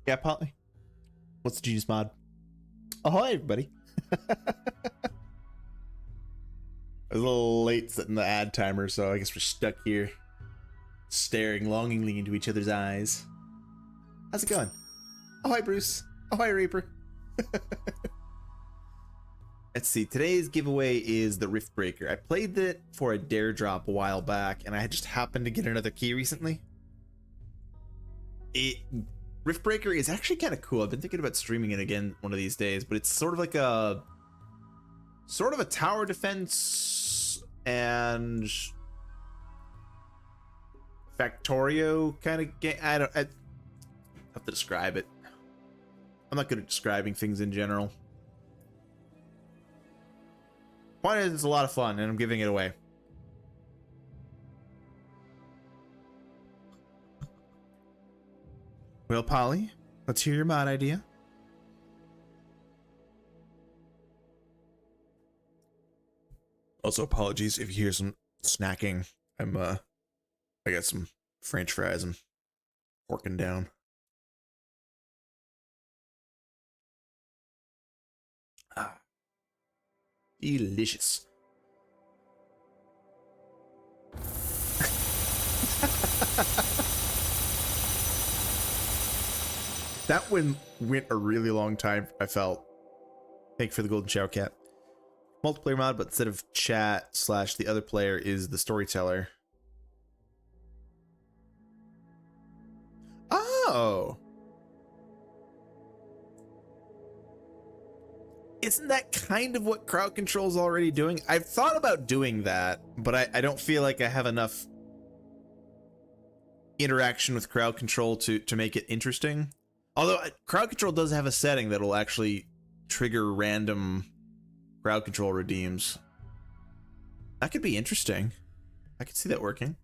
Yeah, Polly. What's the genius mod? Ahoy, everybody. I was a little late setting the ad timer, so I guess we're stuck here staring longingly into each other's eyes. How's it going? Ahoy, Bruce. Ahoy, Reaper. Let's see. Today's giveaway is the Rift Breaker. I played it for a dare drop a while back, and I just happened to get another key recently. Rift Breaker is actually kind of cool. I've been thinking about streaming it again one of these days, but it's sort of like a tower defense and Factorio kind of game. I have to describe it. I'm not good at describing things in general. Point is, it's a lot of fun, and I'm giving it away. Well, Polly, let's hear your mod idea. Also, apologies if you hear some snacking. I got some French fries I'm porking down. Ah, delicious. That one went a really long time, I felt. Thank you for the golden shower cat. Multiplayer mod, but instead of chat / the other player is the storyteller. Oh! Isn't that kind of what crowd control is already doing? I've thought about doing that, but I don't feel like I have enough interaction with crowd control to make it interesting. Although crowd control does have a setting that'll actually trigger random crowd control redeems. That could be interesting. I could see that working.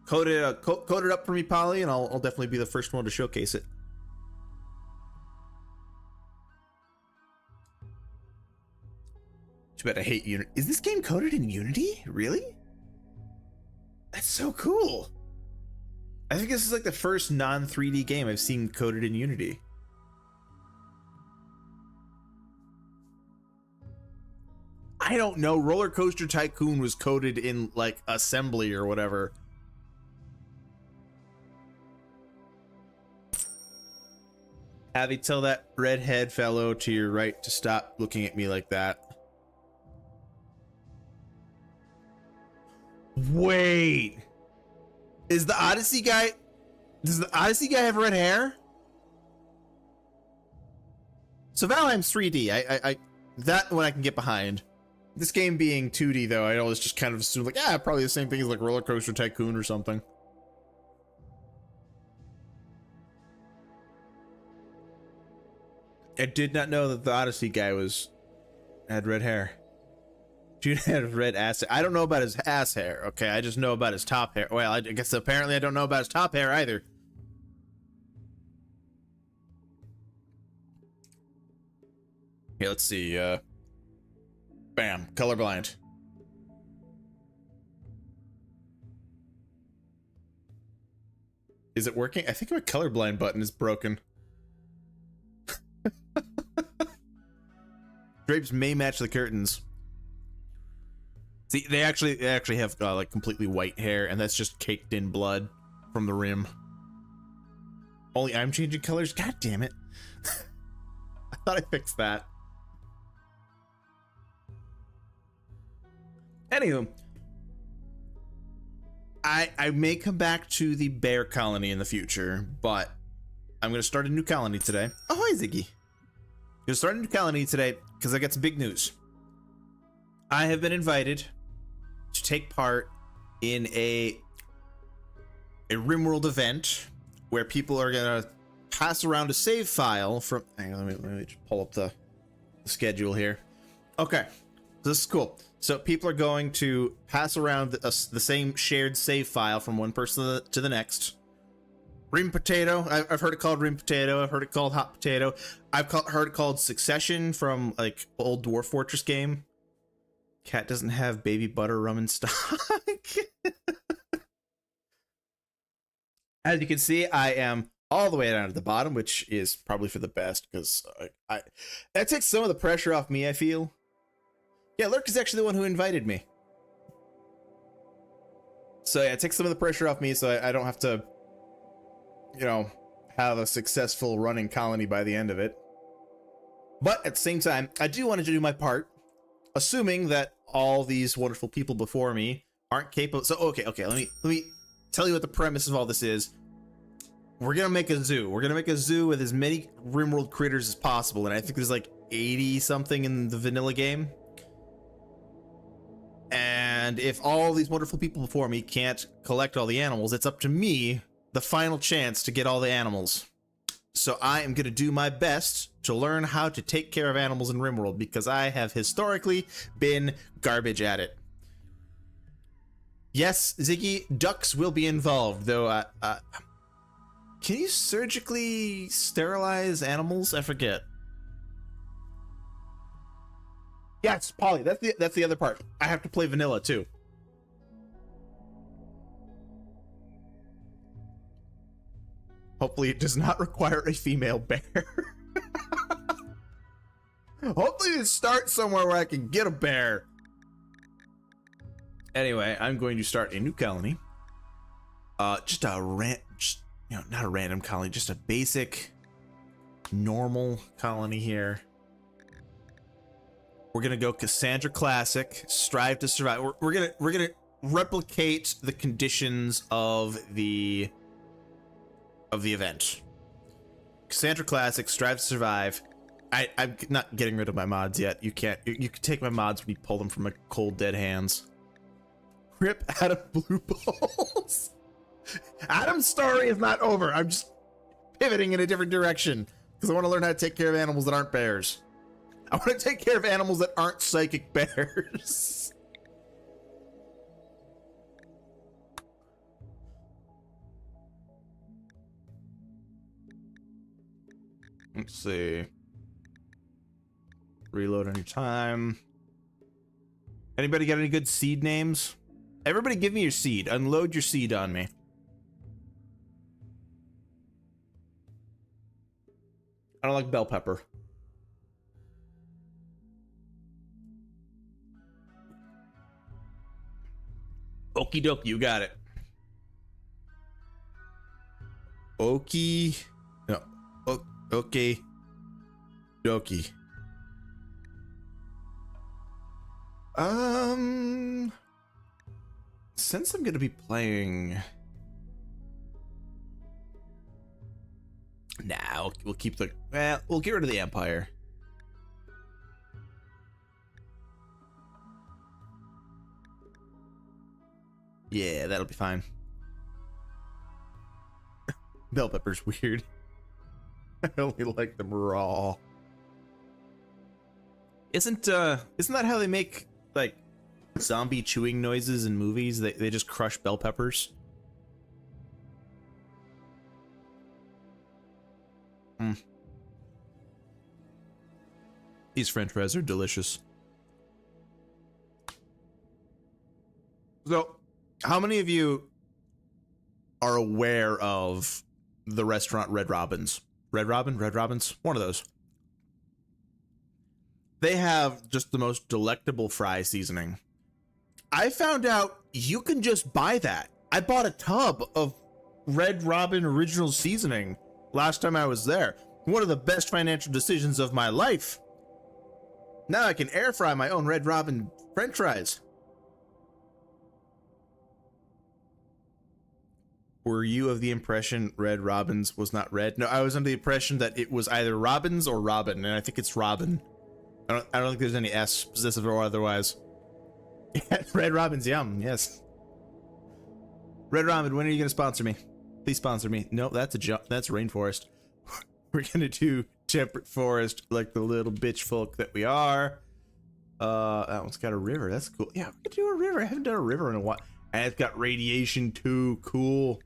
Code it up for me, Polly, and I'll definitely be the first one to showcase it. Too bad I hate Unity. Is this game coded in Unity? Really? That's so cool. I think this is like the first non-3D game I've seen coded in Unity. I don't know. Roller Coaster Tycoon was coded in like assembly or whatever. Abby, tell that redhead fellow to your right to stop looking at me like that. Wait. Is the Odyssey guy... Does the Odyssey guy have red hair? So Valheim's 3D. I that one I can get behind. This game being 2D though, I always just kind of assume like, yeah, probably the same thing as like Roller Coaster Tycoon or something. I did not know that the Odyssey guy had red hair. Dude had red ass. I don't know about his ass hair. Okay, I just know about his top hair. Well, I guess apparently I don't know about his top hair either. Okay, let's see. Bam, colorblind. Is it working? I think my colorblind button is broken. Drapes may match the curtains. See, they actually have like completely white hair, and that's just caked in blood from the rim. Only I'm changing colors? God damn it. I thought I fixed that. Anywho, I may come back to the bear colony in the future, but I'm going to start a new colony today. Oh, hi, Ziggy. I'm going to start a new colony today because I got some big news. I have been invited to take part in a Rimworld event where people are gonna pass around a save file from. Hang on, let me just pull up the schedule here. Okay, so this is cool. So people are going to pass around the same shared save file from one person to the next. Rim Potato. I've heard it called Rim Potato. I've heard it called Hot Potato. Heard it called Succession from like old Dwarf Fortress game. Cat doesn't have baby butter rum in stock. As you can see, I am all the way down to the bottom, which is probably for the best, because that takes some of the pressure off me, I feel. Yeah, Lurk is actually the one who invited me. So yeah, it takes some of the pressure off me, so I don't have to, you know, have a successful running colony by the end of it. But at the same time, I do want to do my part, assuming that all these wonderful people before me aren't capable. So okay, let me tell you what the premise of all this is. We're gonna make a zoo. We're gonna make a zoo with as many Rimworld critters as possible, and I think there's like 80 something in the vanilla game. And if all these wonderful people before me can't collect all the animals, it's up to me, the final chance, to get all the animals. So I am gonna do my best to learn how to take care of animals in Rimworld, because I have historically been garbage at it. Yes, Ziggy, ducks will be involved, though. Can you surgically sterilize animals? I forget. Yes, Polly. That's the other part. I have to play vanilla too. Hopefully, it does not require a female bear. Hopefully, it starts somewhere where I can get a bear. Anyway, I'm going to start a new colony. Just a not a random colony, just a basic, normal colony here. We're gonna go Cassandra Classic, strive to survive. We're gonna replicate the conditions of the event. Cassandra Classic, strive to survive. I'm not getting rid of my mods yet. You can't. You can take my mods when you pull them from my cold dead hands. Rip Adam Blue Balls. Adam's story is not over. I'm just pivoting in a different direction because I want to learn how to take care of animals that aren't bears. I want to take care of animals that aren't psychic bears. Let's see. Reload any time. Anybody got any good seed names? Everybody give me your seed. Unload your seed on me. I don't like bell pepper. Okie dokie, you got it. Okie. No. Okay. Dokie. Since I'm gonna be playing. Nah, we'll keep the. Well, we'll get rid of the Empire. Yeah, that'll be fine. Bell pepper's weird. I only like them raw. Isn't that how they make like zombie chewing noises in movies? They just crush bell peppers. These French fries are delicious. So, how many of you are aware of the restaurant Red Robin's? Red Robin's? One of those. They have just the most delectable fry seasoning. I found out you can just buy that. I bought a tub of Red Robin original seasoning last time I was there. One of the best financial decisions of my life. Now I can air fry my own Red Robin French fries. Were you of the impression Red Robin's was not red? No, I was under the impression that it was either Robin's or Robin, and I think it's Robin. I don't think there's any S, possessive or otherwise. Red Robin's yum, yes. Red Robin, when are you gonna sponsor me? Please sponsor me. No, that's that's rainforest. We're gonna do temperate forest like the little bitch folk that we are. That one's got a river. That's cool. Yeah, we could do a river. I haven't done a river in a while. And it's got radiation too. Cool.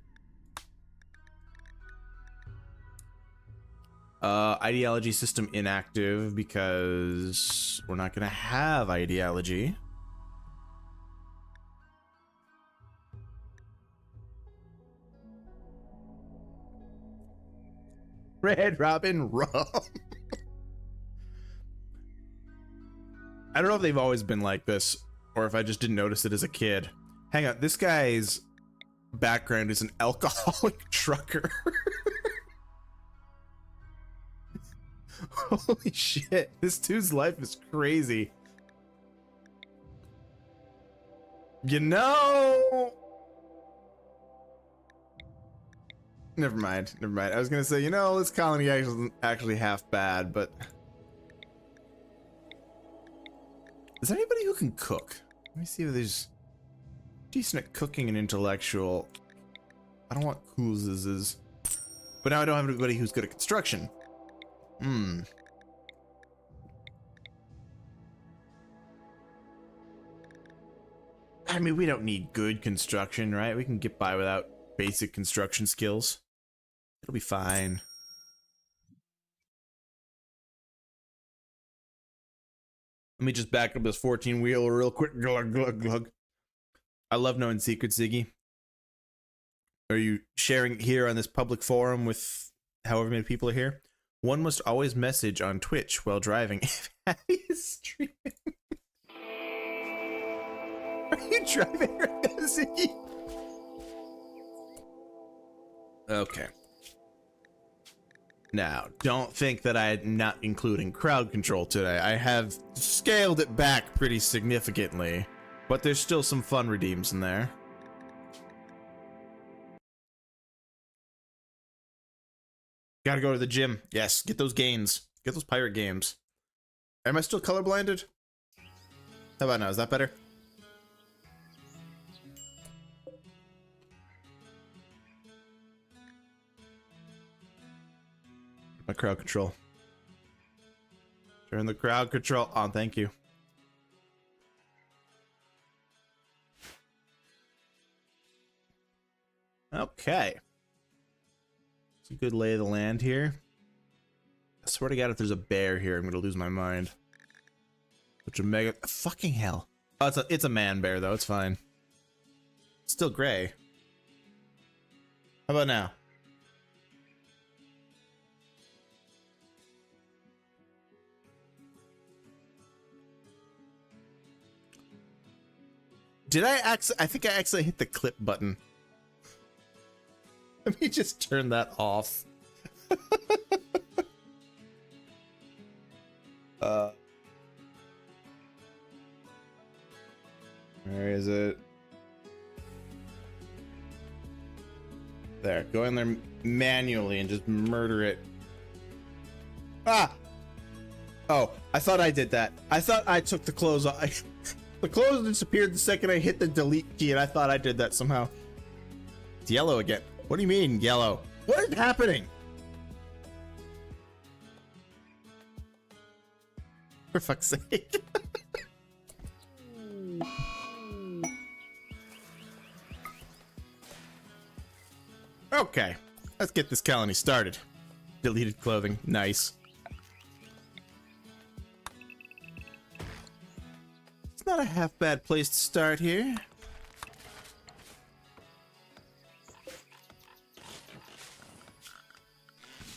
Ideology system inactive because we're not gonna have ideology. Red Robin rum. I don't know if they've always been like this or if I just didn't notice it as a kid. Hang on, this guy's background is an alcoholic trucker. Holy shit, this dude's life is crazy. You know... Never mind. I was gonna say, you know, this colony isn't actually half bad, but... Is there anybody who can cook? Let me see if there's decent at cooking and intellectual. I don't want coolzes. But now I don't have anybody who's good at construction. I mean, we don't need good construction, right? We can get by without basic construction skills. It'll be fine. Let me just back up this 14-wheeler real quick. Glug, glug, glug. I love knowing secrets, Ziggy. Are you sharing here on this public forum with however many people are here? One must always message on Twitch while driving. If Abby is streaming. Are you driving right now, Ziggy? Okay. Now, don't think that I'm not including crowd control today. I have scaled it back pretty significantly, but there's still some fun redeems in there. Gotta go to the gym. Yes, get those gains. Get those pirate games. Am I still colorblinded? How about now? Is that better? My crowd control. Turn the crowd control on. Thank you. Okay. It's a good lay of the land here. I swear to God, if there's a bear here, I'm gonna lose my mind. Such a mega fucking hell. Oh, it's a man bear though. It's fine. It's still gray. How about now? Did I think I accidentally hit the clip button. Let me just turn that off. Where is it? There, go in there manually and just murder it. Ah! Oh, I thought I did that. I thought I took the clothes off. The clothes disappeared the second I hit the delete key, and I thought I did that somehow. It's yellow again. What do you mean, yellow? What is happening? For fuck's sake. Okay, let's get this colony started. Deleted clothing, nice. It's not a half bad place to start here.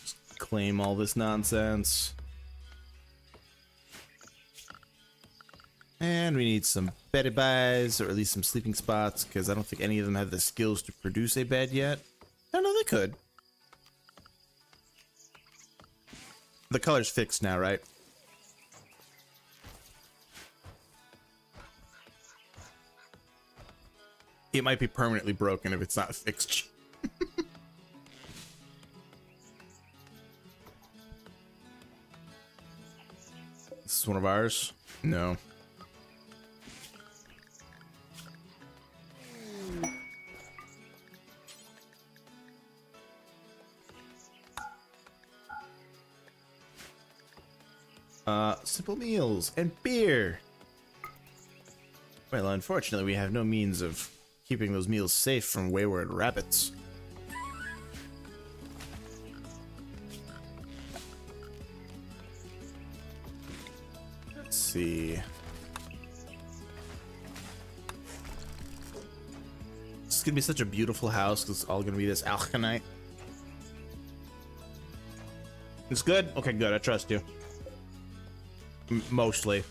Just claim all this nonsense. And we need some bed buys, or at least some sleeping spots, because I don't think any of them have the skills to produce a bed yet. Oh, no, they could. The color's fixed now, right? It might be permanently broken if it's not fixed. This is one of ours? No. Simple meals and beer. Well, unfortunately, we have no means of keeping those meals safe from wayward rabbits. Let's see. This is gonna be such a beautiful house because it's all gonna be this alkanite. It's good? Okay, good. I trust you. Mostly.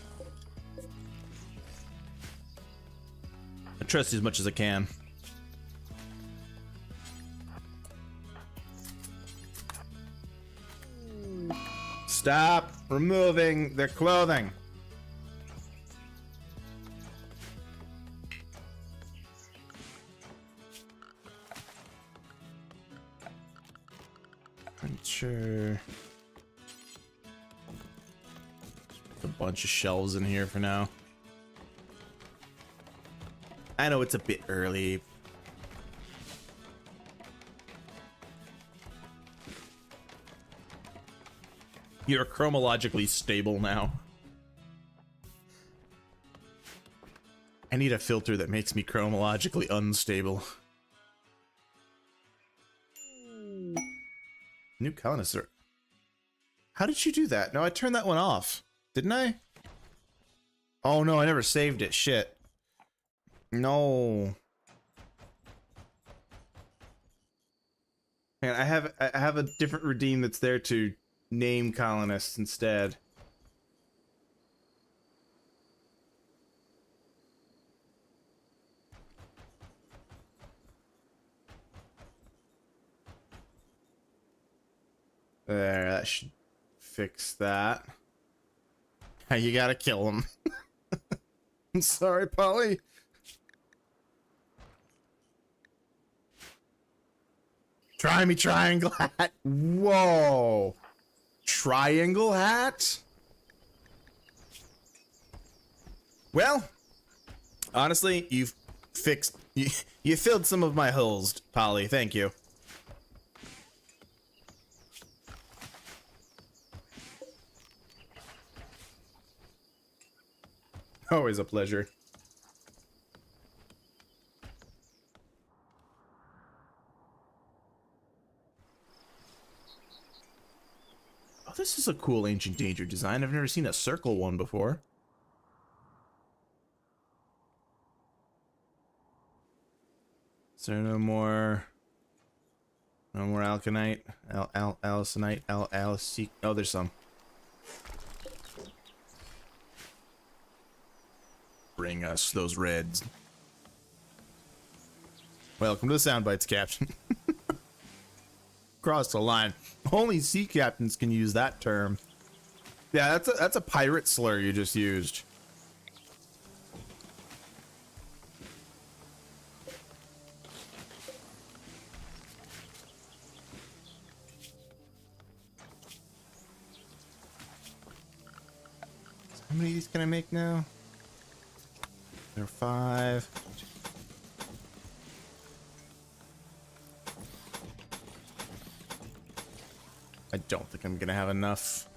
I trust you as much as I can. Stop removing their clothing. I'm sure. A bunch of shelves in here for now. I know it's a bit early. You're chronologically stable now. I need a filter that makes me chronologically unstable. New colonists are... How did you do that? No, I turned that one off. Didn't I? Oh no, I never saved it. Shit. No. Man, I have a different redeem that's there to name colonists instead. There, that should fix that. You gotta kill him. I'm sorry, Polly. Try me, triangle hat. Whoa. Triangle hat? Well, honestly, you've fixed... You filled some of my holes, Polly. Thank you. Always a pleasure. Oh, this is a cool Ancient Danger design. I've never seen a circle one before. Is there no more alkanite? Alicinite? Alice? Oh, there's some. Bring us those reds. Welcome to the Soundbites caption. Cross the line. Only sea captains can use that term. Yeah, that's a pirate slur you just used. How many of these can I make now? There are 5. I don't think I'm gonna have enough.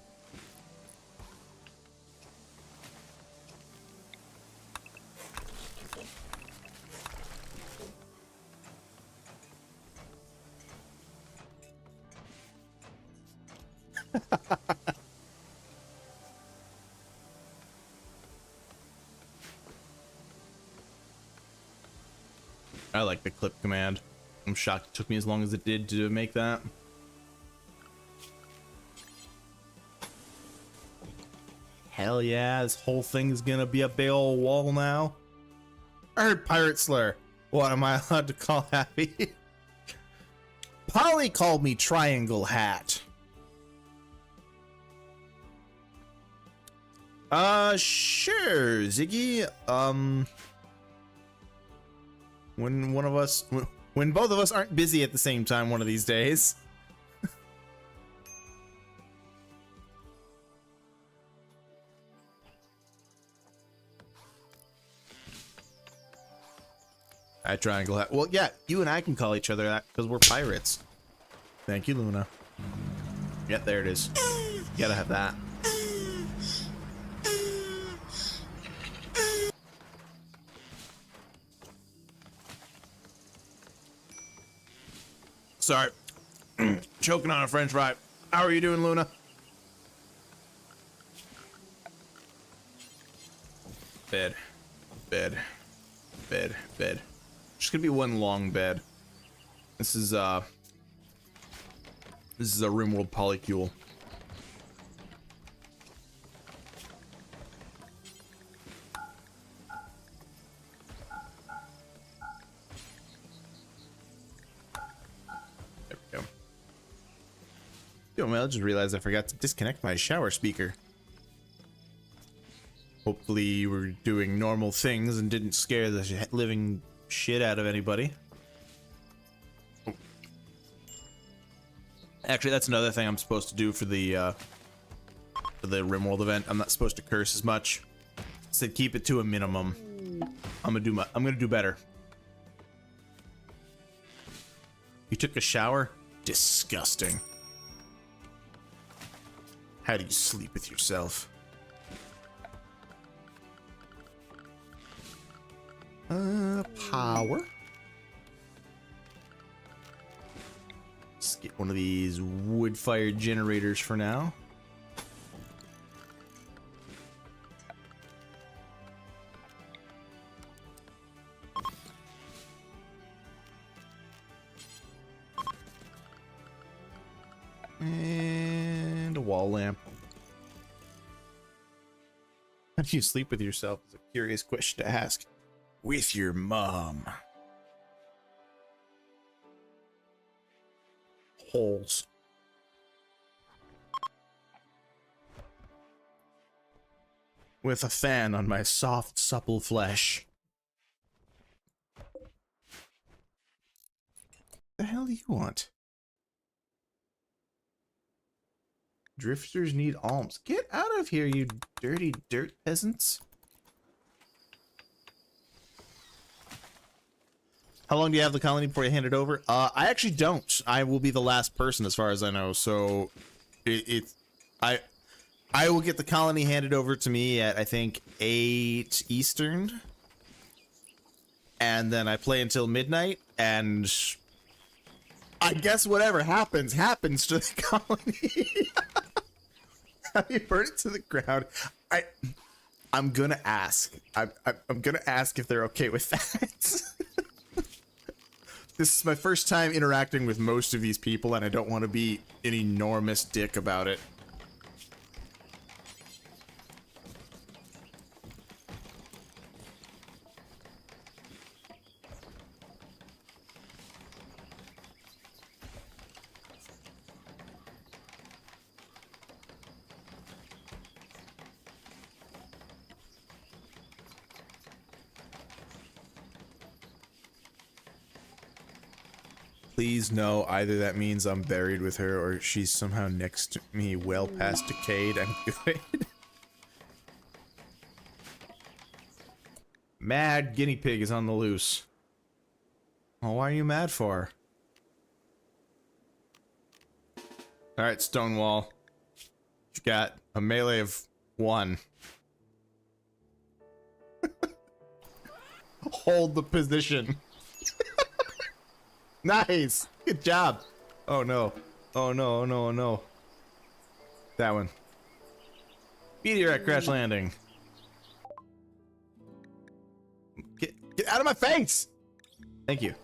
I like the clip command. I'm shocked it took me as long as it did to make that. Hell yeah, this whole thing's gonna be a big old wall now. I heard pirate slur. What am I allowed to call Happy? Polly called me triangle hat. Sure, Ziggy. When both of us aren't busy at the same time one of these days. At triangle hat. Well, yeah, you and I can call each other that because we're pirates. Thank you, Luna. Yep, there it is. You gotta have that. Sorry. Choking on a french fry. How are you doing, Luna? Bed. Bed. Bed. Bed. Just gonna be one long bed. This is a Rimworld polycule. Well, I just realized I forgot to disconnect my shower speaker. Hopefully you were doing normal things and didn't scare the living shit out of anybody. Actually, that's another thing I'm supposed to do for the Rimworld event. I'm not supposed to curse as much. I said keep it to a minimum. I'm gonna do better. You took a shower? Disgusting. How do you sleep with yourself? Power. Let's get one of these wood-fired generators for now. And a wall lamp. How do you sleep with yourself? It's a curious question to ask. With your mom. Holes. With a fan on my soft, supple flesh. The hell do you want? Drifters need alms. Get out of here, you dirty dirt peasants. How long do you have the colony before you hand it over? I actually don't. I will be the last person as far as I know. So I will get the colony handed over to me at I think 8 Eastern. And then I play until midnight, and I guess whatever happens to the colony. Have you burned it to the ground? I'm gonna ask. I'm gonna ask if they're okay with that. This is my first time interacting with most of these people, and I don't want to be an enormous dick about it. Please know either that means I'm buried with her or she's somehow next to me well past decayed. I'm good. Mad guinea pig is on the loose. Oh, why are you mad for? Alright, Stonewall. You've got a melee of 1. Hold the position. Nice! Good job! Oh no. Oh no, oh no, oh no. That one. Meteorite crash landing. Get out of my face! Thank you.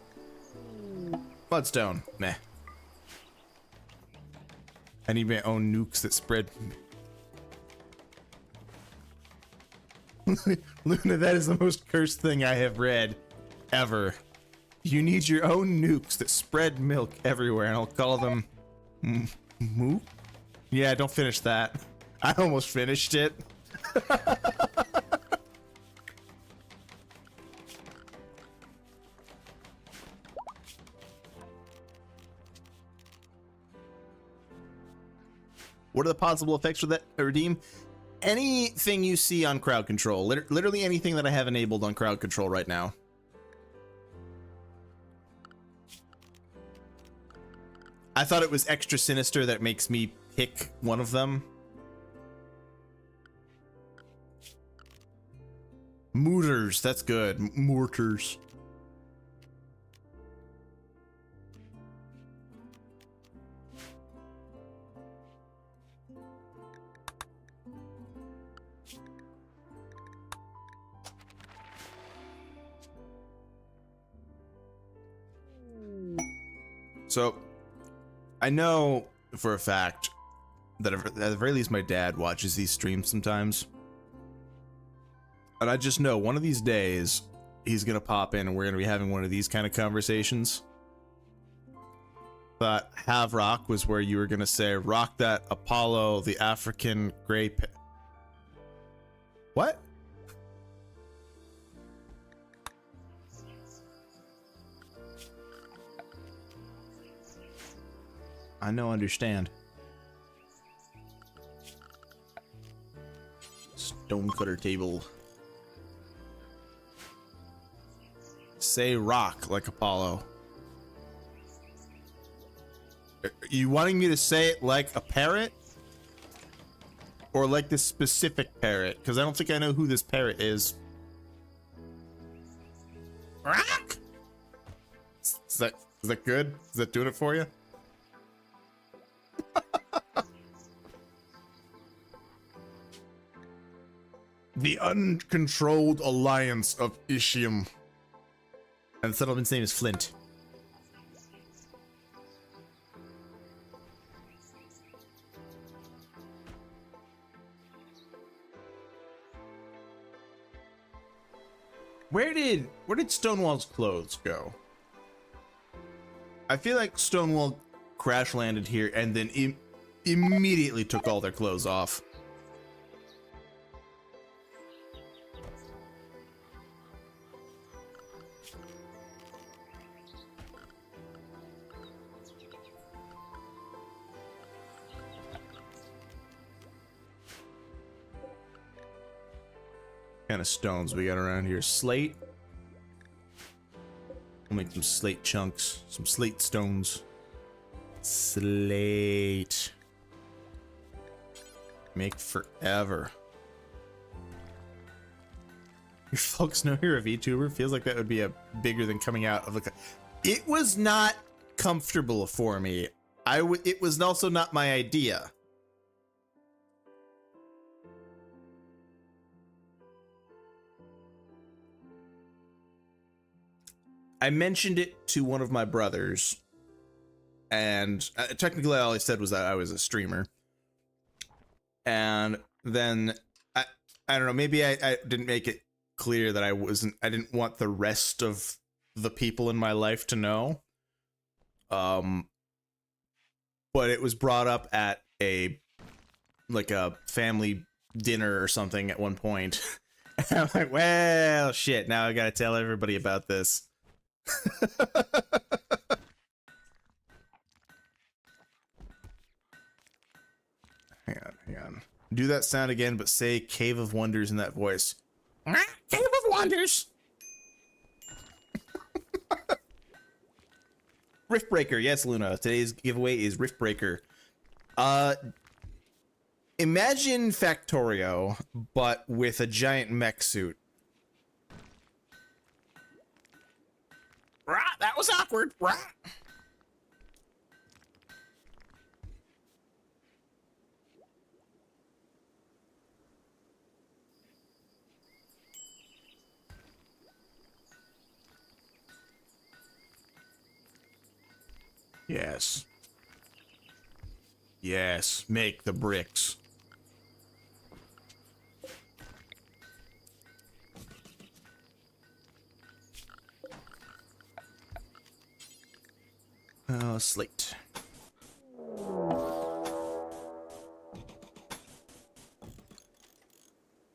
Bloodstone. Meh. I need my own nukes that spread. Luna, that is the most cursed thing I have read ever. You need your own nukes that spread milk everywhere, and I'll call them... Moo? Yeah, don't finish that. I almost finished it. What are the possible effects for that redeem? Anything you see on crowd control. Literally anything that I have enabled on crowd control right now. I thought it was extra sinister that makes me pick one of them. Mortars, that's good. Mortars. So, I know for a fact that at the very least my dad watches these streams sometimes. And I just know one of these days he's gonna pop in and we're gonna be having one of these kind of conversations. thought have rock was where you were gonna say rock that Apollo, the African gray. What? I no understand. Stonecutter table. Say rock like Apollo. Are you wanting me to say it like a parrot? Or like this specific parrot? Because I don't think I know who this parrot is. Rock? Is that good? Is that doing it for you? The Uncontrolled Alliance of Ishium. And the settlement's name is Flint. Where did Stonewall's clothes go? I feel like Stonewall crash landed here and then immediately took all their clothes off. Kind of stones we got around here. Slate. We'll make some slate chunks, some slate stones. Slate. Make forever. Your folks know you're a VTuber. Feels like that would be a bigger than coming out of the. It was not comfortable for me. It was also not my idea. I mentioned it to one of my brothers, and technically all I said was that I was a streamer. And then I don't know, maybe I didn't make it clear that I didn't want the rest of the people in my life to know. But it was brought up at a family dinner or something at one point. And I'm like, well, shit, now I gotta tell everybody about this. Hang on. Do that sound again, but say Cave of Wonders in that voice. Cave of Wonders! Riftbreaker, yes, Luna. Today's giveaway is Riftbreaker. Imagine Factorio, but with a giant mech suit. That was awkward. Yes. Yes, make the bricks. Oh, slate.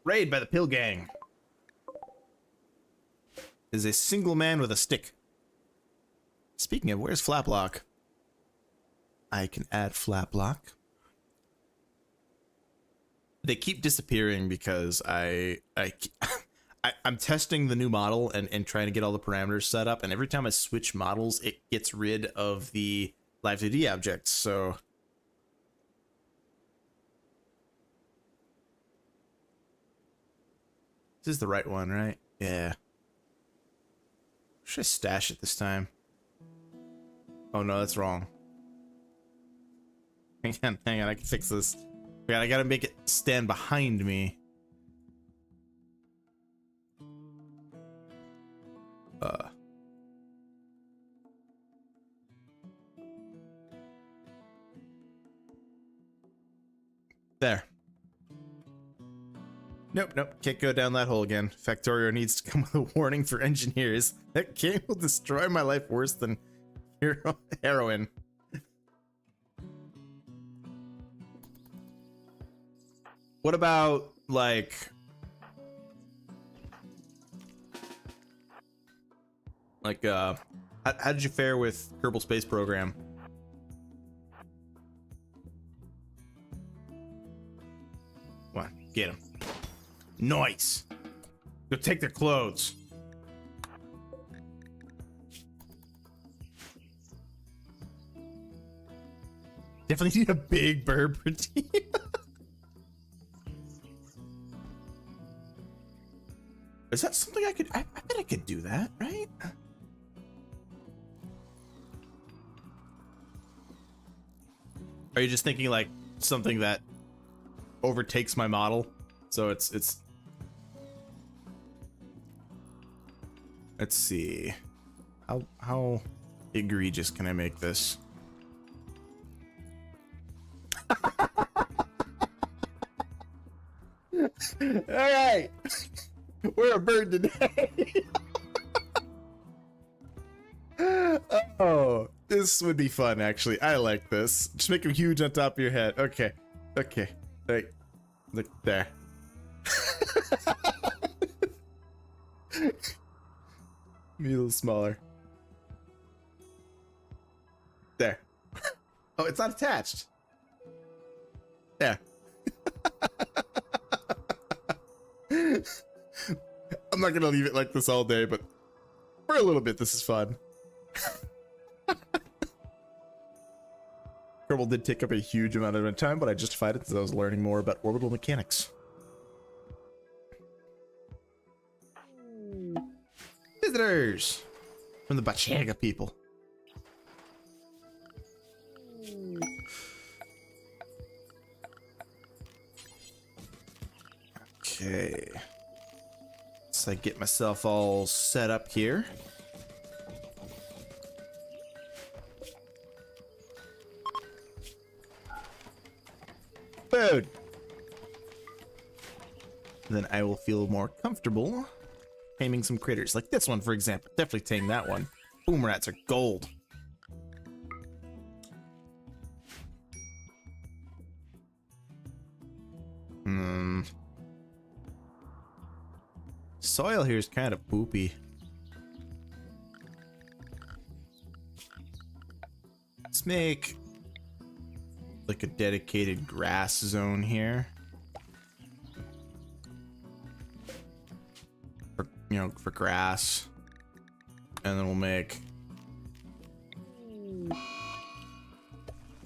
Raid by the Pill Gang. Is a single man with a stick. Speaking of, where's Flaplock? I can add Flaplock. They keep disappearing because I'm testing the new model and trying to get all the parameters set up, and every time I switch models, it gets rid of the live 2D objects, so... This is the right one, right? Yeah. Should I stash it this time? Oh no, that's wrong. Hang on, I can fix this. I gotta make it stand behind me. There. Nope, can't go down that hole again. Factorio needs to come with a warning for engineers. That game will destroy my life worse than heroin. What about like how did you fare with Kerbal Space Program? Come on, get him. Nice. Go take their clothes. Definitely need a big bird team. Is that something I could? I bet I could do that, right? Are you just thinking like something that overtakes my model? So it's. Let's see. How egregious can I make this? All right, we're a bird today. Oh, this would be fun, actually. I like this. Just make him huge on top of your head. Okay, okay. Look there. Be a little smaller. There. Oh, it's not attached. There. I'm not gonna leave it like this all day, but for a little bit, this is fun. Kerbal did take up a huge amount of my time, but I justified it because I was learning more about orbital mechanics. Visitors from the Bachaga people. Okay. So I get myself all set up here. Food. Then I will feel more comfortable taming some critters. Like this one, for example. Definitely tame that one. Boom rats are gold. Soil here is kind of poopy. Let's make like a dedicated grass zone here. For, you know, for grass. And then we'll make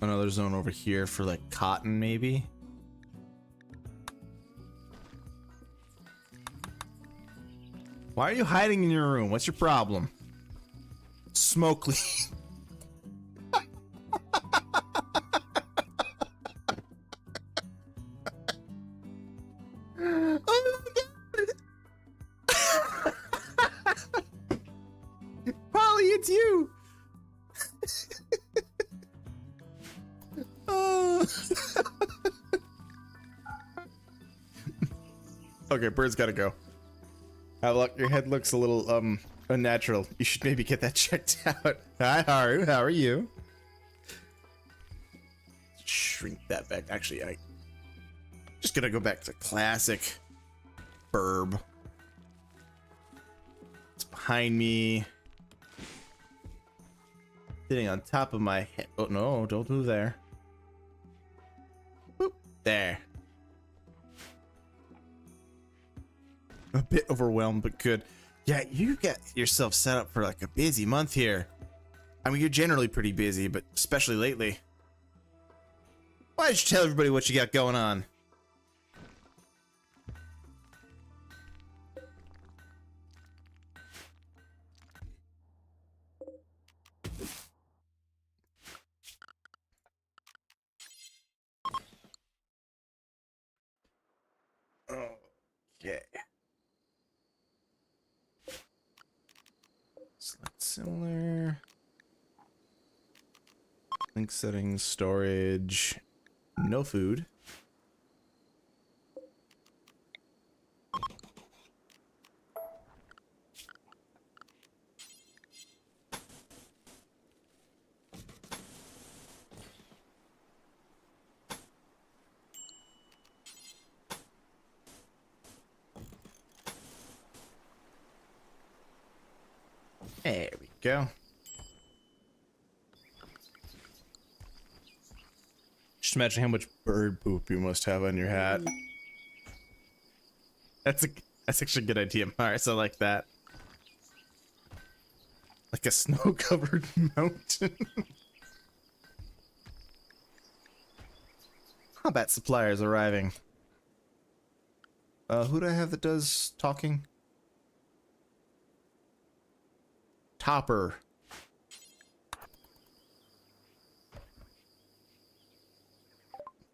another zone over here for like cotton maybe. Why are you hiding in your room? What's your problem? Smokely. Oh my god! Polly, it's you! Oh. Okay, bird's gotta go. Your head looks a little unnatural. You should maybe get that checked out. Hi Haru, how are you? Shrink that back. Actually, I just gonna go back to classic burb. It's behind me. Sitting on top of my head. Oh no, don't move there. Boop. There. A bit overwhelmed, but good. Yeah, you get yourself set up for like a busy month here. I mean, you're generally pretty busy, but especially lately. Why don't you tell everybody what you got going on? Okay. Select similar. Link settings, storage, no food. There we go. Just imagine how much bird poop you must have on your hat. That's actually a good idea, Mars. I like that. Like a snow-covered mountain. Combat suppliers arriving. Who do I have that does talking? Topper.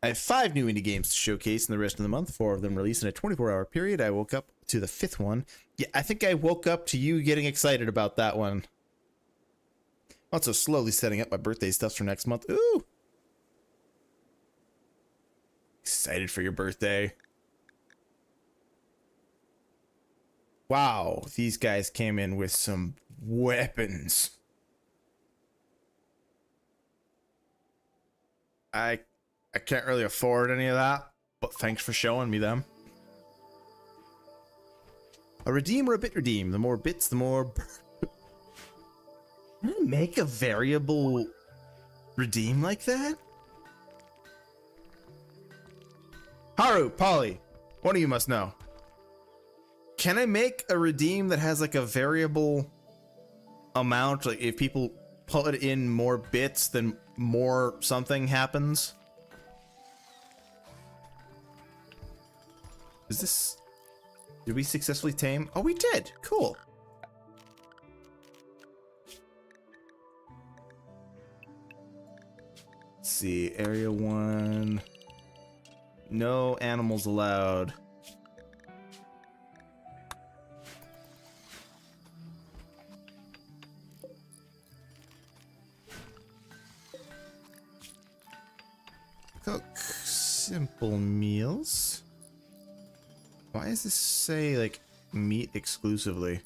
I have 5 new indie games to showcase in the rest of the month. 4 of them released in a 24-hour period. I woke up to the 5th one. Yeah, I think I woke up to you getting excited about that one. Also slowly setting up my birthday stuff for next month. Ooh! Excited for your birthday. Wow, these guys came in with some weapons. I can't really afford any of that, but thanks for showing me them. A redeem or a bit redeem. The more bits, the more... Can I make a variable redeem like that? Haru, Polly, one of you must know. Can I make a redeem that has like a variable amount? Like if people put in more bits, then more something happens? Is this... Did we successfully tame? Oh, we did. Cool. Let's see. Area 1. No animals allowed. Cook simple meals. Why does this say, like, meat exclusively?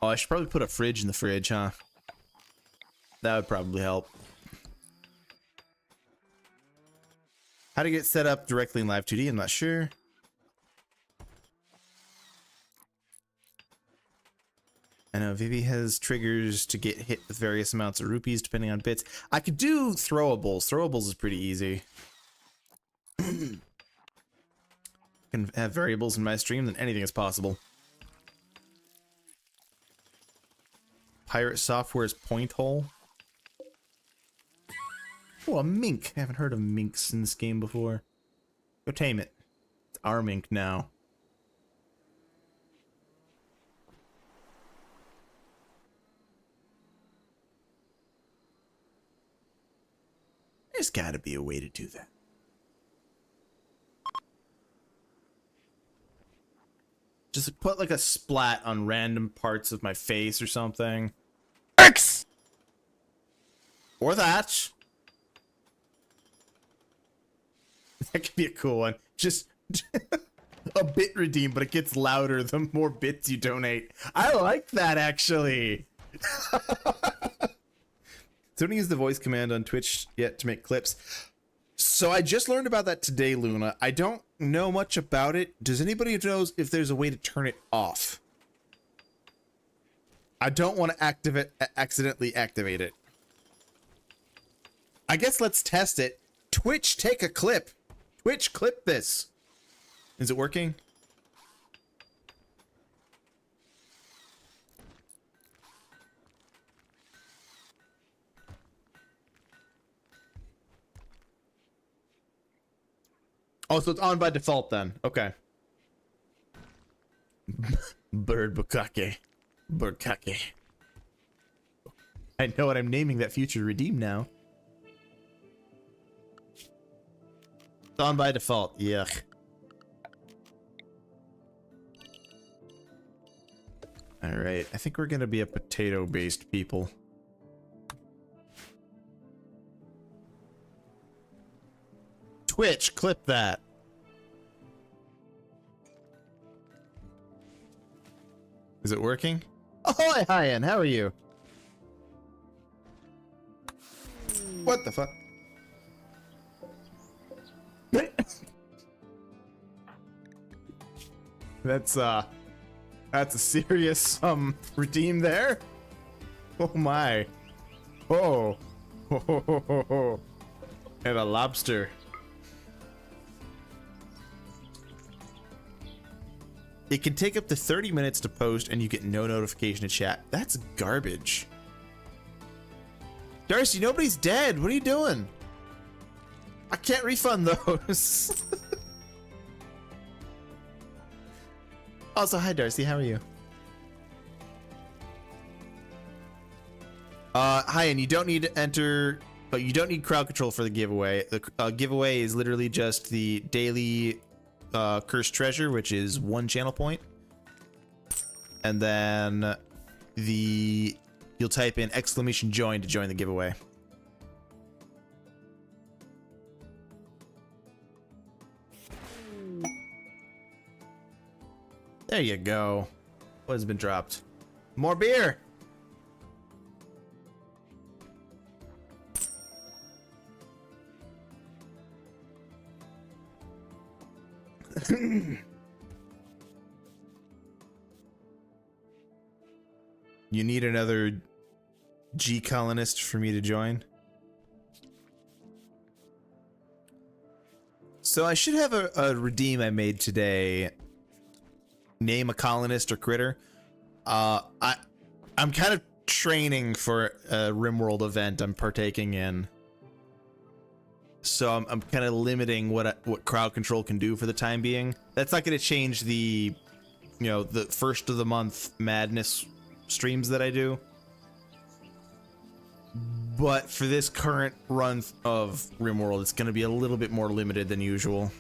Oh, I should probably put a fridge in the fridge, huh? That would probably help. How to get set up directly in Live 2D, I'm not sure. I know Vivi has triggers to get hit with various amounts of rupees depending on bits. I could do throwables. Throwables is pretty easy. Can have variables in my stream, then anything is possible. Pirate Software's point hole. Oh, a mink. I haven't heard of minks in this game before. Go tame it. It's our mink now. There's gotta be a way to do that. Just put like a splat on random parts of my face or something. X! Or that. That could be a cool one. Just a bit redeem, but it gets louder the more bits you donate. I like that, actually. Don't use the voice command on Twitch yet to make clips. So I just learned about that today, Luna. I don't know much about it. Does anybody know if there's a way to turn it off? I don't want to accidentally activate it. I guess let's test it. Twitch, take a clip. Twitch, clip this. Is it working? Oh, so it's on by default then. Okay. Bird bukake. Birdkake. I know what I'm naming that future redeem now. It's on by default. Yuck. Alright, I think we're gonna be a potato-based people. Twitch, clip that. Is it working? Ahoy, Hyan, how are you? What the fuck? That's a serious redeem there. Oh my. Oh. And a lobster. It can take up to 30 minutes to post and you get no notification to chat. That's garbage. Darcy, nobody's dead. What are you doing? I can't refund those. Also, hi Darcy, how are you? Hi, and you don't need to enter, but you don't need crowd control for the giveaway. The giveaway is literally just the daily cursed treasure, which is 1 channel point. And then you'll type in !join to join the giveaway. There you go. What has been dropped? More beer. You need another G colonist for me to join? So I should have a redeem I made today. Name a colonist or critter. I'm kind of training for a Rimworld event I'm partaking in. So I'm kind of limiting what crowd control can do for the time being. That's not going to change the, the first of the month madness streams that I do. But for this current run of Rimworld, it's going to be a little bit more limited than usual.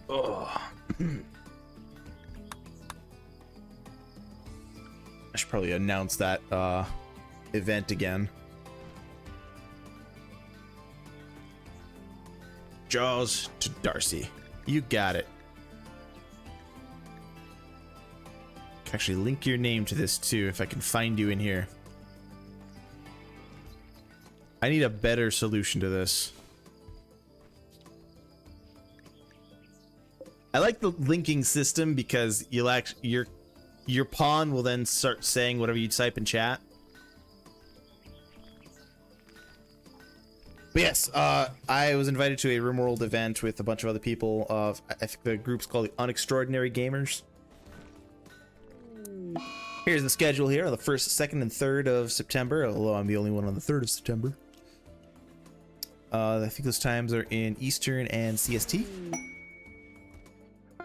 Oh. I should probably announce that event again. Jaws to Darcy. You got it. Can actually link your name to this too if I can find you in here. I need a better solution to this. I like the linking system because you'll actually your pawn will then start saying whatever you type in chat. But yes, I was invited to a Rimworld event with a bunch of other people. I think the group's called the Unextraordinary Gamers. Here's the schedule here on the 1st, 2nd, and 3rd of September, although I'm the only one on the 3rd of September. I think those times are in Eastern and CST.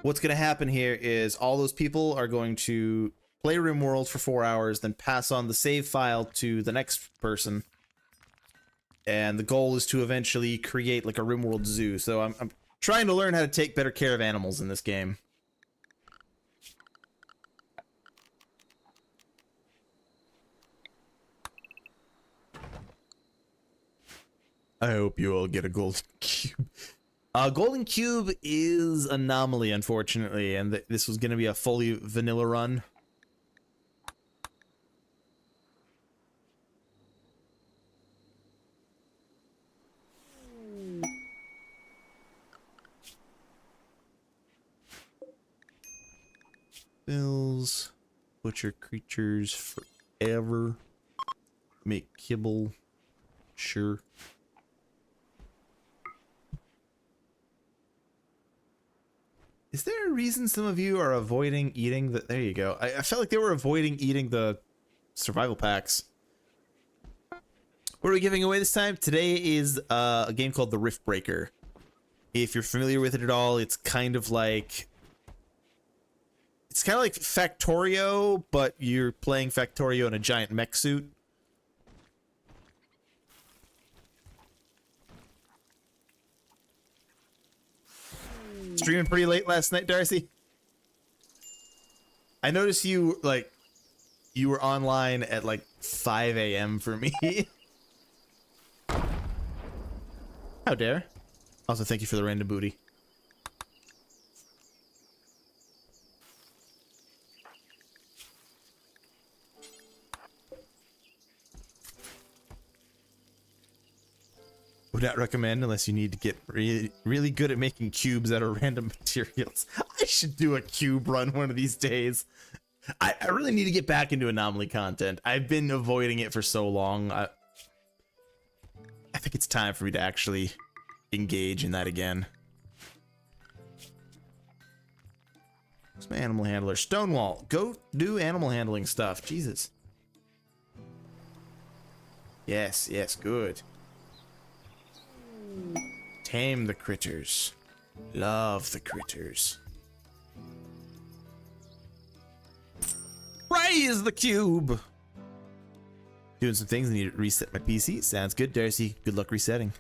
What's going to happen here is all those people are going to play Rimworld for 4 hours, then pass on the save file to the next person. And the goal is to eventually create like a Rimworld zoo. So I'm trying to learn how to take better care of animals in this game. I hope you all get a golden cube. Golden cube is anomaly, unfortunately, and this was going to be a fully vanilla run. Bills, butcher creatures forever, make kibble, sure. Is there a reason some of you are avoiding eating the... There you go. I felt like they were avoiding eating the survival packs. What are we giving away this time? Today is a game called the Rift Breaker. If you're familiar with it at all, it's kind of like... It's kind of like Factorio, but you're playing Factorio in a giant mech suit. Streaming pretty late last night, Darcy. I noticed you were online at like 5 a.m. for me. How dare. Also, thank you for the random booty. Would not recommend unless you need to get really good at making cubes out of random materials. I should do a cube run one of these days. I really need to get back into anomaly content. I've been avoiding it for so long. I think it's time for me to actually engage in that again. Where's my animal handler? Stonewall, go do animal handling stuff. Jesus. Yes, yes, good. Tame the critters. Love the critters. Raise the cube! Doing some things, I need to reset my PC. Sounds good, Darcy. Good luck resetting.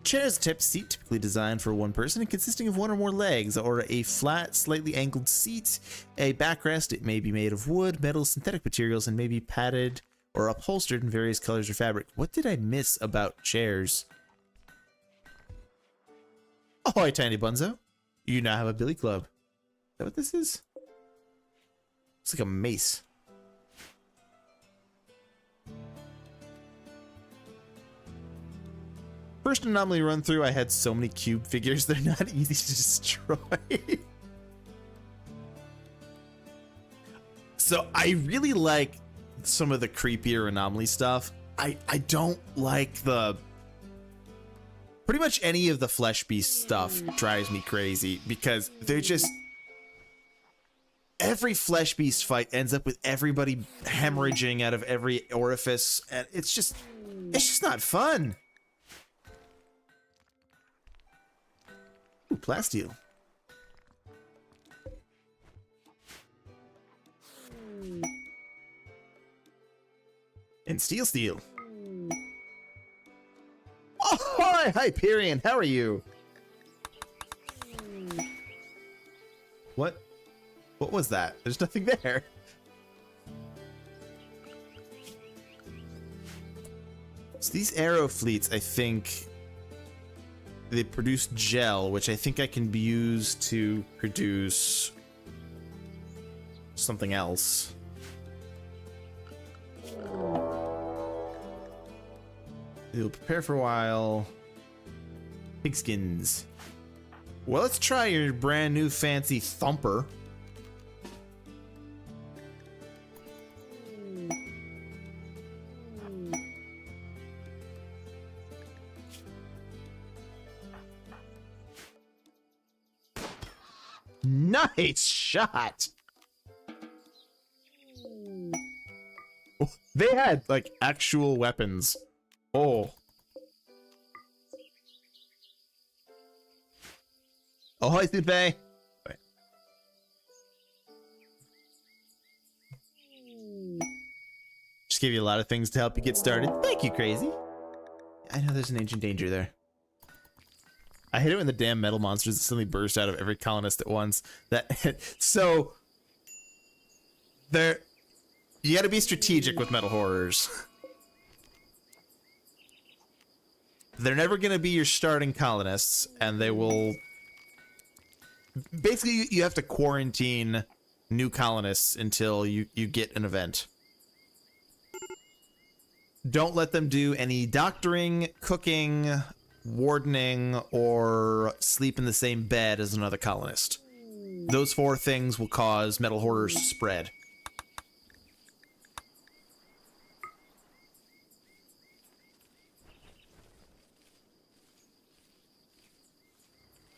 Chair's a type of seat typically designed for one person and consisting of one or more legs, or a flat, slightly angled seat. A backrest, it may be made of wood, metal, synthetic materials, and may be padded or upholstered in various colors or fabric. What did I miss about chairs? Ahoy, Tiny Bunzo. You now have a billy club. Is that what this is? It's like a mace. First anomaly run through, I had so many cube figures, they're not easy to destroy. So I really like some of the creepier anomaly stuff. I don't like the... Pretty much any of the flesh beast stuff drives me crazy because they're just... Every flesh beast fight ends up with everybody hemorrhaging out of every orifice, and it's just not fun. Ooh, plasteel. And steel. Oh, hi, Hyperion. How are you? What? What was that? There's nothing there. So these arrow fleets, I think, they produce gel, which I think I can use to produce something else. It'll prepare for a while. Pigskins. Well, let's try your brand new fancy thumper. Nice shot. Oh, they had like actual weapons. Oh. Ahoy, Supe. Just gave you a lot of things to help you get started. Thank you, Crazy. I know there's an ancient danger there. I hate it when the damn metal monsters suddenly burst out of every colonist at once. So you gotta be strategic with metal horrors. They're never gonna be your starting colonists, and they will basically, you have to quarantine new colonists until you get an event. Don't let them do any doctoring, cooking, wardening, or sleep in the same bed as another colonist. Those 4 things will cause metal horrors to spread.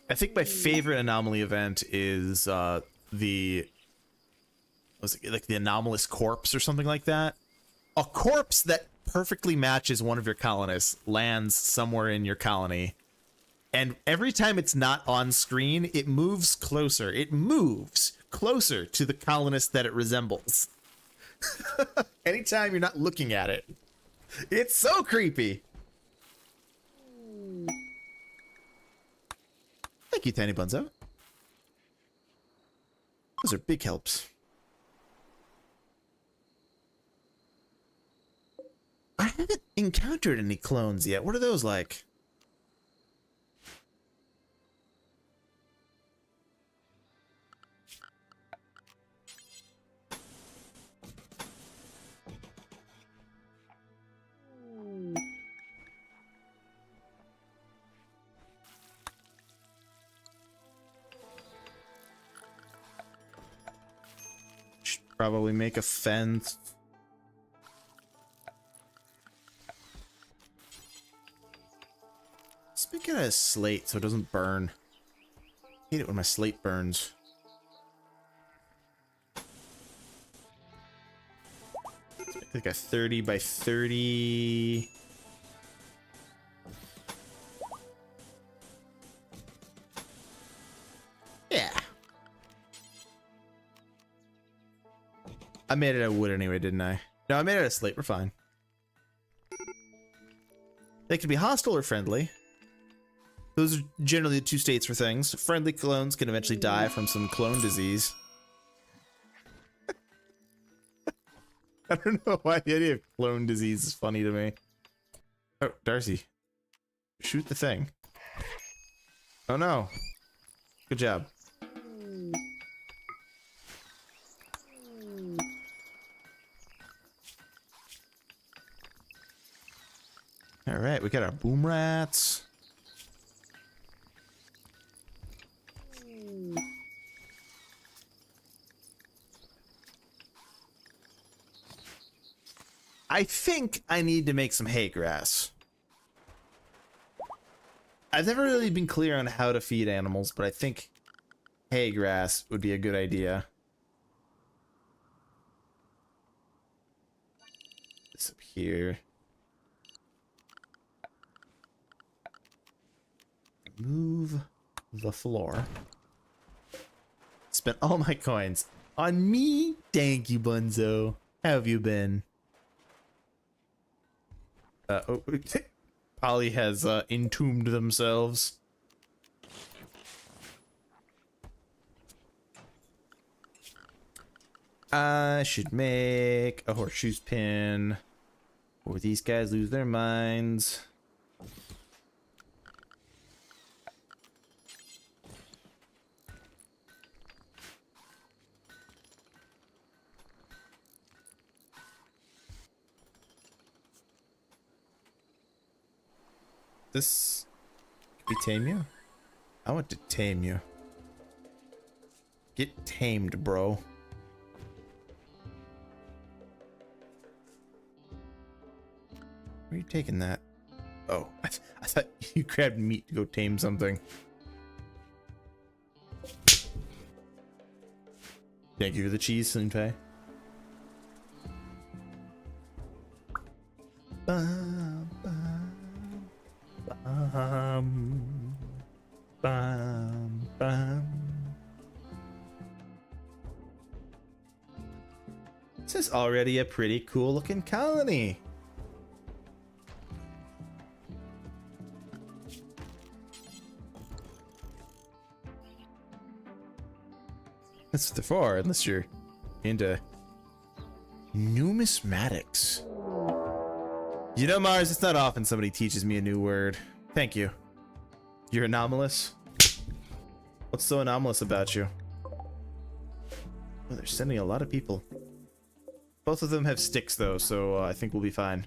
I think my favorite anomaly event is the anomalous corpse or something like that. A corpse that perfectly matches one of your colonists lands somewhere in your colony, and every time it's not on screen, it moves closer. It moves closer to the colonist that it resembles. Anytime you're not looking at it. It's so creepy. Thank you, Tiny Bunzo. Those are big helps. I haven't encountered any clones yet. What are those like? Probably make a fence. Let's make it out of slate so it doesn't burn. I hate it when my slate burns. Let's make like a 30 by 30. Yeah. I made it out of wood anyway, didn't I? No, I made it out of slate. We're fine. They can be hostile or friendly. Those are generally the two states for things. Friendly clones can eventually die from some clone disease. I don't know why the idea of clone disease is funny to me. Oh, Darcy. Shoot the thing. Oh no. Good job. Alright, we got our boom rats. I think I need to make some hay grass. I've never really been clear on how to feed animals, but I think hay grass would be a good idea. This up here. Move the floor. Spent all my coins on me. Thank you, Bunzo. How have you been? Oh, Polly has entombed themselves. I should make a horseshoes pin, or these guys lose their minds. This can we tame you? I want to tame you. Get tamed, bro. Where are you taking that? Oh, I thought you grabbed meat to go tame something. Thank you for the cheese, Sunpei. Bum, bum, bum, bum, bum. This is already a pretty cool looking colony. That's what they're for, unless you're into numismatics. You know, Mars, it's not often somebody teaches me a new word. Thank you. You're anomalous? What's so anomalous about you? Oh, they're sending a lot of people. Both of them have sticks, though, so I think we'll be fine.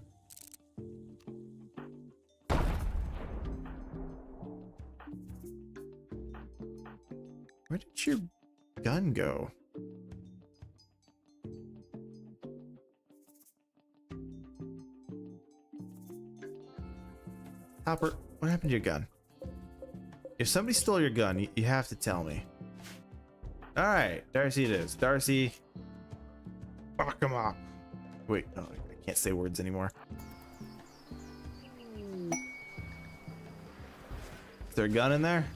Where did your gun go? Hopper, what happened to your gun? If somebody stole your gun, you have to tell me. Alright, Darcy it is. Darcy, fuck him up. Wait, no, I can't say words anymore. Is there a gun in there?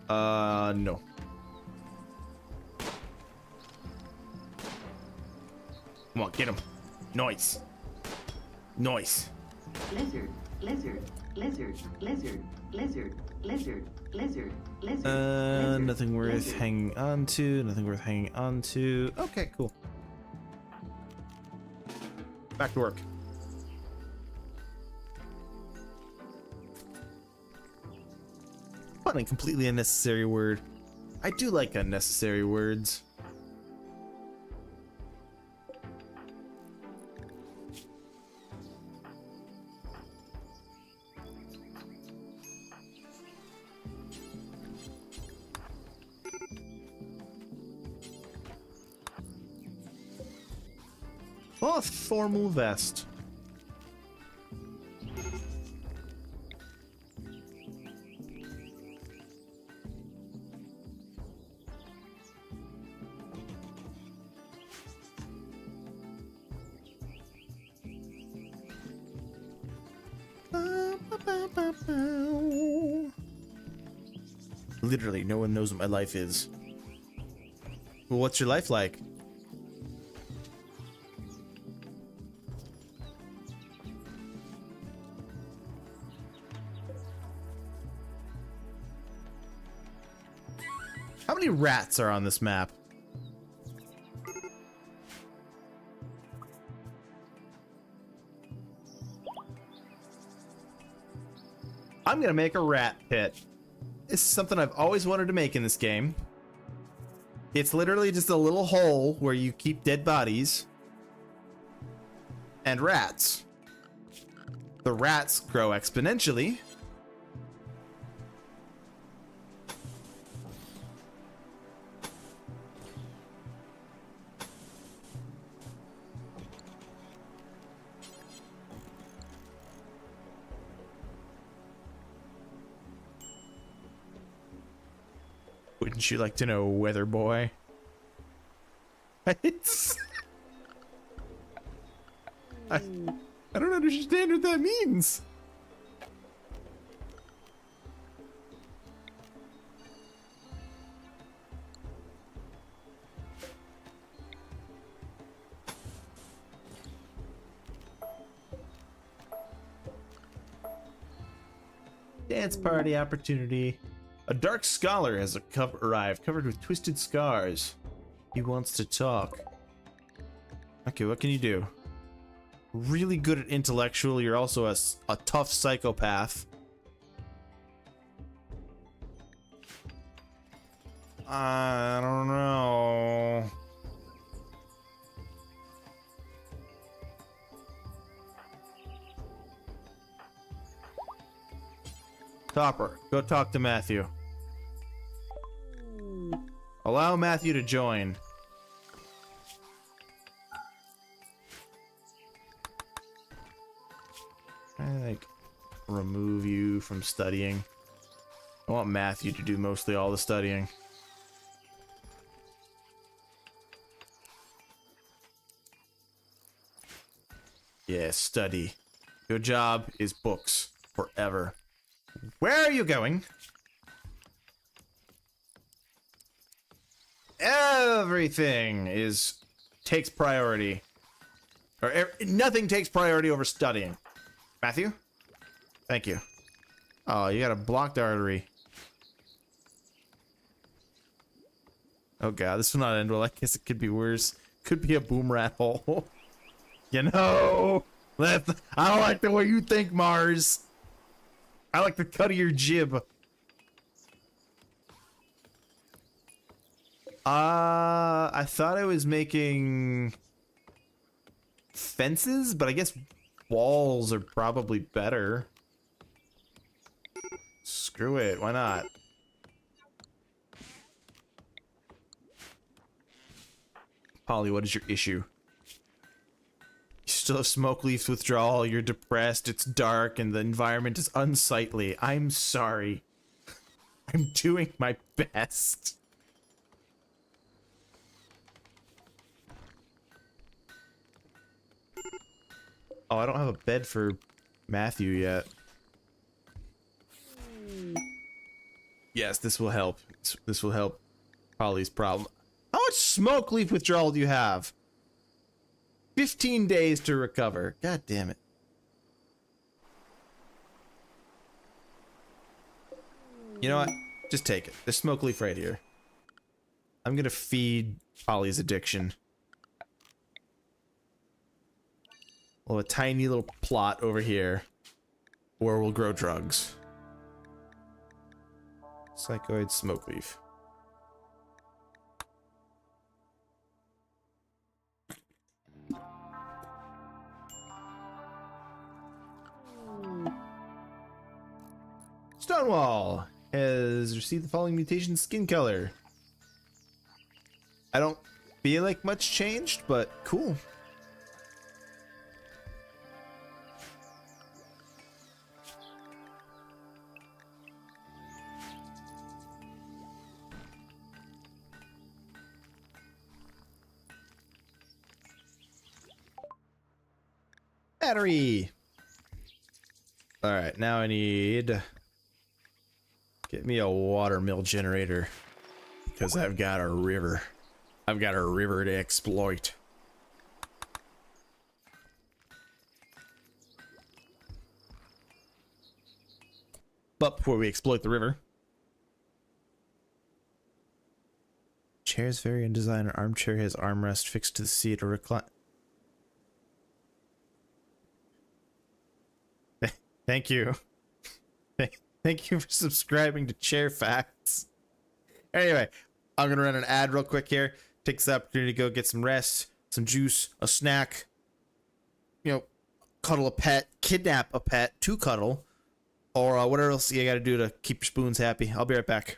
No. Come on, get him. Noise. Noise. Lizard, lizard, lizard, lizard, lizard, lizard, lizard, lizard. Nothing worth hanging on to. Nothing worth hanging on to. Okay, cool. Back to work. Fun and completely unnecessary word. I do like unnecessary words. Cloth formal vest. Literally, no one knows what my life is. Well, what's your life like? How many rats are on this map? I'm gonna make a rat pit. This is something I've always wanted to make in this game. It's literally just a little hole where you keep dead bodies and rats. The rats grow exponentially. Wouldn't you like to know, weather boy? It's... I don't understand what that means. Dance party opportunity. A dark scholar has arrived, covered with twisted scars. He wants to talk. Okay, what can you do? Really good at intellectual. You're also a tough psychopath. I don't know. Topper, go talk to Matthew. Allow Matthew to join. I remove you from studying. I want Matthew to do mostly all the studying. Yeah, study. Your job is books forever. Where are you going? Everything takes priority. Or nothing takes priority over studying. Matthew? Thank you. Oh, you got a blocked artery. Oh god, this will not end well. I guess it could be worse. Could be a boom rat hole. You know, I don't like the way you think, Mars. I like the cut of your jib. I thought I was making fences, but I guess walls are probably better. Screw it, why not? Polly, what is your issue? You still have smoke leaf withdrawal, you're depressed, it's dark, and the environment is unsightly. I'm sorry. I'm doing my best. Oh, I don't have a bed for Matthew yet. Yes, this will help. This will help Polly's problem. How much smoke leaf withdrawal do you have? 15 days to recover. God damn it. You know what? Just take it. There's smoke leaf right here. I'm gonna feed Polly's addiction. We'll have a tiny little plot over here where we'll grow drugs. Psychoid smoke leaf. Stonewall has received the following mutation: skin color. I don't feel like much changed, but cool. Battery. All right, now I need... Get me a watermill generator. Because I've got a river. I've got a river to exploit. But before we exploit the river... Chair's very in design. An armchair has armrest fixed to the seat or recline. Thank you. Thank you for subscribing to Chair Facts. Anyway, I'm gonna run an ad real quick here. Take this opportunity to go get some rest, some juice, a snack. You know, cuddle a pet, kidnap a pet to cuddle, or whatever else you gotta do to keep your spoons happy. I'll be right back.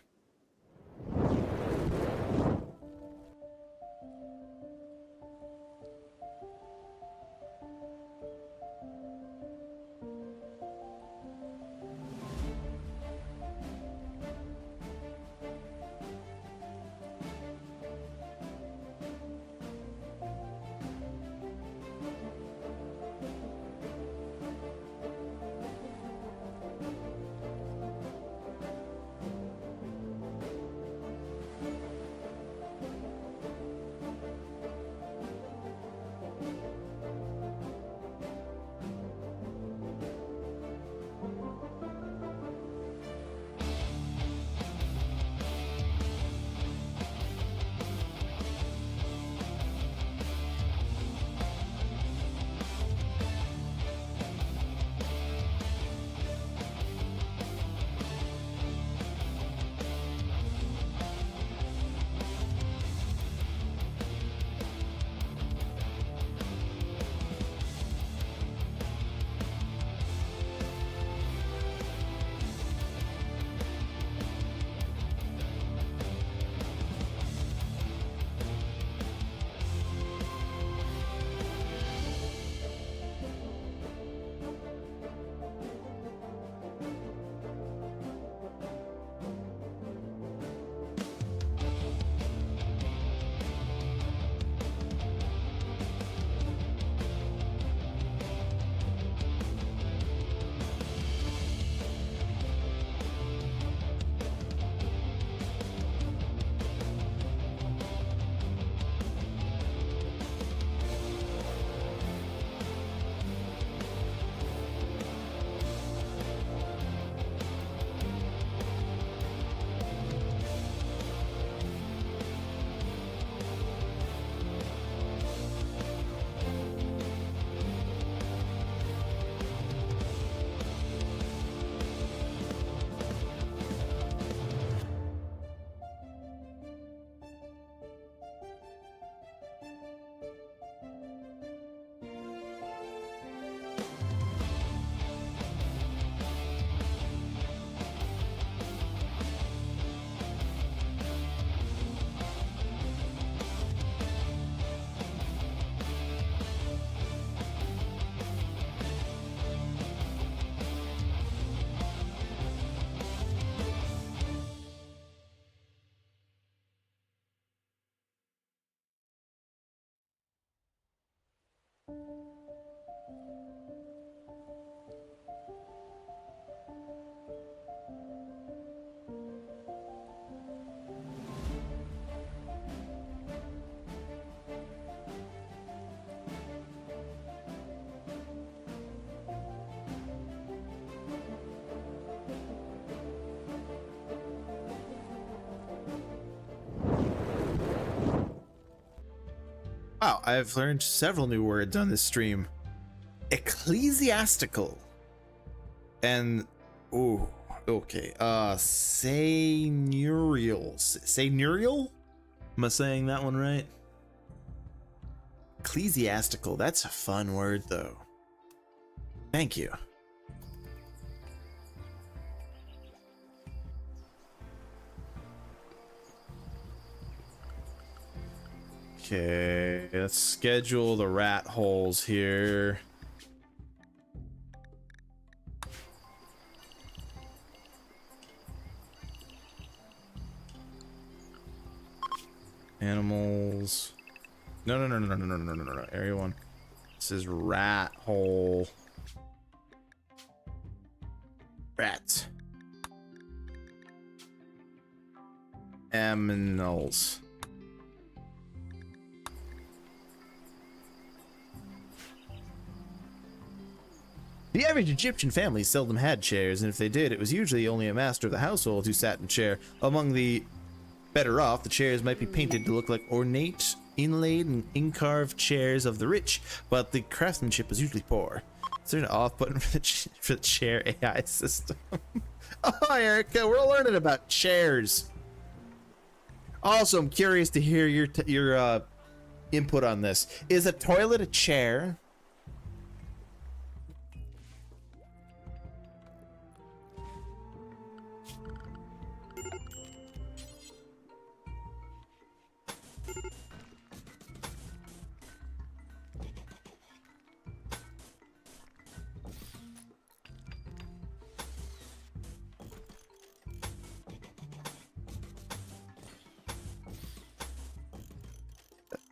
Wow, I've learned several new words on this stream. Ecclesiastical. And, ooh, okay. Seigneurial. Seigneurial? Am I saying that one right? Ecclesiastical. That's a fun word, though. Thank you. Okay, let's schedule the rat holes here. Animals. No. Area 1. This is rat hole. Rats. Aminals. The average Egyptian family seldom had chairs, and if they did, it was usually only a master of the household who sat in a chair. Among the better off, the chairs might be painted to look like ornate, inlaid, and incarved chairs of the rich, but the craftsmanship was usually poor. Is there an off button for the chair AI system? Oh, Erica, we're learning about chairs. Also, I'm curious to hear your input on this. Is a toilet a chair?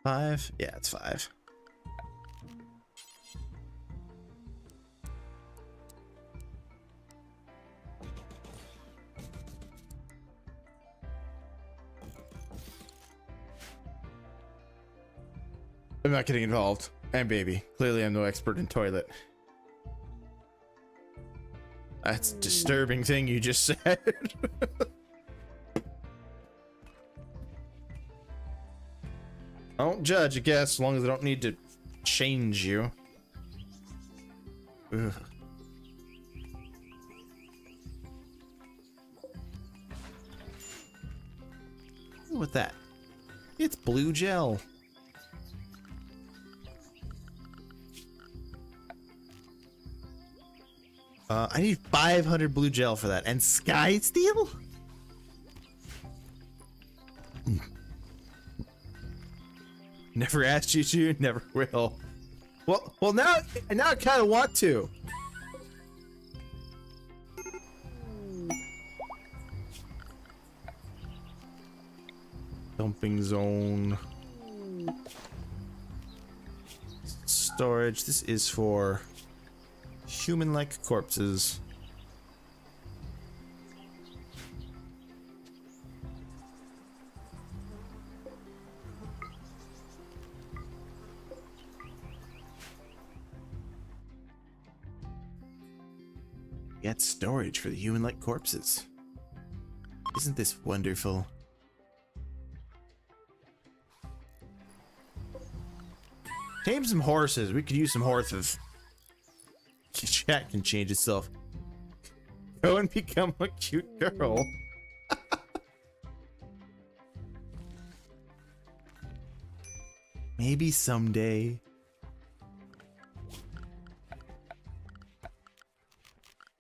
Five? Yeah, it's 5. I'm not getting involved. And baby, clearly I'm no expert in toilet. That's a disturbing thing you just said. I don't judge, I guess, as long as I don't need to change you. Ugh. What's that? It's blue gel. I need 500 blue gel for that. And sky steel? Never asked you to, never will. Well, now I kind of want to. Dumping zone. Storage. This is for human-like corpses. Get storage for the human-like corpses. Isn't this wonderful? Tame some horses. We could use some horses. Chat can change itself. Go and become a cute girl. Maybe someday.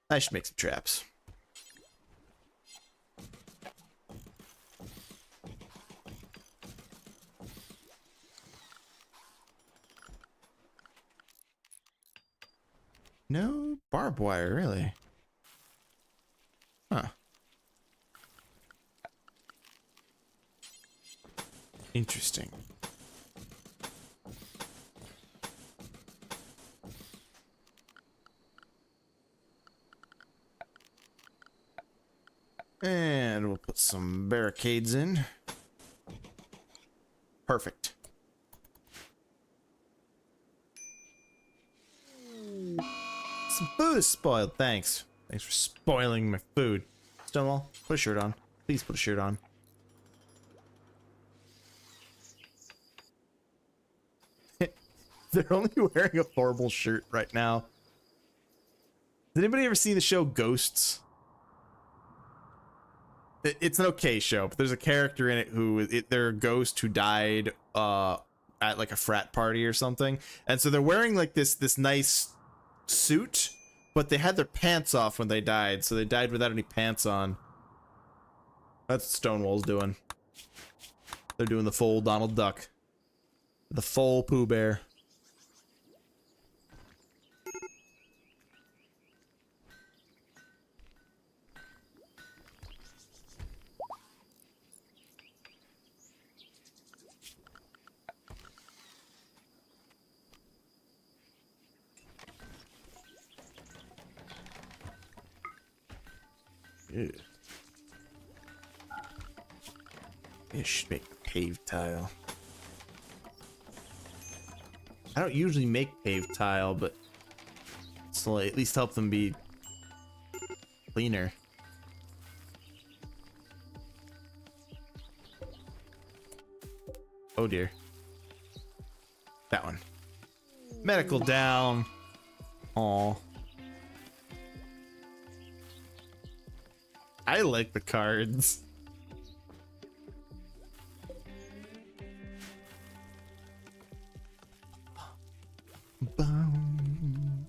I should make some traps. No barbed wire, really? Huh. Interesting. And we'll put some barricades in. Perfect. Some food is spoiled, thanks. Thanks for spoiling my food. Stonewall, put a shirt on. Please put a shirt on. They're only wearing a horrible shirt right now. Did anybody ever see the show Ghosts? It's an okay show, but there's a character in it who they're a ghost who died at like a frat party or something, and so they're wearing like this nice suit, but they had their pants off when they died, so they died without any pants on. That's what Stonewall's doing. They're doing the full Donald Duck, the full Pooh Bear. Ew. I should make a paved tile. I don't usually make paved tile, but it's like at least help them be cleaner. Oh dear. That one. Medical down. Aw. I like the cards. Boom.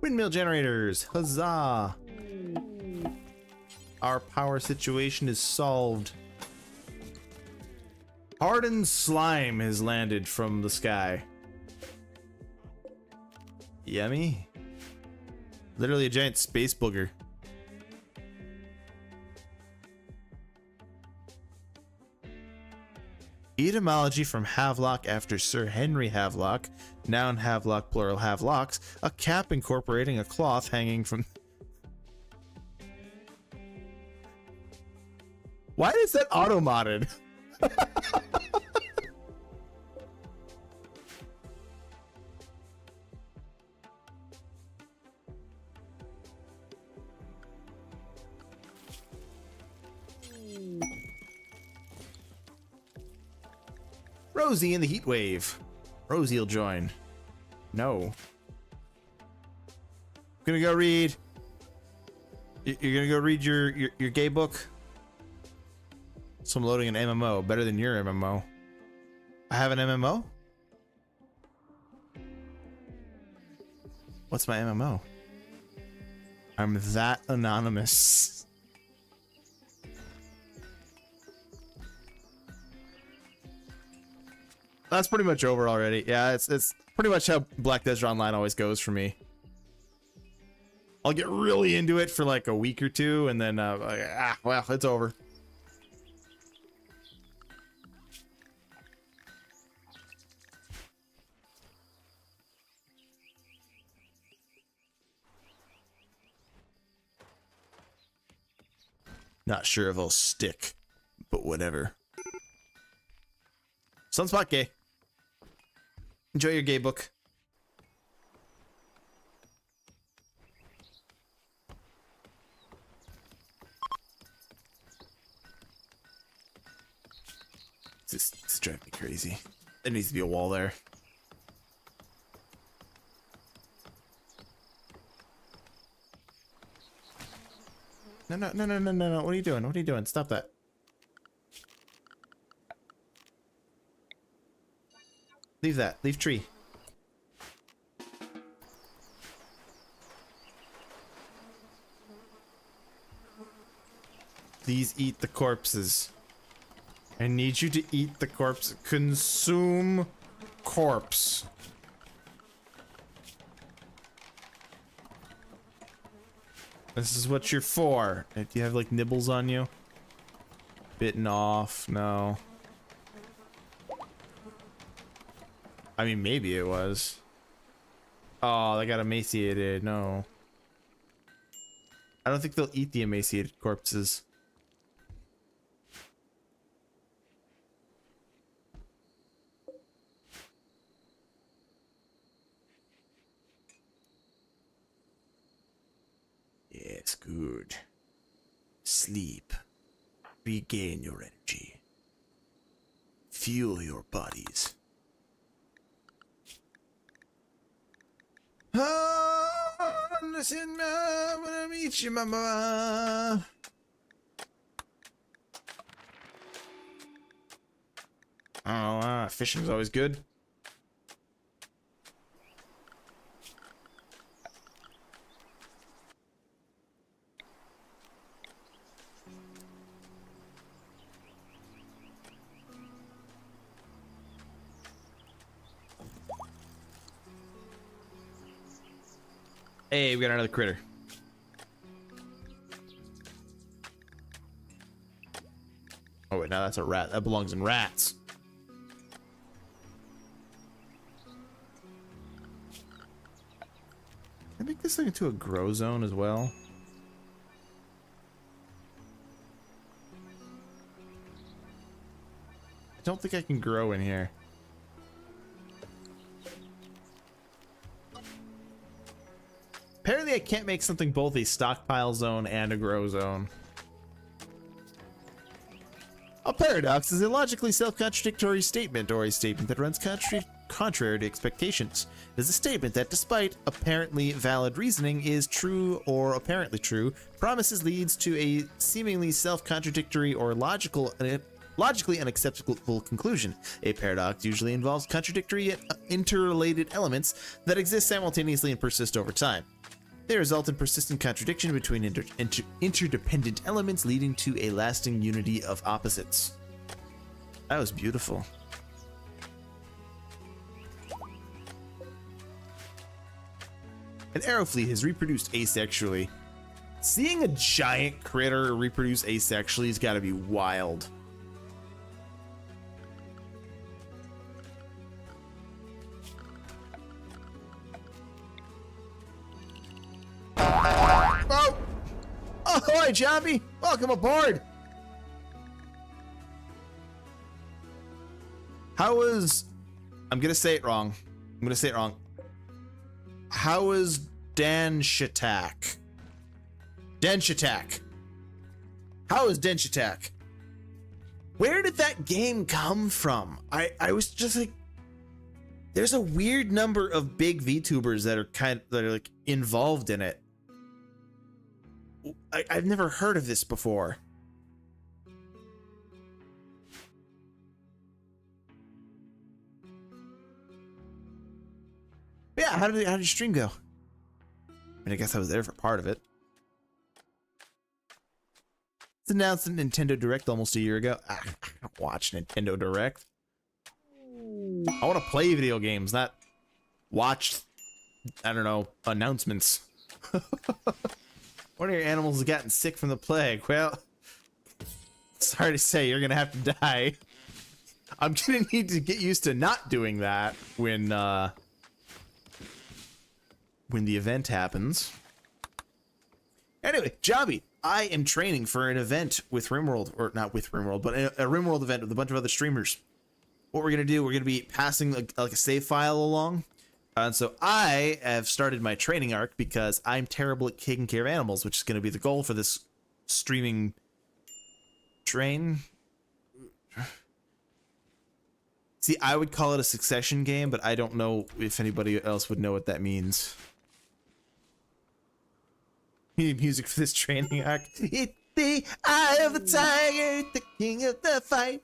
Windmill generators, huzzah! Our power situation is solved. Hardened slime has landed from the sky. Yummy. Literally a giant space booger. Etymology from Havelock after Sir Henry Havelock. Noun Havelock, plural Havelocks. A cap incorporating a cloth hanging from... Why is that auto-modded? Rosie in the heat wave. Rosie'll join. No. I'm gonna go read. You're gonna go read your gay book? So I'm loading an MMO. Better than your MMO. I have an MMO? What's my MMO? I'm that anonymous. That's pretty much over already. Yeah, it's pretty much how Black Desert Online always goes for me. I'll get really into it for like a week or two, and then well, it's over. Not sure if I'll stick, but whatever. Sunspot gay. Enjoy your gay book. It's driving me crazy. There needs to be a wall there. No. What are you doing? What are you doing? Stop that. Leave that. Leave tree. Please eat the corpses. I need you to eat the corpse. Consume corpse. This is what you're for. Do you have like nibbles on you? Bitten off? No. I mean, maybe it was. Oh, they got emaciated. No. I don't think they'll eat the emaciated corpses. Yes, good. Sleep. Regain your energy. Fuel your bodies. Listen, when I meet you, mama. Oh, fishing's always good. Hey, we got another critter. Oh wait, now that's a rat. That belongs in rats. make this thing into a grow zone as well? I don't think I can grow in here. Apparently I can't make something both a stockpile zone and a grow zone. A paradox is a logically self-contradictory statement, or a statement that runs contrary to expectations. It is a statement that, despite apparently valid reasoning, is true or apparently true, promises leads to a seemingly self-contradictory or logically unacceptable conclusion. A paradox usually involves contradictory yet interrelated elements that exist simultaneously and persist over time. They result in persistent contradiction between interdependent elements, leading to a lasting unity of opposites. That was beautiful. An arrowfleet has reproduced asexually. Seeing a giant critter reproduce asexually has got to be wild. Oh! Ahoy, Johnny! Welcome aboard! How was... I'm gonna say it wrong. How was Denshatak? How is Denshatak? Where did that game come from? I was just like... There's a weird number of big VTubers that are like involved in it. I've never heard of this before. Yeah, how did your stream go? I mean, I guess I was there for part of it. It's announced in Nintendo Direct almost a year ago. I don't watch Nintendo Direct. I want to play video games, not watch, I don't know, announcements. One of your animals has gotten sick from the plague. Well, sorry to say, you're gonna have to die. I'm gonna need to get used to not doing that when the event happens. Anyway, Jobby, I am training for an event with Rimworld, or not with Rimworld, but a Rimworld event with a bunch of other streamers. What we're gonna do, we're gonna be passing like a save file along. And so I have started my training arc because I'm terrible at taking care of animals, which is going to be the goal for this streaming train. See, I would call it a succession game, but I don't know if anybody else would know what that means. You need music for this training arc. It's the eye of the tiger, the king of the fight.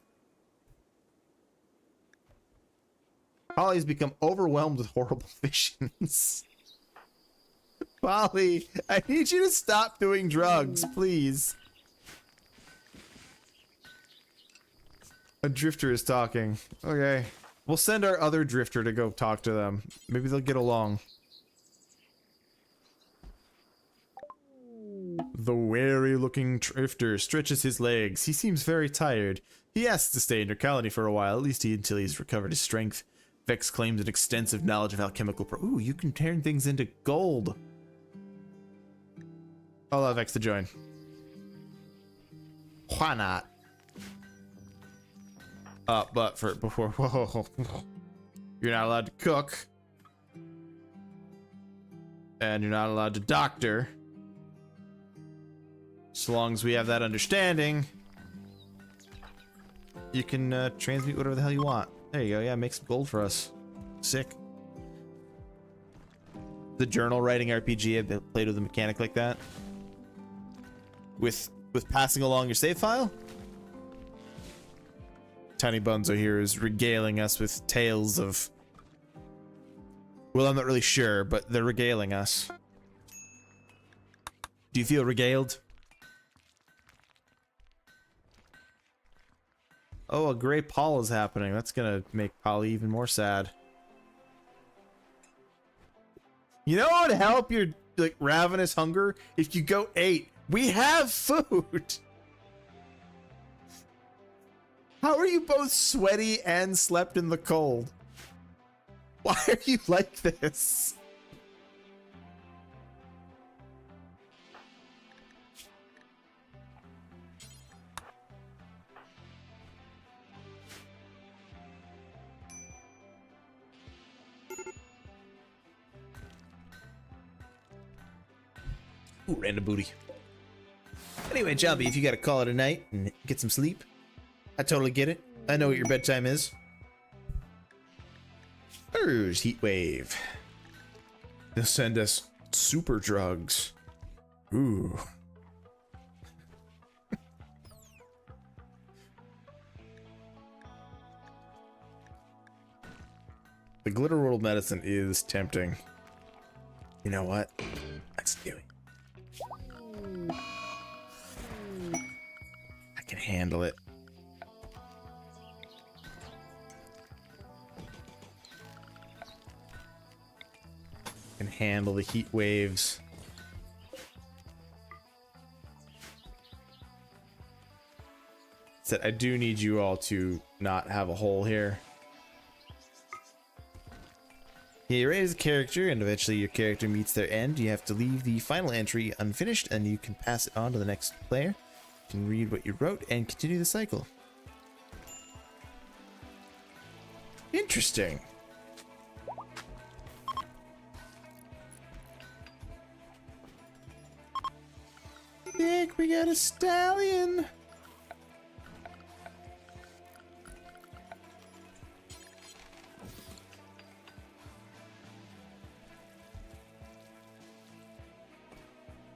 Polly's become overwhelmed with horrible visions. Polly, I need you to stop doing drugs, please. A drifter is talking. Okay. We'll send our other drifter to go talk to them. Maybe they'll get along. The wary-looking drifter stretches his legs. He seems very tired. He asks to stay in your colony for a while, at least until he's recovered his strength. Vex claims an extensive knowledge of alchemical Ooh, you can turn things into gold. I'll allow Vex to join. Why not? But before, whoa, you're not allowed to cook. And you're not allowed to doctor. So long as we have that understanding, you can transmute whatever the hell you want. There you go. Yeah, make some gold for us. Sick. The journal writing RPG, I've played with a mechanic like that. With passing along your save file. Tiny Bunzo here is regaling us with tales of... Well, I'm not really sure, but they're regaling us. Do you feel regaled? Oh, a gray pall is happening. That's gonna make Polly even more sad. You know what would help your like ravenous hunger? If you go 8. We have food! How are you both sweaty and slept in the cold? Why are you like this? Ooh, random booty. Anyway, Jobby, if you gotta call it a night and get some sleep, I totally get it. I know what your bedtime is. There's heat wave. They'll send us super drugs. Ooh. The glitter world medicine is tempting. You know what? Let's do it. I can handle it. I can handle the heat waves. Said I do need you all to not have a hole here. You raise a character, and eventually your character meets their end. You have to leave the final entry unfinished, and you can pass it on to the next player. You can read what you wrote and continue the cycle. Interesting. Nick, we got a stallion.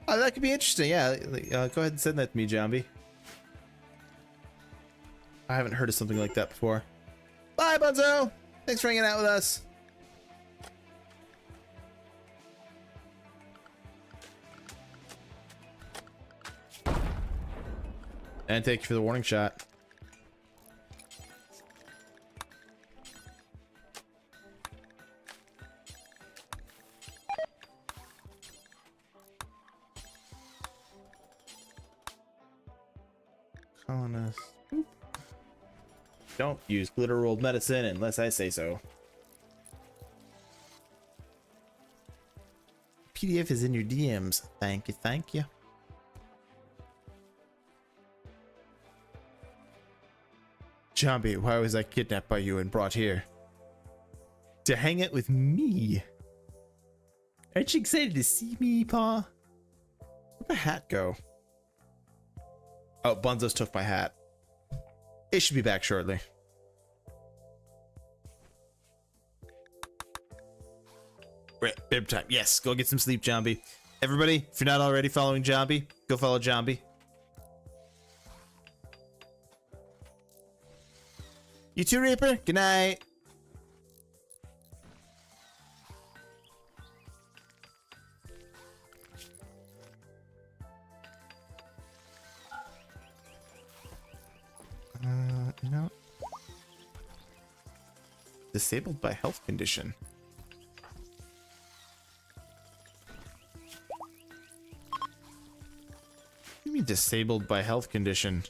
Oh, that could be interesting. Yeah, go ahead and send that to me, Zombie. I haven't heard of something like that before. Bye, Bunzo. Thanks for hanging out with us. And thank you for the warning shot. Colonist. Don't use glitter rolled medicine unless I say so. PDF is in your DMs. Thank you, thank you. Zombie, why was I kidnapped by you and brought here? To hang out with me. Aren't you excited to see me, Pa? Where'd my hat go? Oh, Bunzo's took my hat. It should be back shortly. Right, bib time. Yes, go get some sleep, Zombie. Everybody, if you're not already following Zombie, go follow Zombie. You too, Reaper. Good night. No. Disabled by health condition. What do you mean disabled by health condition?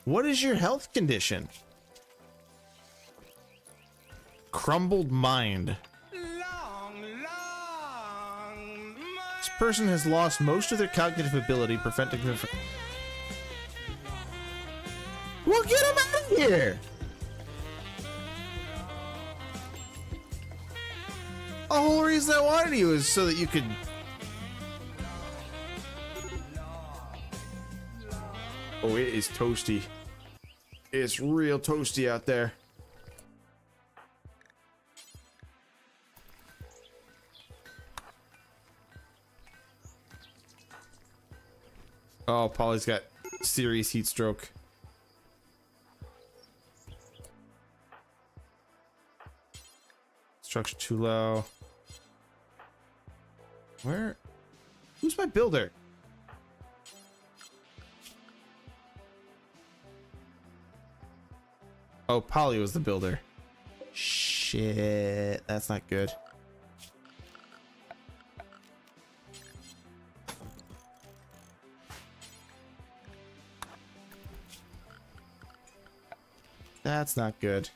What is your health condition? Crumbled mind. This person has lost most of their cognitive ability, preventing them from... Well, get him out of here! The whole reason I wanted you is so that you could... Oh, it is toasty. It's real toasty out there. Oh, Polly's got serious heat stroke. Structure too low. Where? Who's my builder? Oh, Polly was the builder. Shit, that's not good. That's not good.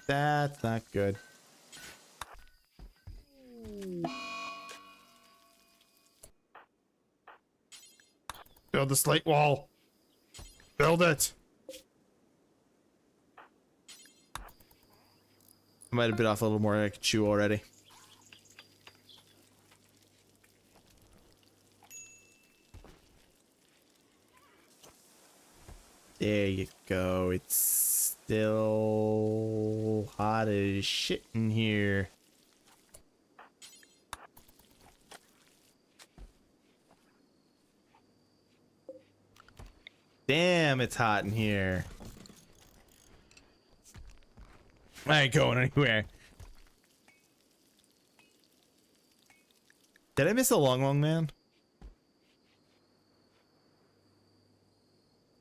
That's not good. Build the slate wall. Build it. I might have bit off a little more than I could chew already. There you go. It's still hot as shit in here. Damn, it's hot in here. I ain't going anywhere. Did I miss a long man?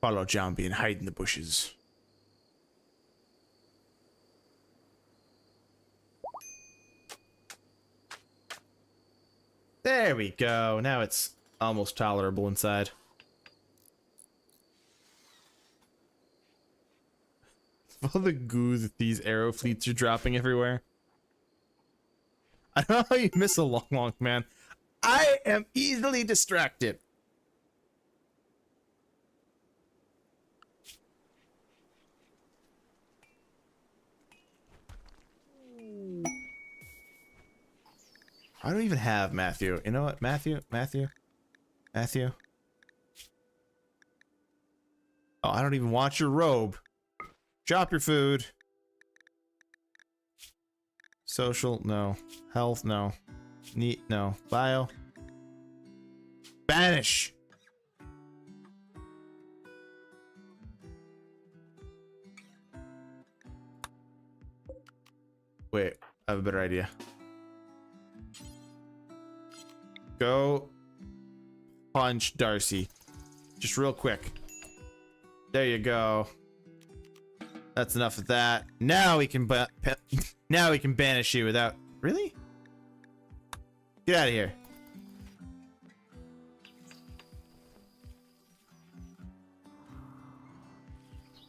Follow Jambi and hide in the bushes. There we go. Now it's almost tolerable inside. All the goo that these arrow fleets are dropping everywhere. I don't know how you miss a long man. I am easily distracted. I don't even have Matthew. You know what? Matthew. Oh, I don't even want your robe. Drop your food. Social, no. Health, no. Neat, no. Bio. Banish! Wait, I have a better idea. Go punch Darcy. Just real quick. There you go. That's enough of that. Now we can now we can banish you without... Really? Get out of here.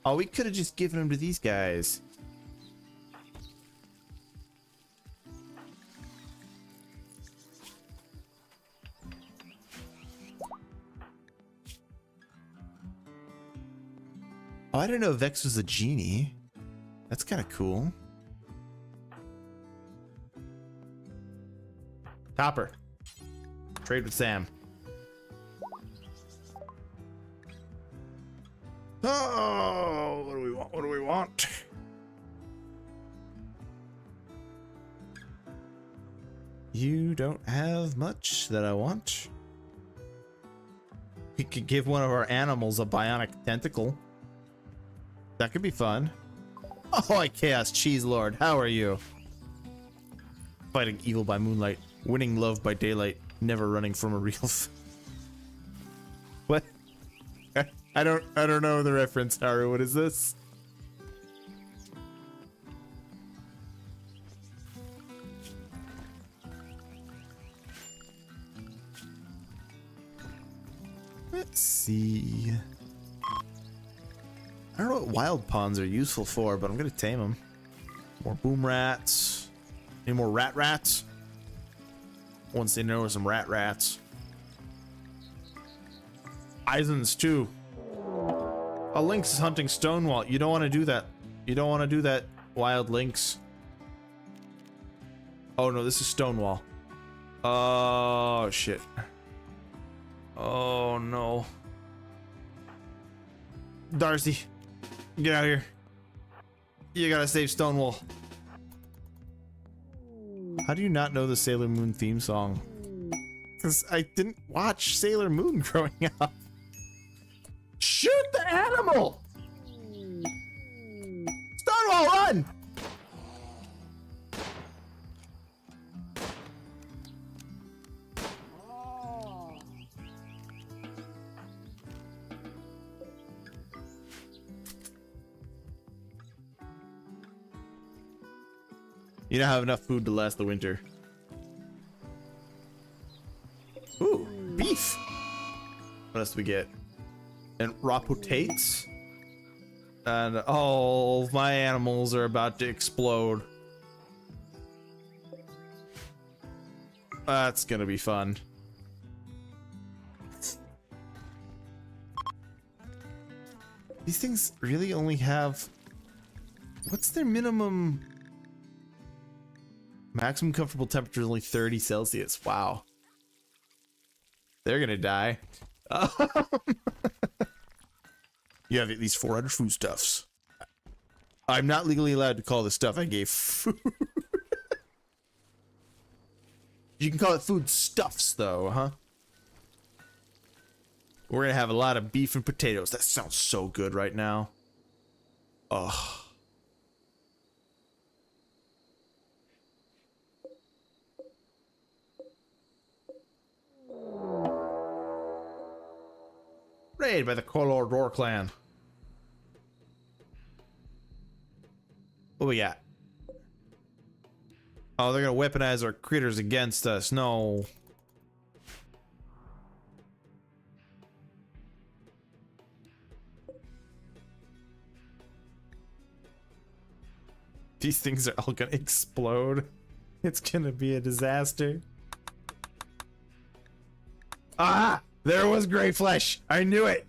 Oh, we could have just given him to these guys. Oh, I didn't know Vex was a genie. That's kind of cool. Topper. Trade with Sam. Oh, what do we want? What do we want? You don't have much that I want. We could give one of our animals a bionic tentacle. That could be fun. Oh, Chaos Cheese Lord, how are you? Fighting evil by moonlight, winning love by daylight, never running from a real What? I don't know the reference, Haru. What is this? Let's see. I don't know what wild pawns are useful for, but I'm gonna tame them. More boom rats. Any more rats? Once they know some rats. Eisens too. A lynx is hunting Stonewall. You don't want to do that. You don't want to do that, wild lynx. Oh no, this is Stonewall. Oh shit. Oh no. Darcy. Get out of here. You gotta save Stonewall. How do you not know the Sailor Moon theme song? Because I didn't watch Sailor Moon growing up. Shoot the animal! Stonewall, run! You don't have enough food to last the winter. Ooh, beef. What else do we get? And raw potatoes. And all of my animals are about to explode. That's gonna be fun. These things really only have... What's their minimum Maximum comfortable temperature is only 30 Celsius. Wow. They're gonna die. You have at least 400 foodstuffs. I'm not legally allowed to call this stuff I gave food. You can call it foodstuffs, though, huh? We're gonna have a lot of beef and potatoes. That sounds so good right now. Ugh. Raid by the Color Door clan. What we got? Oh, they're gonna weaponize our critters against us. No. These things are all gonna explode. It's gonna be a disaster. Ah! There was gray flesh. I knew it.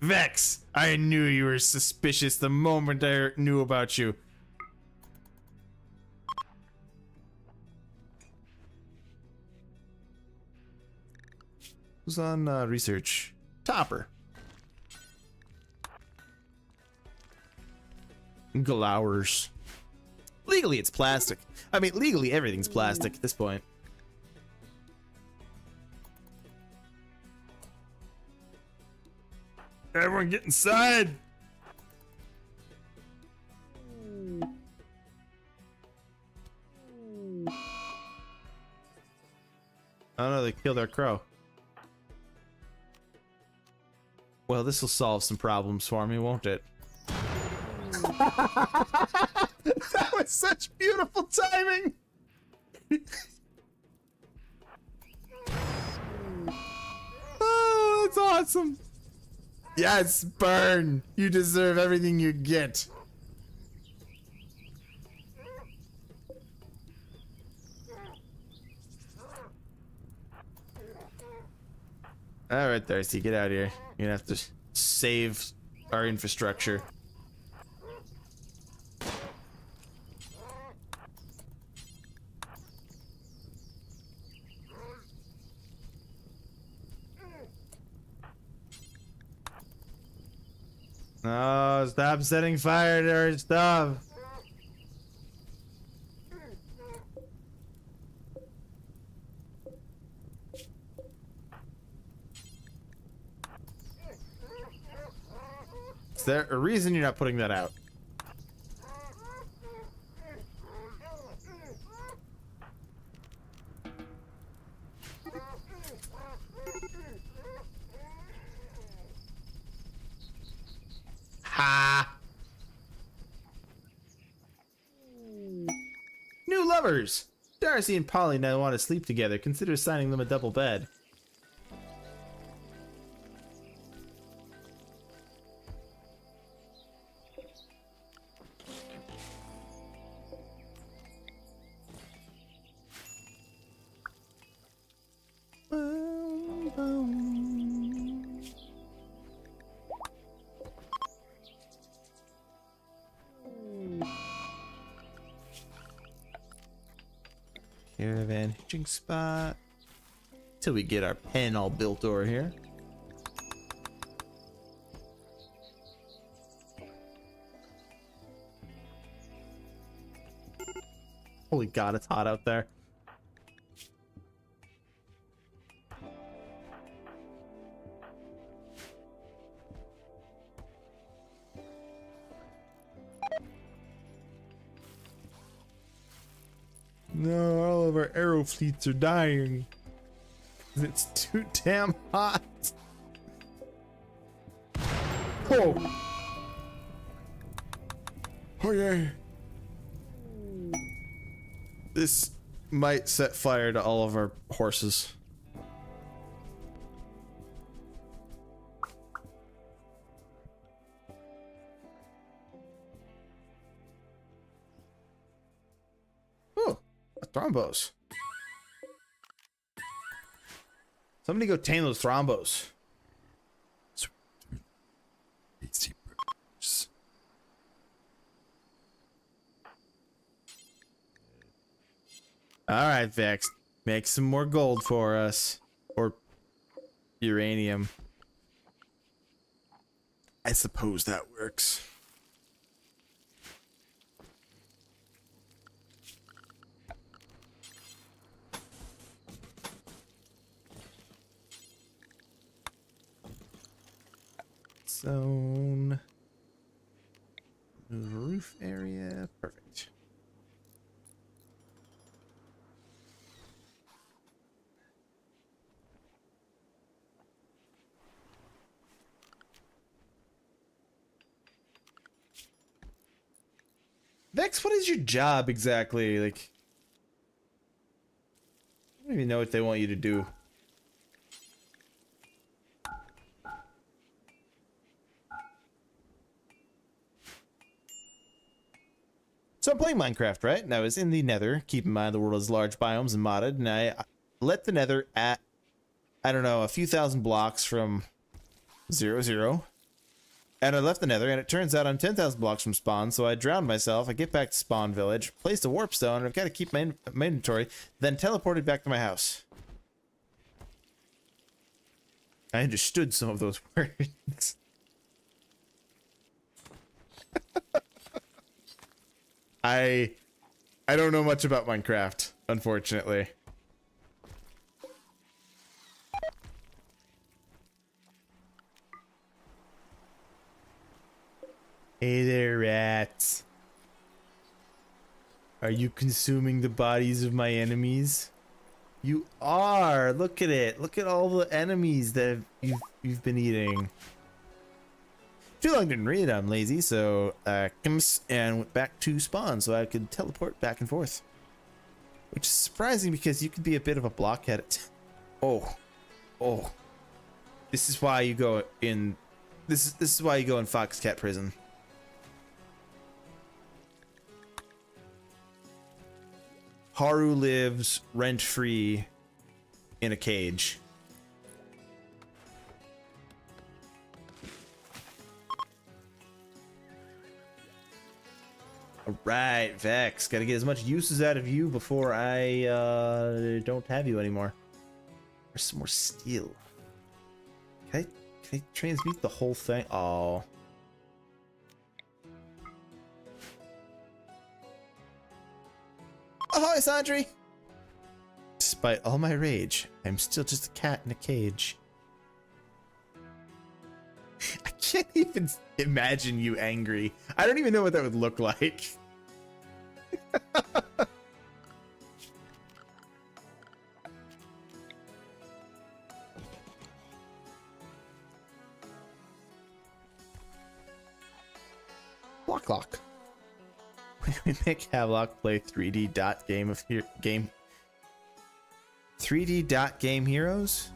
Vex, I knew you were suspicious the moment I knew about you. Who's on research? Topper. Glowers. Legally, it's plastic. I mean, legally, everything's plastic at this point. Everyone get inside! Oh no, they killed our crow. Well, this will solve some problems for me, won't it? That was such beautiful timing! Oh, that's awesome! Yes, burn! You deserve everything you get. Alright, Darcy, get out of here. You're gonna have to save our infrastructure. No, stop setting fire to our stuff. Is there a reason you're not putting that out? Ha! New lovers! Darcy and Polly now want to sleep together. Consider assigning them a double bed. Caravan hitching spot. Till we get our pen all built over here. Holy God, it's hot out there. No, all of our arrow fleets are dying. It's too damn hot. Oh. Oh yeah. This might set fire to all of our horses. Oh, a thrombos. Somebody go tame those thrombos. All right, Vex. Make some more gold for us. Or uranium. I suppose that works. Zone. Move roof area. Perfect. Vex, what is your job exactly? Like, I don't even know what they want you to do. So I'm playing Minecraft, right? And I was in the Nether. Keep in mind the world has large biomes and modded, and I let the Nether at, I don't know, a few thousand blocks from 0, 0. And I left the Nether, and it turns out I'm 10,000 blocks from spawn, so I drowned myself. I get back to spawn village, placed a warp stone, and I've got to keep my inventory, then teleported back to my house. I understood some of those words. I don't know much about Minecraft, unfortunately. Hey there, rats. Are you consuming the bodies of my enemies? You are. Look at it. Look at all the enemies that you've been eating. Too long didn't read. I'm lazy, so comes and went back to spawn so I could teleport back and forth. Which is surprising because you could be a bit of a blockhead. Oh. This is why you go in. This is why you go in Foxcat prison. Haru lives rent-free in a cage. Alright, Vex. Gotta get as much uses out of you before I don't have you anymore. There's some more steel. Can I transmute the whole thing? Oh. Ahoy, Sandri! Despite all my rage, I'm still just a cat in a cage. I can't even imagine you angry. I don't even know what that would look like. Block. We make Havelock play 3D dot game of game. 3D dot game heroes?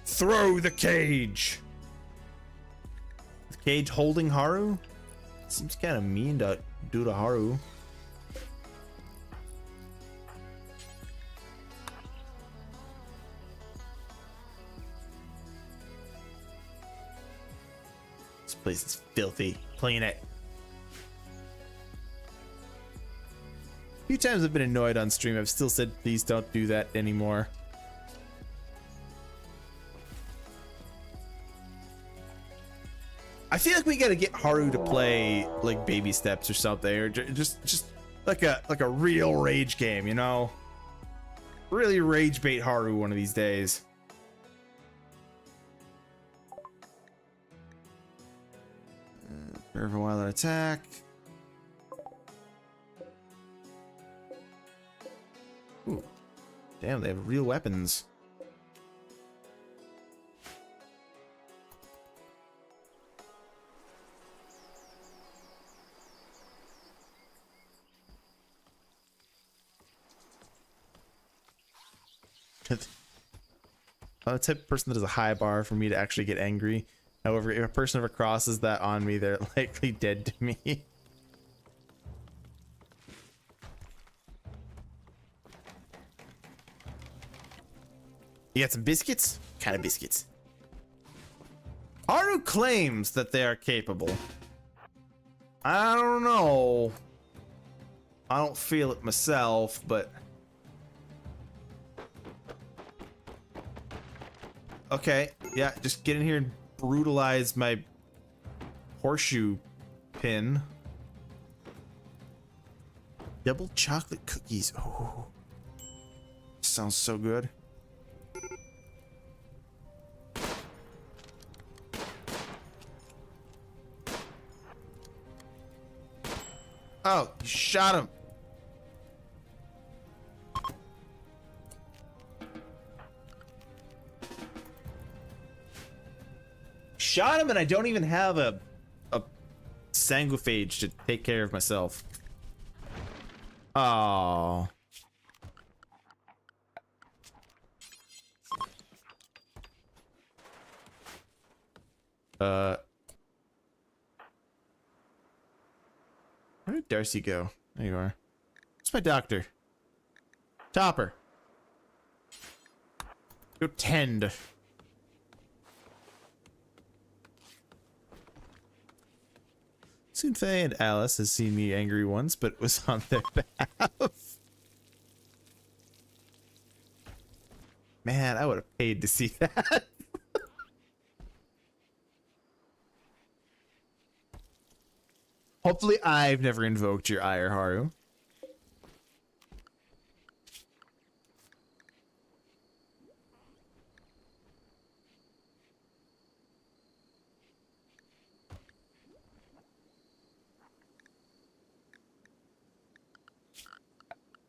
Throw the cage! The cage holding Haru? Seems kind of mean to do to Haru. This place is filthy. Clean it. A few times I've been annoyed on stream. I've still said, please don't do that anymore. I feel like we gotta get Haru to play like Baby Steps or something, or just like a real rage game, you know? Really rage bait Haru one of these days. Prepare for wild attack. Ooh. Damn, they have real weapons. I'm the type of person that has a high bar for me to actually get angry. However, if a person ever crosses that on me, they're likely dead to me. You got some biscuits? What kind of biscuits? Haru claims that they are capable. I don't know. I don't feel it myself, but Okay, yeah, just get in here and brutalize my horseshoe pin. Double chocolate cookies. Oh, sounds so good. Oh, you shot him. Shot him, and I don't even have a sanguiphage to take care of myself. Oh. Where did Darcy go? There you are. Where's my doctor? Topper. Go tend. Soonfei and Alice has seen me angry once, but it was on their behalf. Man, I would have paid to see that. Hopefully I've never invoked your ire, Haru.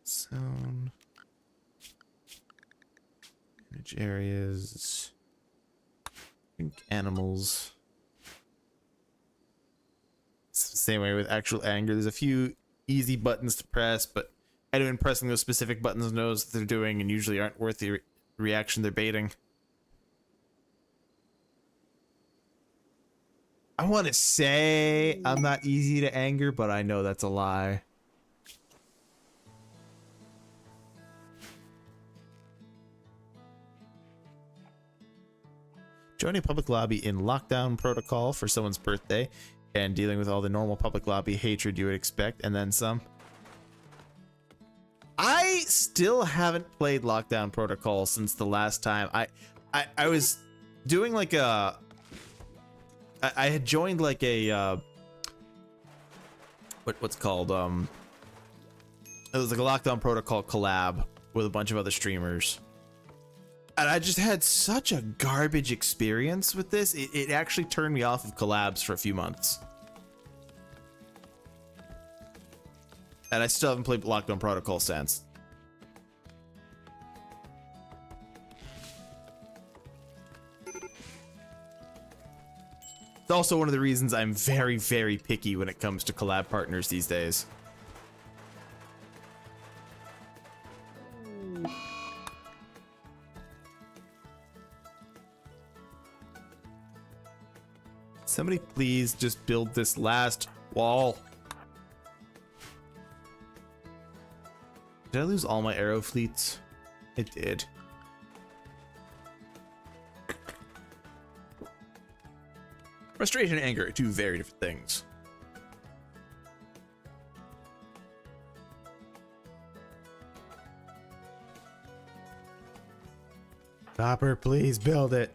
Zone. Image areas. Pink animals. It's the same way with actual anger. There's a few easy buttons to press, but anyone pressing those specific buttons knows what they're doing and usually aren't worth the reaction they're baiting. I want to say I'm not easy to anger, but I know that's a lie. Joining a public lobby in lockdown protocol for someone's birthday and dealing with all the normal public lobby hatred you would expect, and then some. I still haven't played lockdown protocol since the last time. I was doing like a... I had joined like a... what's called? It was like a lockdown protocol collab with a bunch of other streamers. And I just had such a garbage experience with this. It actually turned me off of collabs for a few months. And I still haven't played Lockdown Protocol since. It's also one of the reasons I'm very, very picky when it comes to collab partners these days. Somebody please just build this last wall. Did I lose all my arrow fleets? It did. Frustration and anger are two very different things. Topper, please build it.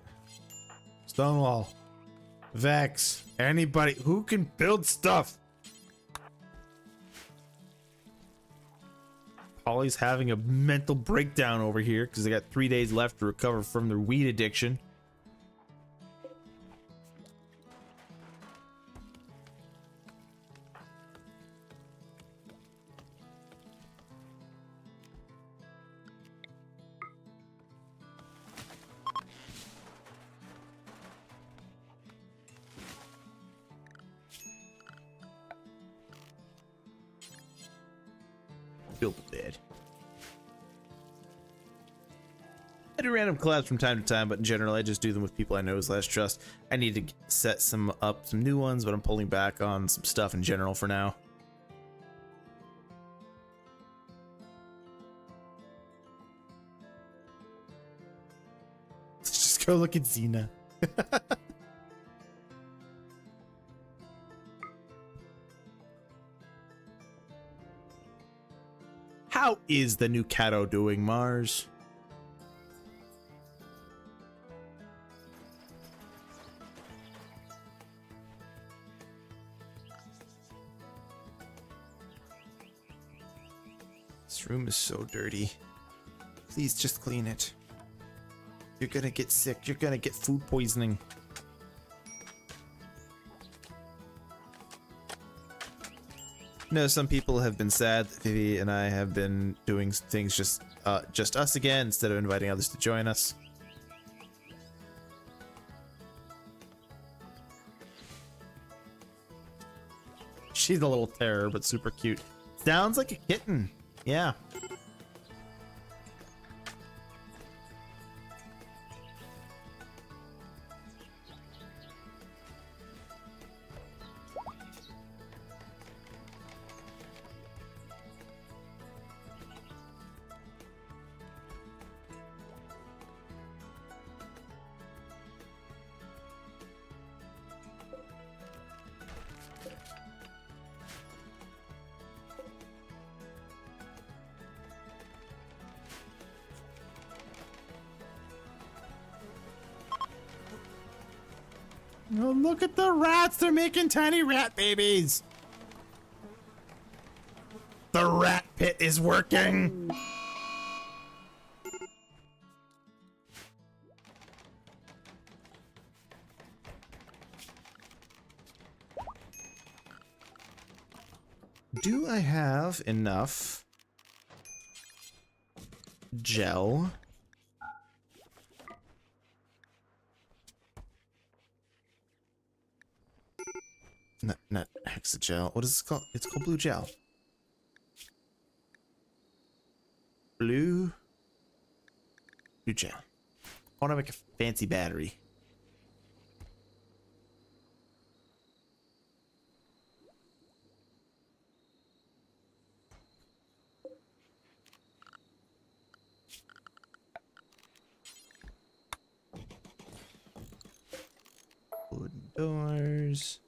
Stonewall. Vex, anybody who can build stuff. Polly's having a mental breakdown over here because they got 3 days left to recover from their weed addiction. Build a bed. I do random collabs from time to time, but in general, I just do them with people I know / trust. I need to set some new ones, but I'm pulling back on some stuff in general for now. Let's just go look at Xena. How is the new Kato doing, Mars? This room is so dirty. Please just clean it. You're gonna get sick. You're gonna get food poisoning. No, some people have been sad that Vivi and I have been doing things just us again instead of inviting others to join us. She's a little terror, but super cute. Sounds like a kitten. Yeah. Oh, look at the rats. They're making tiny rat babies. The rat pit is working. Do I have enough gel? Not hexagel. What is this called? It's called blue gel. Blue gel. I want to make a fancy battery. Wooden doors.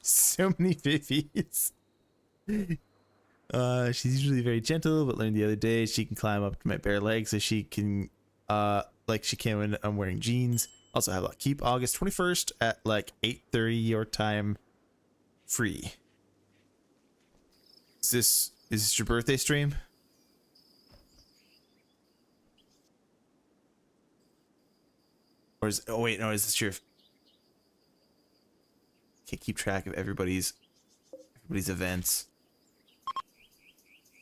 So many Vivies. She's usually very gentle, but learned the other day she can climb up to my bare legs so she can, like she can when I'm wearing jeans. Also have a keep August 21st at like 8:30 your time free. Is this your birthday stream? Or is, oh wait, no, is this your... Can't keep track of everybody's events.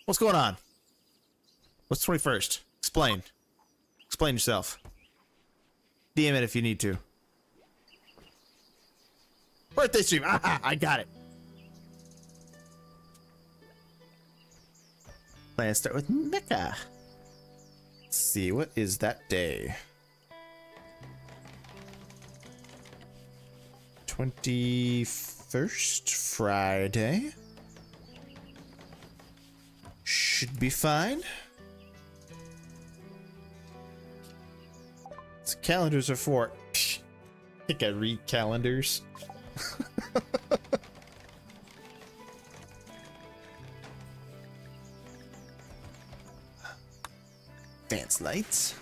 What's going on? What's 21st? Explain. Explain yourself. DM it if you need to. Birthday stream. Aha, I got it. Let's start with Mecca. Let's see, what is that day? 21st, Friday. Should be fine. So calendars are for... I think I read calendars. Dance lights.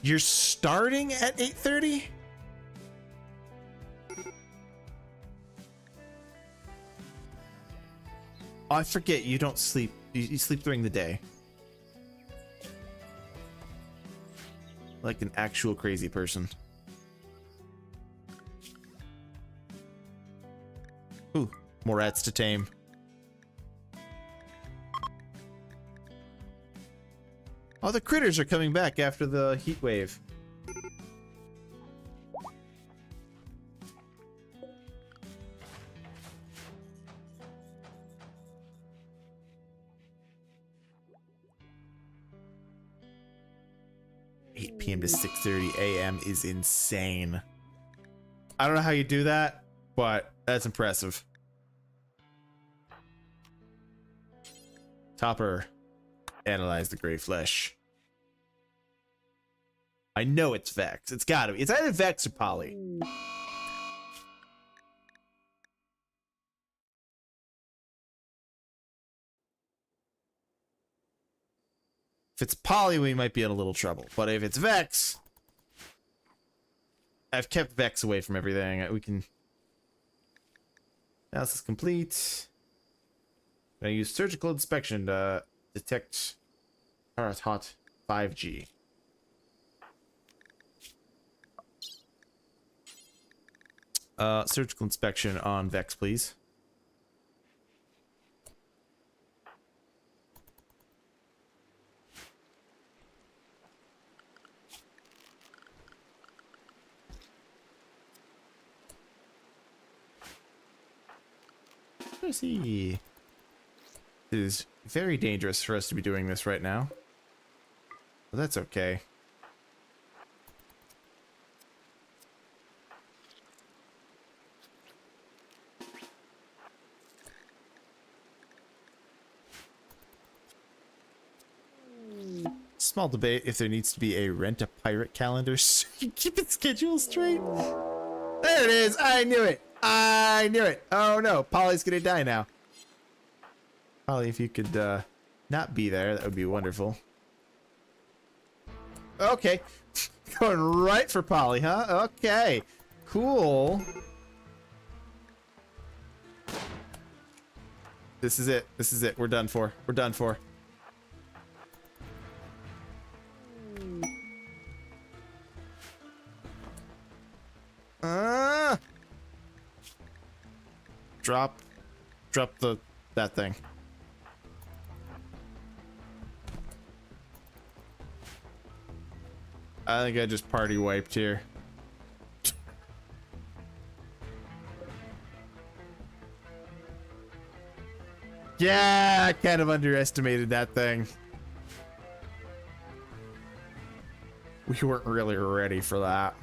You're starting at 8:30? Oh, I forget you don't sleep. You sleep during the day. Like an actual crazy person. Ooh, more rats to tame. Oh, the critters are coming back after the heat wave. PM to 6:30 a.m. is insane. I don't know how you do that, but that's impressive. Topper, analyze the gray flesh. I know it's Vex. It's gotta be. It's either Vex or Polly. If it's Polly, we might be in a little trouble. But if it's Vex, I've kept Vex away from everything. We can... Analysis complete. I'm gonna use surgical inspection to detect hot 5G. Surgical inspection on Vex, please. Let's see. It is very dangerous for us to be doing this right now. But that's okay. Small debate if there needs to be a rent-a-pirate calendar so you keep its schedule straight. There it is! I knew it! I knew it! Oh no, Polly's gonna die now. Polly, if you could not be there, that would be wonderful. Okay. Going right for Polly, huh? Okay. Cool. This is it. This is it. We're done for. We're done for. Drop that thing. I think I just party wiped here. Yeah, I kind of underestimated that thing. We weren't really ready for that.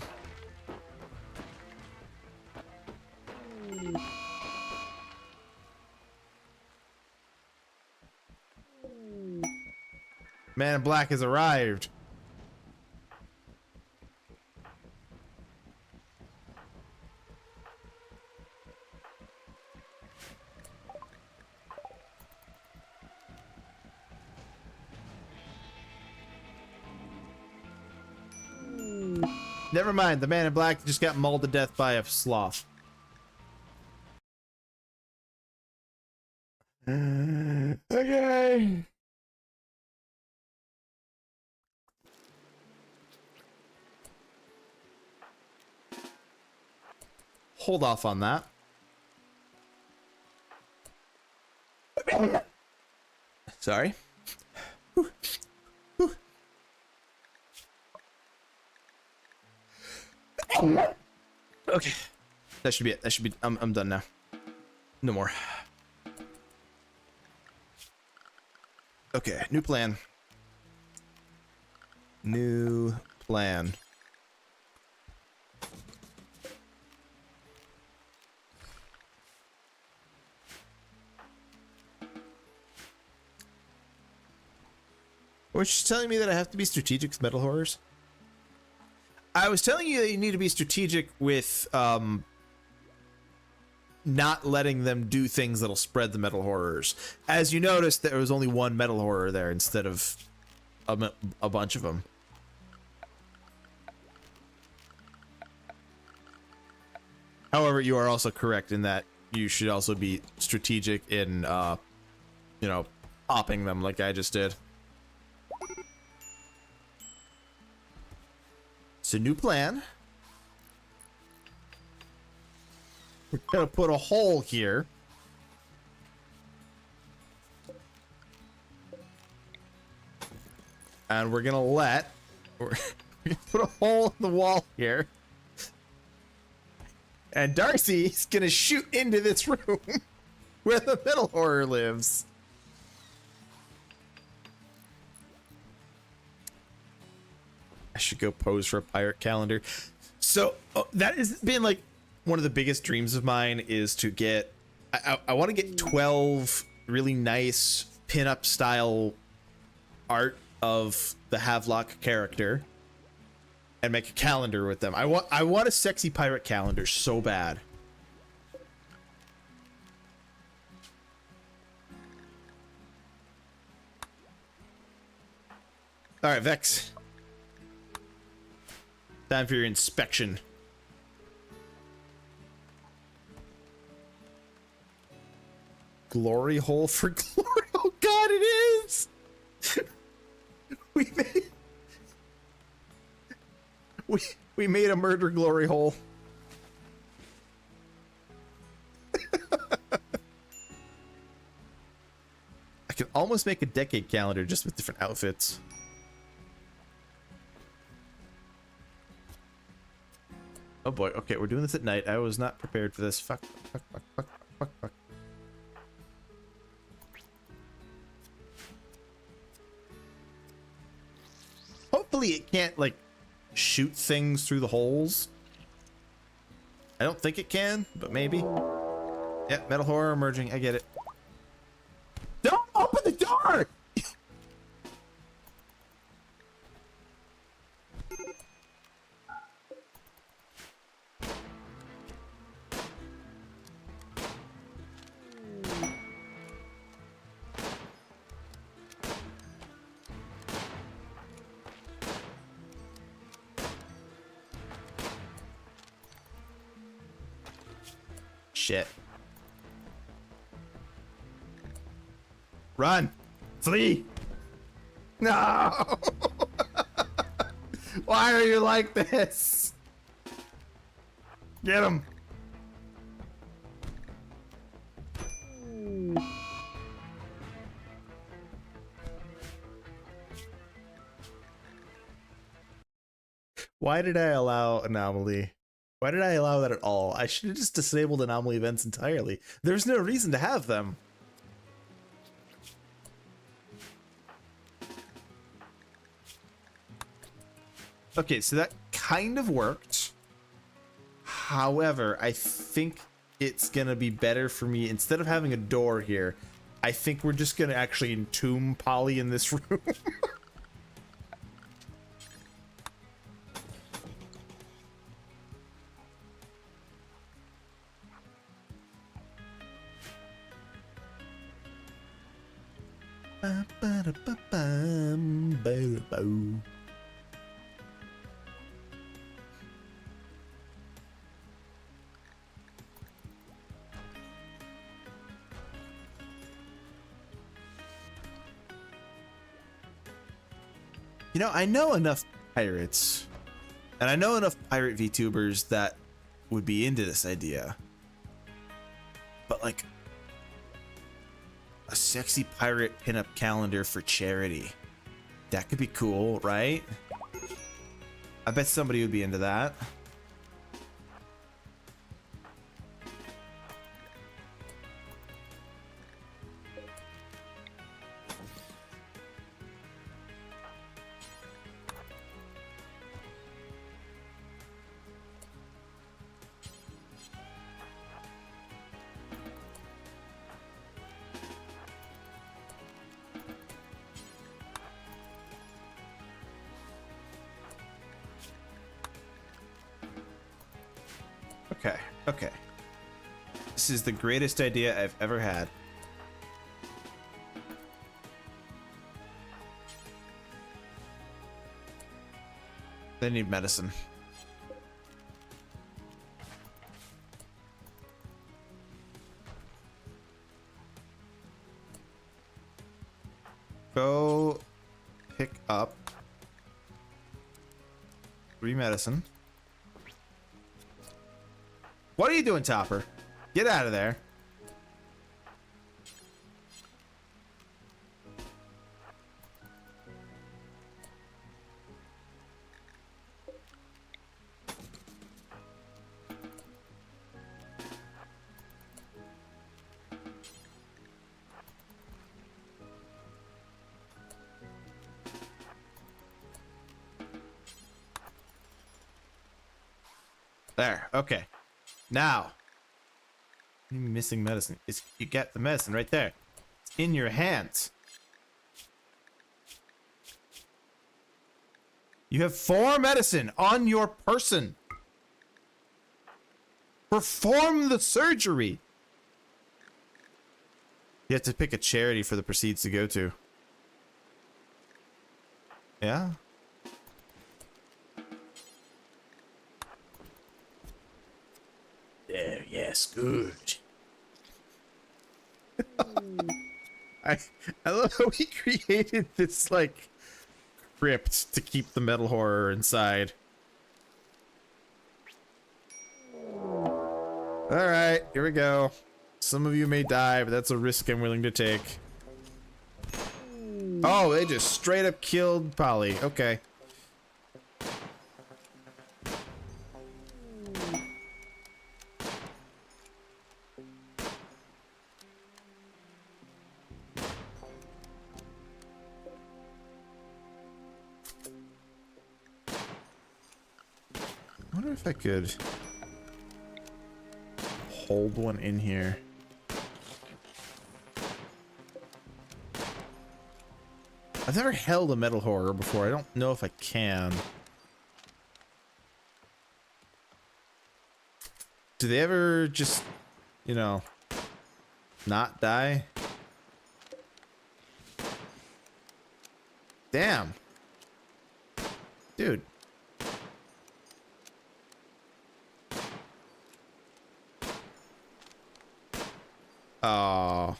Man in Black has arrived. Never mind, the Man in Black just got mauled to death by a sloth. Okay. Hold off on that. Sorry. Okay. That should be it. That should be... I'm done now. No more. Okay, new plan. New plan. Was she telling me that I have to be strategic with metal horrors? I was telling you that you need to be strategic with not letting them do things that'll spread the metal horrors. As you noticed, there was only one metal horror there instead of a bunch of them. However, you are also correct in that you should also be strategic in, you know, popping them like I just did. It's a new plan. We're gonna put a hole here. And we're gonna put a hole in the wall here. And Darcy's gonna shoot into this room where the metal horror lives. I should go pose for a pirate calendar. So that has been like one of the biggest dreams of mine, is to get, I want to get 12 really nice pinup style art of the Havelock character. and make a calendar with them. I want a sexy pirate calendar so bad. All right, Vex. Time for your inspection. Glory hole for glory. Oh God, it is. we made a murder glory hole. I can almost make a decade calendar just with different outfits. Oh boy, okay, we're doing this at night. I was not prepared for this. Fuck. Hopefully it can't, like, shoot things through the holes. I don't think it can, but maybe. Yeah, metal horror emerging. I get it. Don't open the door! Shit. Run! Flee! No! Why are you like this? Get him! Why did I allow anomaly? Why did I allow that at all? I should have just disabled anomaly events entirely. There's no reason to have them. Okay, so that kind of worked. However, I think it's gonna be better for me, instead of having a door here, I think we're just gonna actually entomb Polly in this room. You know, I know enough pirates, and I know enough pirate VTubers that would be into this idea. But like, a sexy pirate pinup calendar for charity. That could be cool, right? I bet somebody would be into that. Okay. This is the greatest idea I've ever had. They need medicine. Go pick up 3 medicine. What are you doing, Topper? Get out of there. There, okay. Now, missing medicine. You get the medicine right there. It's in your hands. You have 4 medicine on your person. Perform the surgery. You have to pick a charity for the proceeds to go to. Yeah. There, yes, good. I love how he created this, like, crypt to keep the metal horror inside. Alright, here we go. Some of you may die, but that's a risk I'm willing to take. Oh, they just straight up killed Polly. Okay. I wonder if I could hold one in here. I've never held a metal horror before. I don't know if I can. Do they ever just, you know, not die? Damn. Dude. Oh.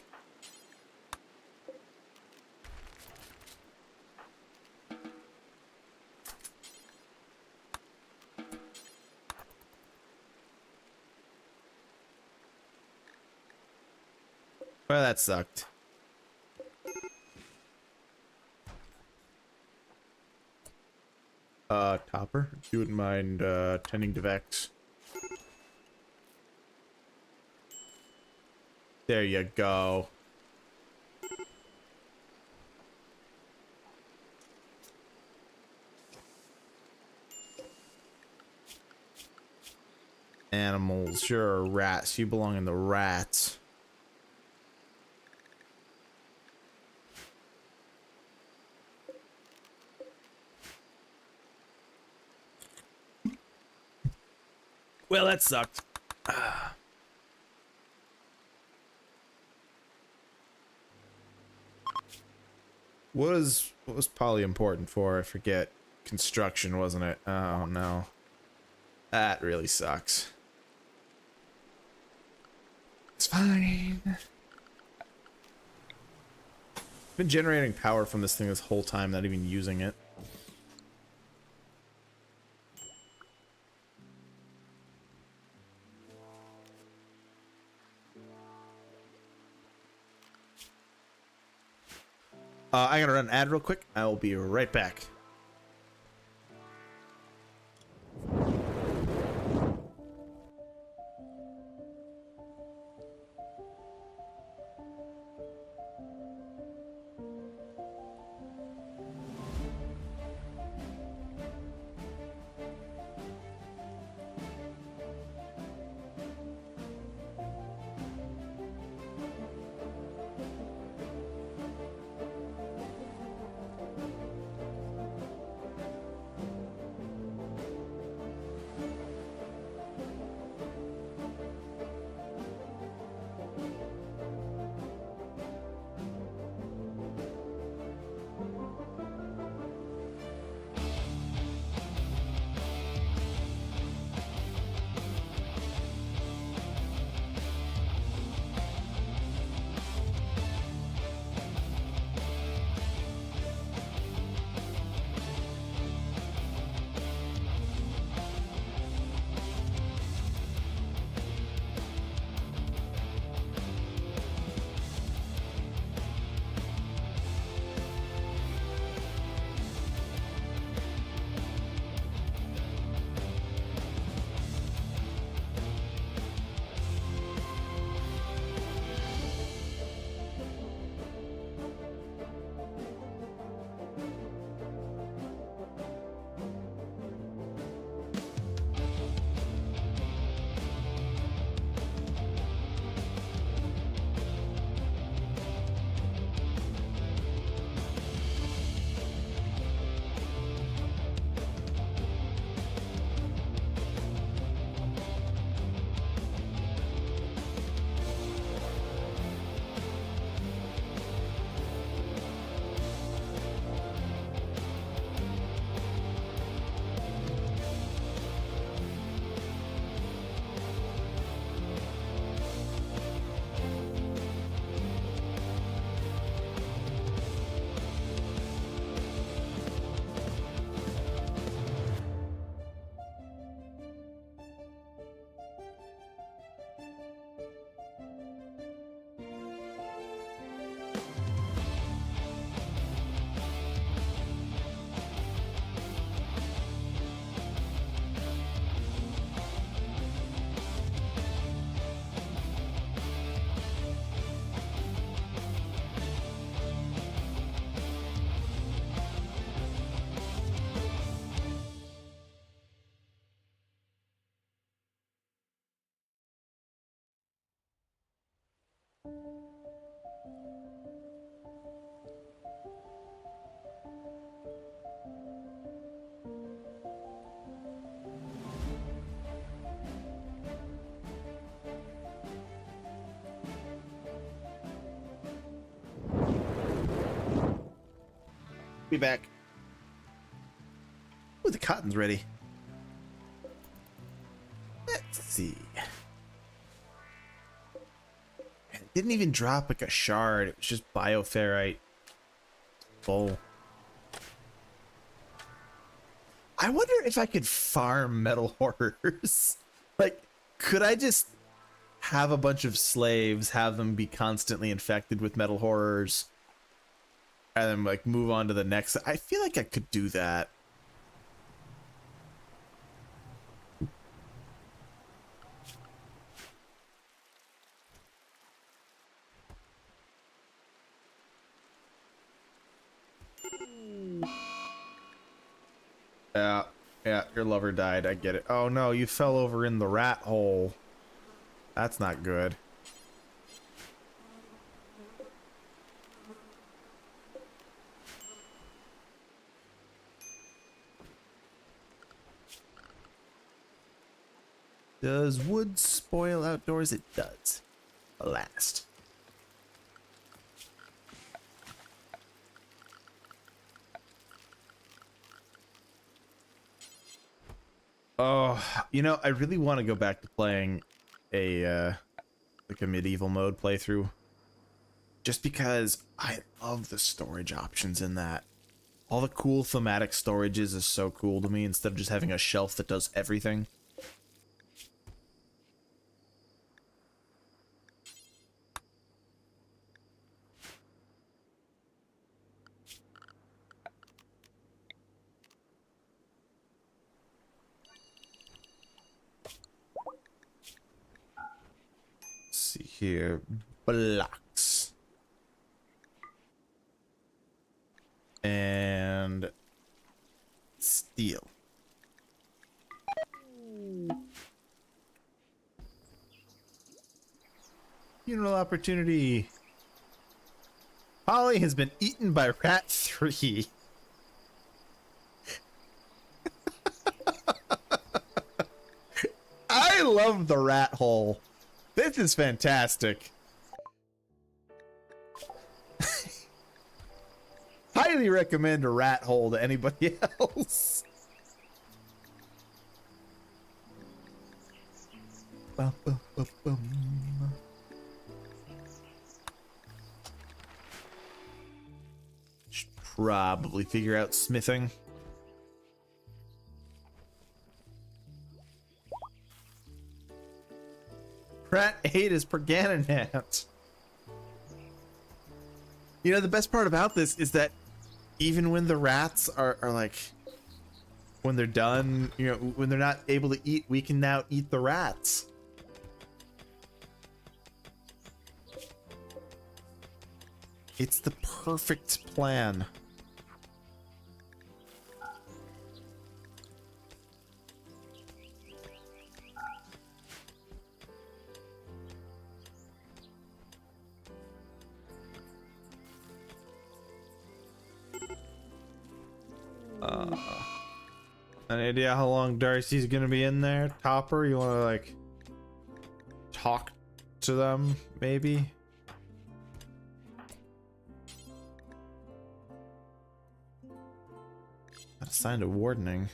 Well, that sucked. Topper, if you wouldn't mind, tending to Vex. There you go. Animals, you're rats. You belong in the rats. Well, that sucked. What was Polly important for? I forget. Construction, wasn't it? Oh no. That really sucks. It's fine. Been generating power from this thing this whole time, not even using it. I gotta run an ad real quick. I will be right back. Be back. Ooh, the cotton's ready. Let's see. It didn't even drop like a shard. It was just bioferrite. Full. I wonder if I could farm metal horrors. Like, could I just have a bunch of slaves, have them be constantly infected with metal horrors, and then like move on to the next? I feel like I could do that. Yeah, your lover died. I get it. Oh no, you fell over in the rat hole. That's not good. Does wood spoil outdoors? It does. Alas. Oh, you know, I really want to go back to playing a like a medieval mode playthrough, just because I love the storage options in that. All the cool thematic storages is so cool to me, instead of just having a shelf that does everything. See here, blocks and steel. Funeral opportunity. Polly has been eaten by rat 3. I love the rat hole. This is fantastic. Highly recommend a rat hole to anybody else. Bum, bum, bum, bum. Should probably figure out smithing. Rat 8 is Perganonat. You know, the best part about this is that even when the rats are like, when they're done, you know, when they're not able to eat, we can now eat the rats. It's the perfect plan. Any idea how long Darcy's gonna be in there? Topper, you wanna like talk to them, maybe? Not assigned to wardening.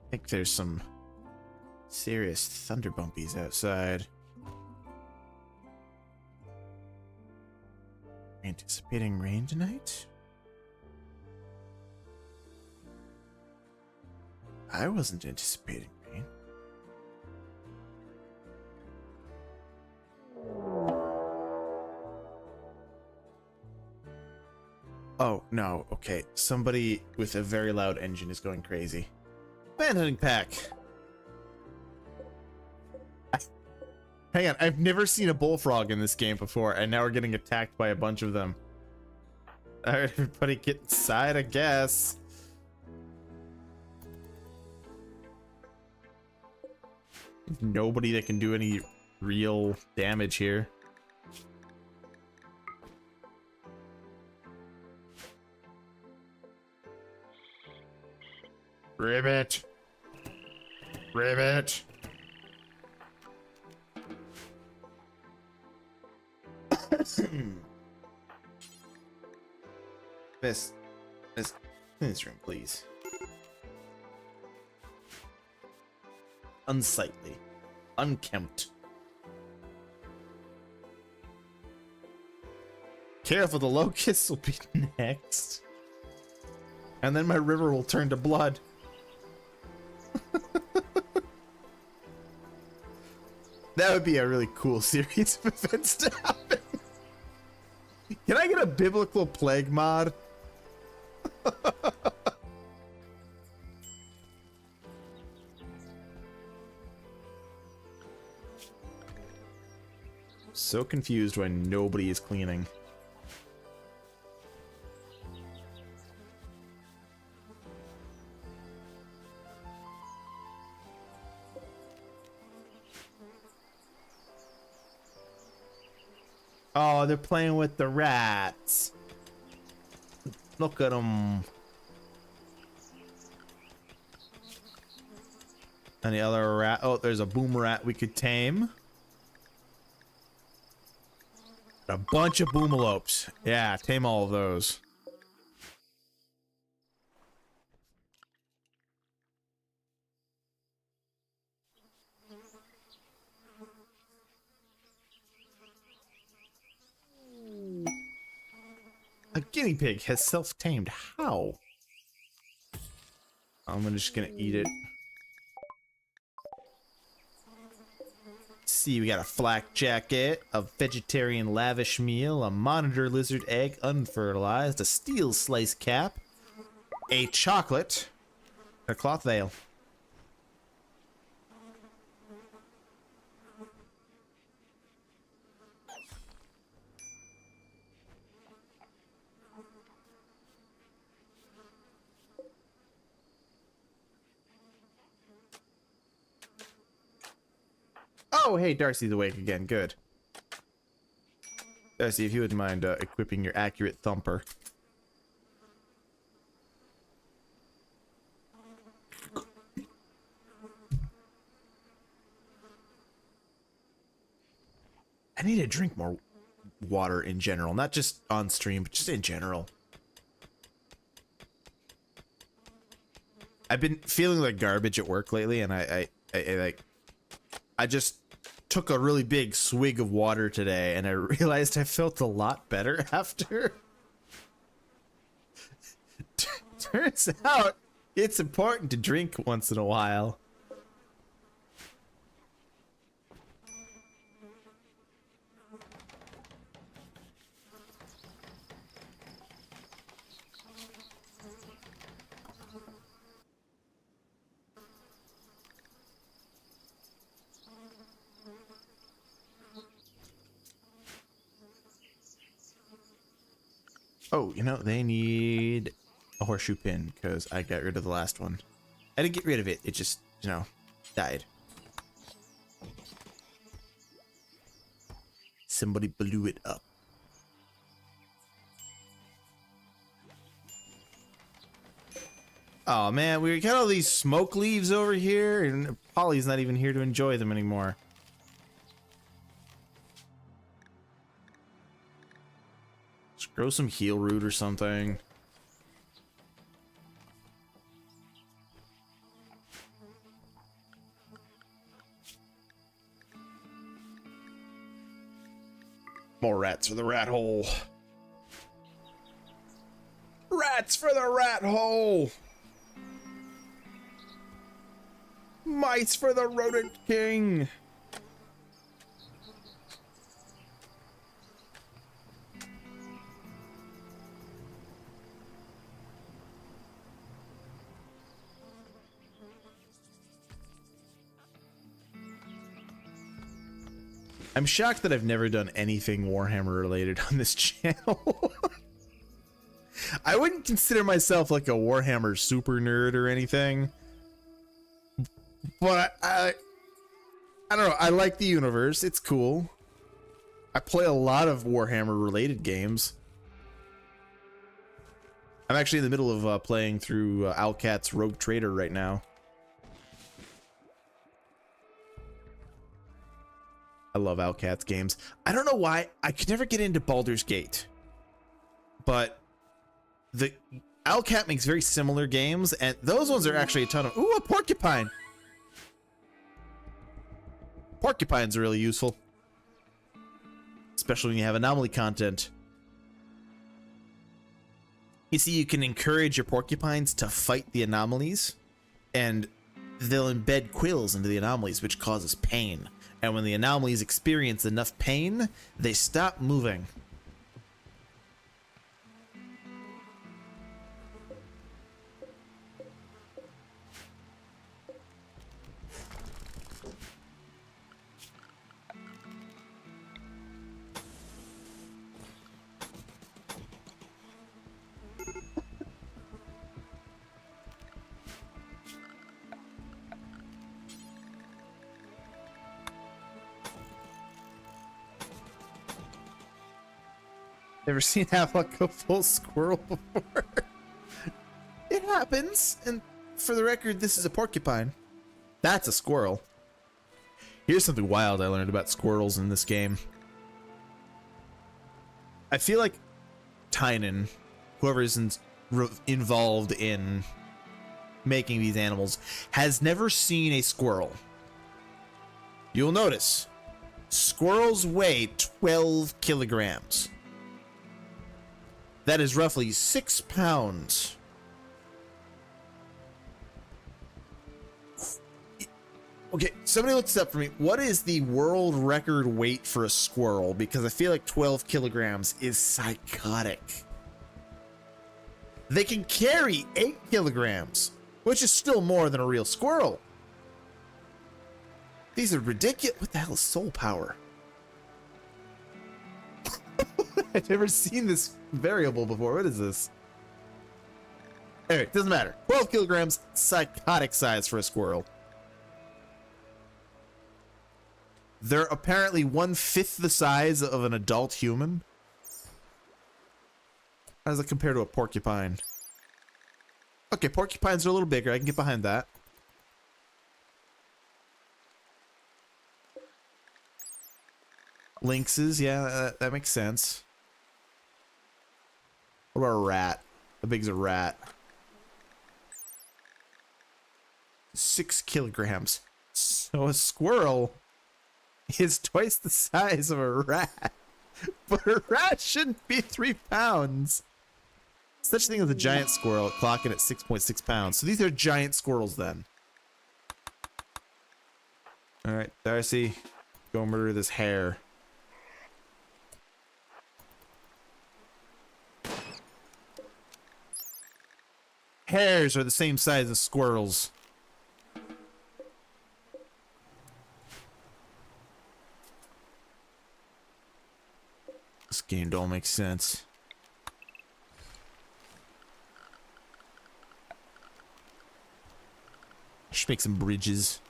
I think there's some serious thunder bumpies outside. Anticipating rain tonight? I wasn't anticipating rain. Oh, no, okay. Somebody with a very loud engine is going crazy. Bandhunting pack. Hang on, I've never seen a bullfrog in this game before, and now we're getting attacked by a bunch of them. Alright, everybody get inside, I guess. Nobody that can do any real damage here. Ribbit! Ribbit! Miss, clean this room, please. Unsightly. Unkempt. Careful, the locusts will be next. And then my river will turn to blood. That would be a really cool series of events to happen. Can I get a biblical plague mod? So confused why nobody is cleaning. Oh, they're playing with the rats. Look at them. Any other rat? Oh, there's a boom rat we could tame. A bunch of boomalopes. Yeah, tame all of those. A guinea pig has self-tamed. How? I'm just gonna eat it. See, we got a flak jacket, a vegetarian lavish meal, a monitor lizard egg unfertilized, a steel slice cap, a chocolate, a cloth veil. Oh, hey, Darcy's awake again. Good. Darcy, if you wouldn't mind equipping your accurate thumper. I need to drink more water in general, not just on stream, but just in general. I've been feeling like garbage at work lately, and I just took a really big swig of water today, and I realized I felt a lot better after. Turns out it's important to drink once in a while. Oh, you know, they need a horseshoe pin because I got rid of the last one. I didn't get rid of it. It just, you know, died. Somebody blew it up. Oh man, we got all these smoke leaves over here, and Polly's not even here to enjoy them anymore. Just grow some heel root or something. More rats for the rat hole. Rats for the rat hole. Mice for the rodent king. I'm shocked that I've never done anything Warhammer related on this channel. I wouldn't consider myself like a Warhammer super nerd or anything, but I don't know. I like the universe. It's cool. I play a lot of Warhammer related games. I'm actually in the middle of playing through Owlcat's Rogue Trader right now. I love Owlcat's games. I don't know why I could never get into Baldur's Gate, but the Owlcat makes very similar games, and those ones are actually a ton of. Ooh, a porcupine! Porcupines are really useful, especially when you have anomaly content. You see, you can encourage your porcupines to fight the anomalies, and they'll embed quills into the anomalies, which causes pain. And when the anomalies experience enough pain, they stop moving. Never seen Havelock go full squirrel before. It happens, and for the record, this is a porcupine. That's a squirrel. Here's something wild I learned about squirrels in this game. I feel like Tynan, whoever is involved in making these animals, has never seen a squirrel. You'll notice, squirrels weigh 12 kilograms. That is roughly 6 pounds. Okay, somebody look this up for me. What is the world record weight for a squirrel? Because I feel like 12 kilograms is psychotic. They can carry 8 kilograms, which is still more than a real squirrel. These are ridiculous. What the hell is soul power? I've never seen this variable before. What is this? Anyway, doesn't matter. 12 kilograms, psychotic size for a squirrel. They're apparently 1/5 the size of an adult human. How does that compare to a porcupine? Okay, porcupines are a little bigger. I can get behind that. Lynxes, yeah, that makes sense. What about a rat? How big's a rat? 6 kilograms. So a squirrel is twice the size of a rat. But a rat shouldn't be 3 pounds. Such a thing as a giant squirrel clocking at 6.6 pounds. So these are giant squirrels then. Alright, Darcy, go murder this hare. Hares are the same size as squirrels. This game don't make sense. Should make some bridges.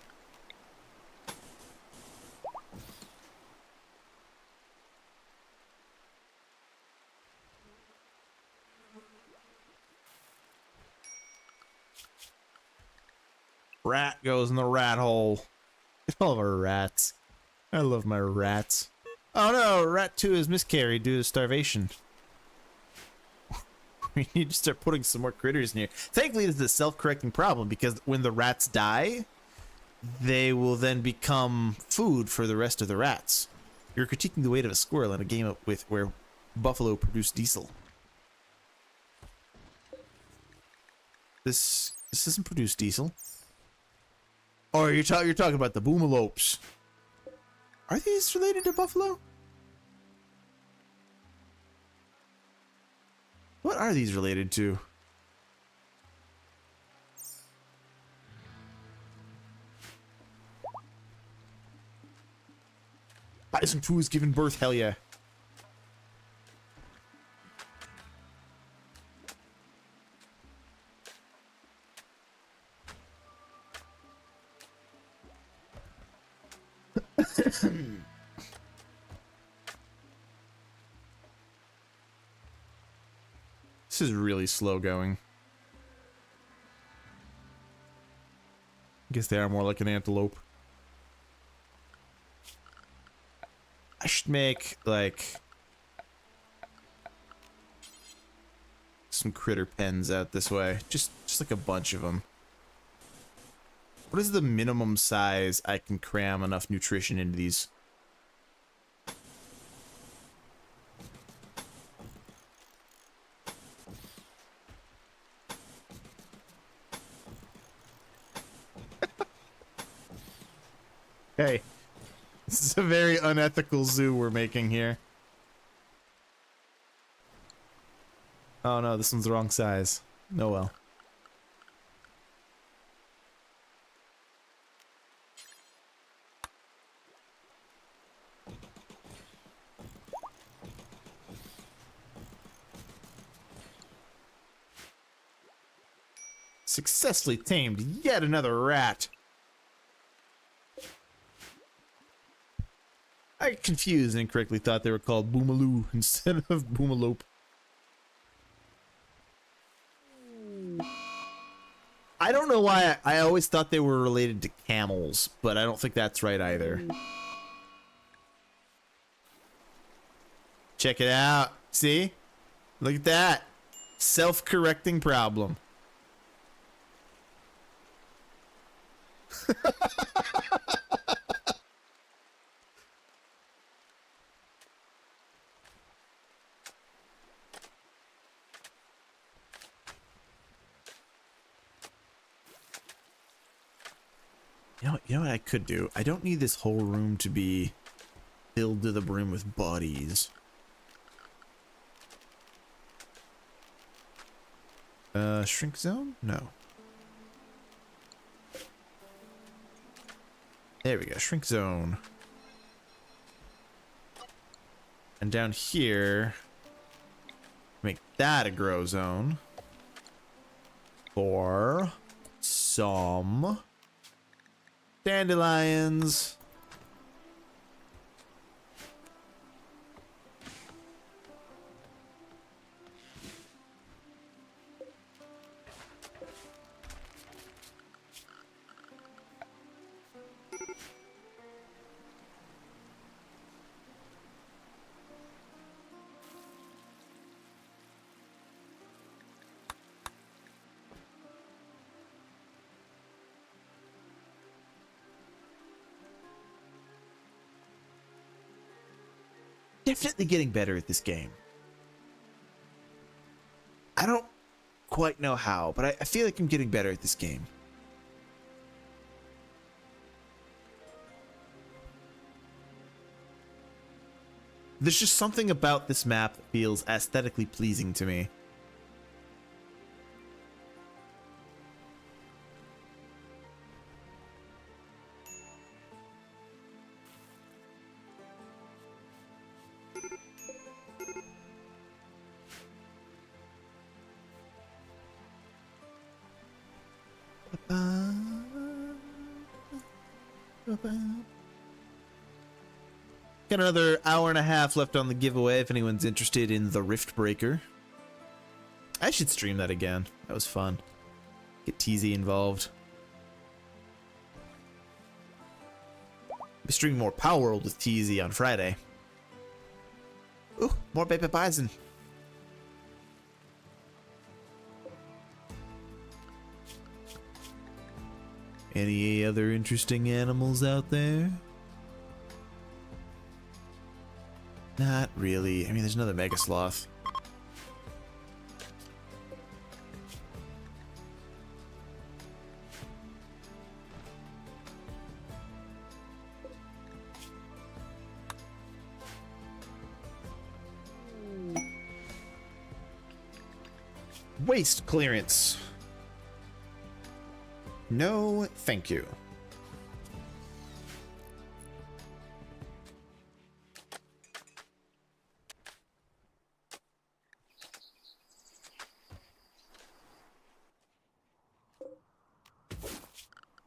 Rat goes in the rat hole. I love our rats. I love my rats. Oh no, rat 2 is miscarried due to starvation. We need to start putting some more critters in here. Thankfully, this is a self-correcting problem because when the rats die, they will then become food for the rest of the rats. You're critiquing the weight of a squirrel in a game where buffalo produce diesel. This doesn't produce diesel. Oh, you're talking about the boomalopes. Are these related to buffalo? What are these related to? Bison 2 is giving birth, hell yeah. This is really slow going. I guess they are more like an antelope. I should make, like, some critter pens out this way. Just like a bunch of them. What is the minimum size I can cram enough nutrition into these? Hey, this is a very unethical zoo we're making here. Oh no, this one's the wrong size. No well. Successfully tamed yet another rat. I got confused and incorrectly thought they were called Boomaloo instead of Boomalope. I don't know why I always thought they were related to camels, but I don't think that's right either. Check it out. See? Look at that. Self-correcting problem. You know what I could do? I don't need this whole room to be filled to the brim with bodies. Shrink zone? No. There we go, shrink zone. And down here, make that a grow zone for some dandelions. Definitely getting better at this game. I don't quite know how, but I feel like I'm getting better at this game. There's just something about this map that feels aesthetically pleasing to me. Got another hour and a half left on the giveaway if anyone's interested in the Rift Breaker. I should stream that again. That was fun. Get TZ involved. Be streaming more Power World with TZ on Friday. Ooh, more baby bison. Any other interesting animals out there? Not really. I mean, there's another mega sloth. Waste clearance. No, thank you.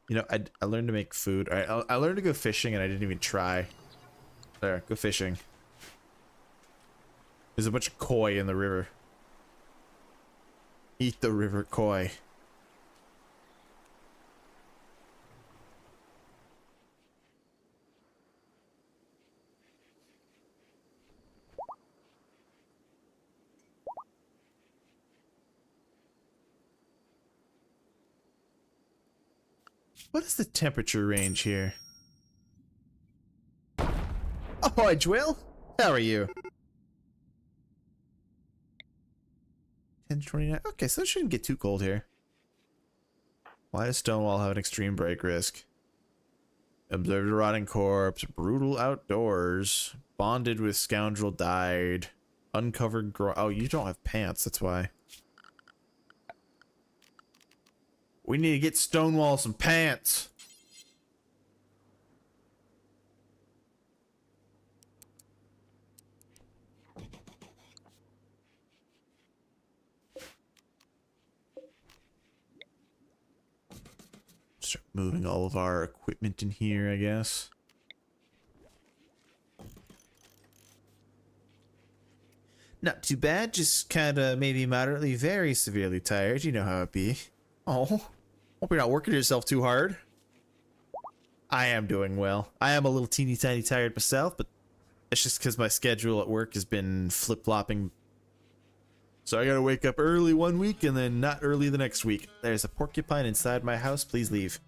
You know, I learned to make food. I learned to go fishing, and I didn't even try. There, go fishing. There's a bunch of koi in the river. Eat the river koi. What is the temperature range here? Ahoy, Jwill! How are you? 10 to 29. Okay, so it shouldn't get too cold here. Why does Stonewall have an extreme break risk? Observed a rotting corpse. Brutal outdoors. Bonded with scoundrel died. Uncovered oh, you don't have pants, that's why. We need to get Stonewall some pants. Start moving all of our equipment in here, I guess. Not too bad, just kinda maybe moderately, very severely tired. You know how it be. Oh, hope you're not working yourself too hard. I am doing well. I am a little teeny tiny tired myself, but it's just because my schedule at work has been flip-flopping. So I gotta wake up early one week and then not early the next week. There's a porcupine inside my house. Please leave.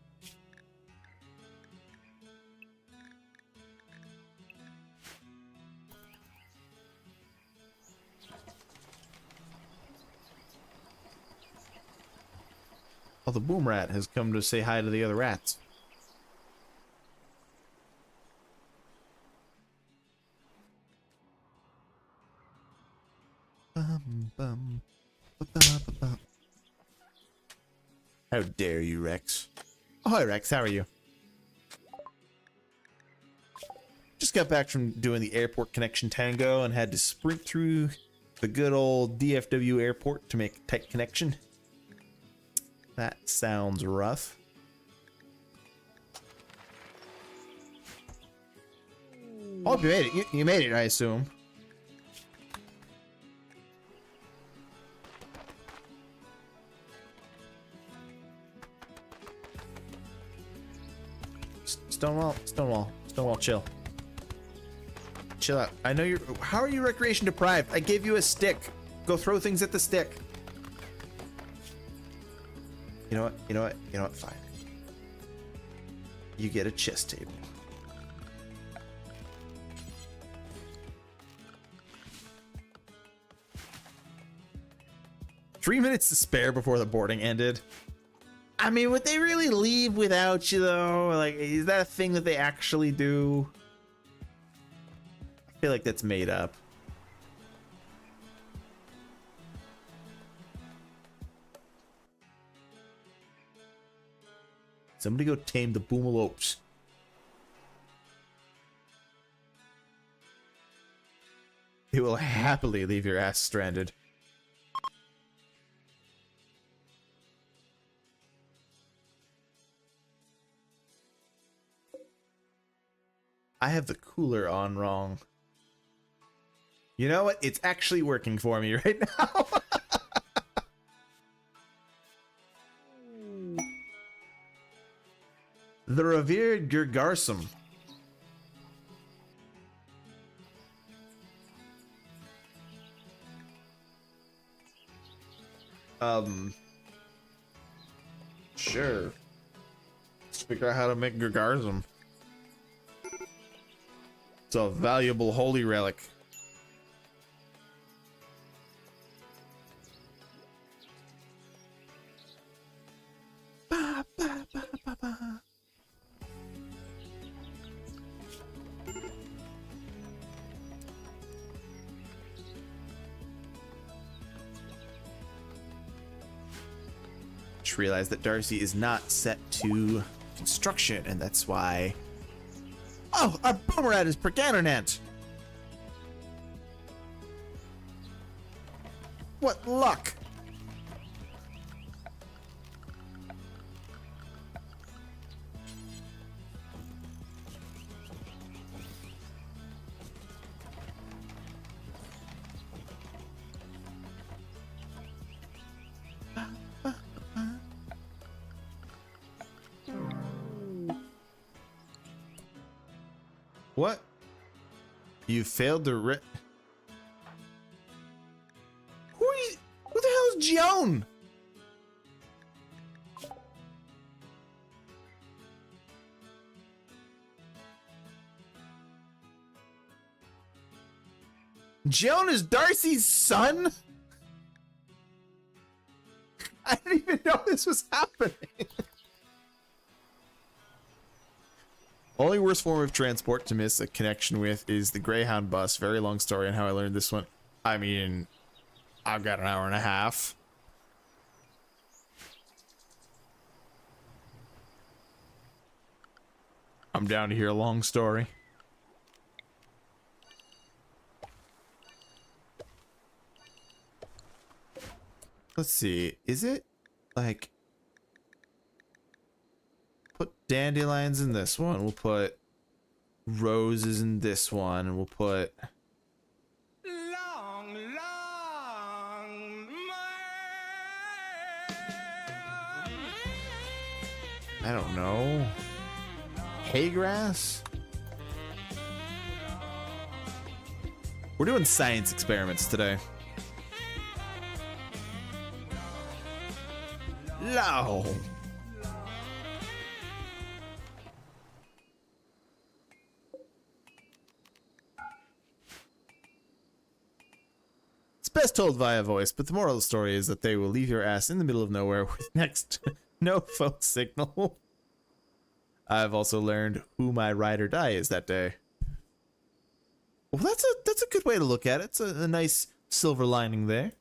Oh, the boom rat has come to say hi to the other rats. How dare you, Rex? Oh, hi, Rex. How are you? Just got back from doing the airport connection tango and had to sprint through the good old DFW airport to make a tight connection. That sounds rough. Oh, you made it. You made it, I assume. Stonewall, chill. Chill out. I know you're... How are you recreation deprived? I gave you a stick. Go throw things at the stick. You know what? Fine. You get a chess table. Three minutes to spare before the boarding ended. I mean, would they really leave without you, though? Like, is that a thing that they actually do? I feel like that's made up. Somebody go tame the boomalopes. They will happily leave your ass stranded. I have the cooler on wrong. You know what? It's actually working for me right now. The revered Gurgarsum. Sure. Let's figure out how to make Gurgarsum. It's a valuable holy relic. Ba, ba, ba, ba, ba. Just realized that Darcy is not set to construction, and that's why. Oh, our boomerang is permanent. What luck! What? You failed to Who the hell is Joan? Joan is Darcy's son? I didn't even know this was happening. Only worst form of transport to miss a connection with is the Greyhound bus. Very long story on how I learned this one. I mean, I've got an hour and a half. I'm down to hear a long story. Let's see. Is it like put dandelions in this one? We'll put roses in this one, and we'll put I don't know. Hay grass? We're doing science experiments today. No. It's best told via voice, but the moral of the story is that they will leave your ass in the middle of nowhere with next no phone signal. I've also learned who my ride or die is that day. Well, that's a good way to look at it. It's a nice silver lining there.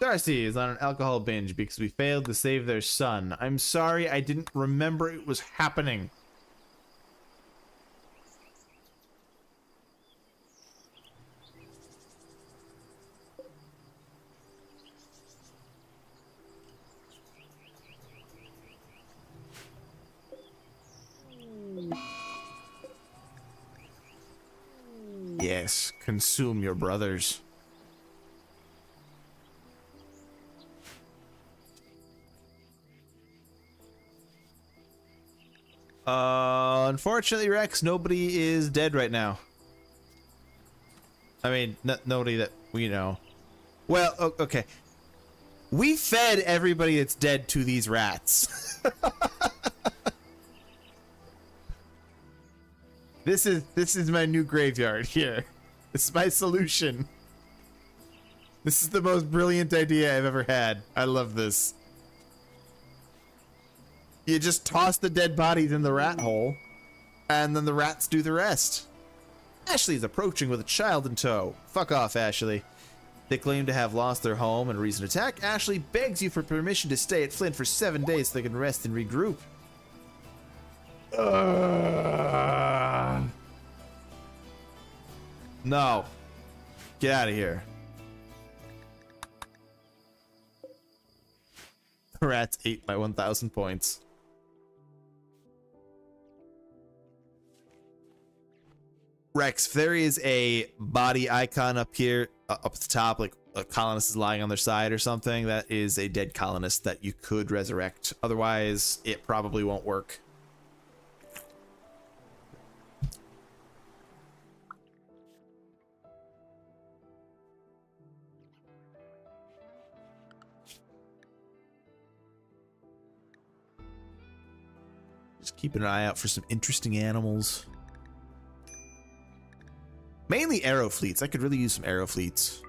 Darcy is on an alcohol binge because we failed to save their son. I'm sorry, I didn't remember it was happening. Yes, consume your brothers. Unfortunately, Rex, nobody is dead right now. I mean, nobody that we know. Well, okay. We fed everybody that's dead to these rats. This is my new graveyard here. This is my solution. This is the most brilliant idea I've ever had. I love this. You just toss the dead bodies in the rat hole, and then the rats do the rest. Ashley's approaching with a child in tow. Fuck off, Ashley. They claim to have lost their home and a reason to attack. Ashley begs you for permission to stay at Flint for 7 days so they can rest and regroup. No. Get out of here. The rats ate my 1,000 points. Rex, if there is a body icon up here, up at the top, like a colonist is lying on their side or something, that is a dead colonist that you could resurrect. Otherwise, it probably won't work. Just keeping an eye out for some interesting animals. Mainly arrow fleets. I could really use some arrow fleets.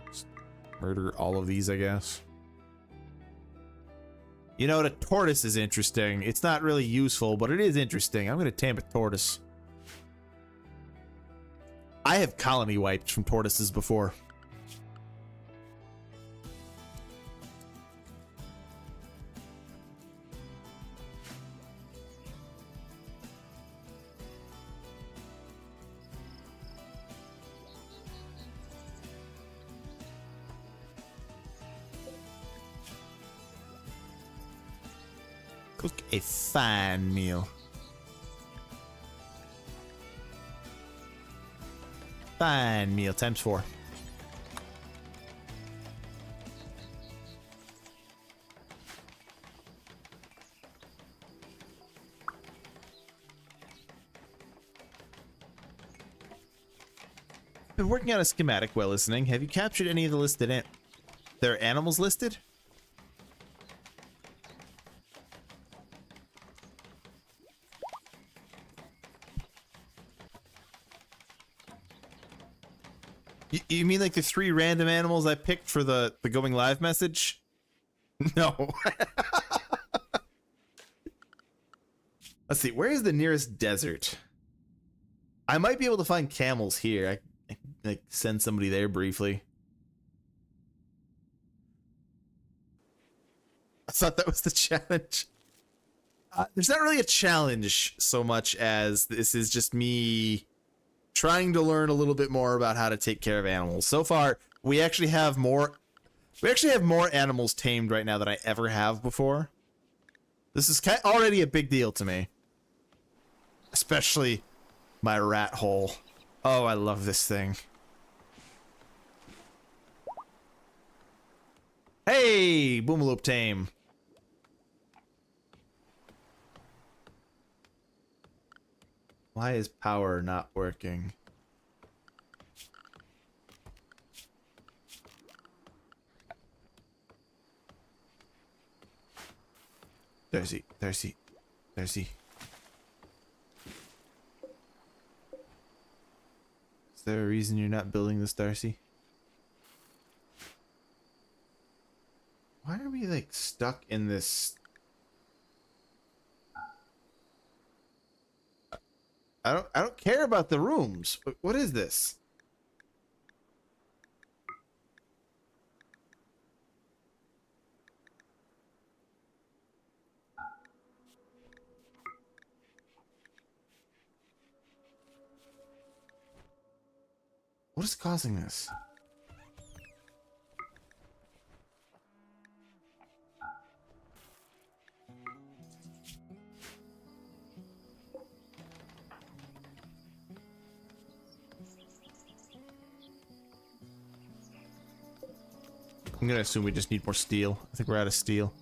Just murder all of these, I guess. You know, the tortoise is interesting. It's not really useful, but it is interesting. I'm going to tame a tortoise. I have colony wiped from tortoises before. Cook a fine meal. Fine meal times 4. Been working on a schematic while listening. Have you captured any of the listed there are animals listed? You mean like the 3 random animals I picked for the going live message? No. Let's see, where is the nearest desert? I might be able to find camels here. I like send somebody there briefly. I thought that was the challenge. There's not really a challenge so much as this is just me trying to learn a little bit more about how to take care of animals. So far, we actually have more animals tamed right now than I ever have before. This is already a big deal to me. Especially my rat hole. Oh, I love this thing. Hey, Boomaloop tame. Why is power not working? There's he. Is there a reason you're not building this, Darcy? Why are we like stuck in this? I don't care about the rooms. What is this? What is causing this? I'm gonna assume we just need more steel. I think we're out of steel.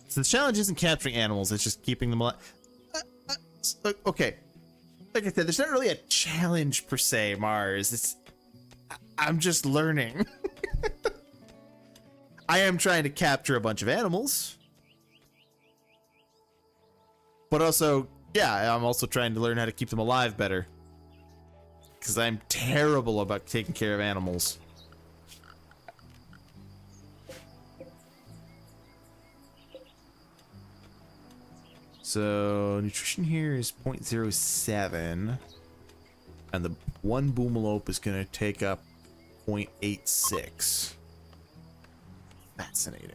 So the challenge isn't capturing animals, it's just keeping them alive. Okay. Like I said, there's not really a challenge per se, Mars. I'm just learning. I am trying to capture a bunch of animals. But also, yeah, I'm also trying to learn how to keep them alive better. Because I'm terrible about taking care of animals. So, nutrition here is 0.07. And the one Boomalope is going to take up 0.86. Fascinating.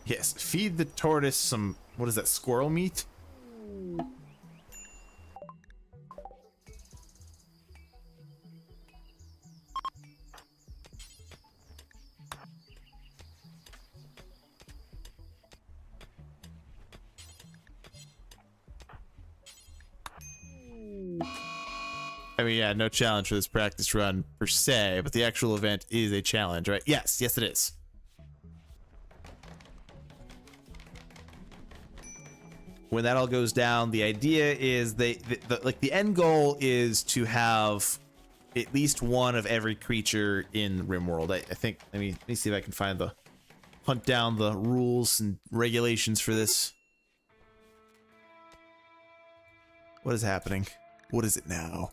Yes, feed the tortoise some, what is that, squirrel meat? I mean, yeah, no challenge for this practice run per se, but the actual event is a challenge, right? Yes, yes it is. When that all goes down, the idea is like the end goal is to have at least one of every creature in Rimworld. I think, let me see if I can hunt down the rules and regulations for this. What is happening? What is it now?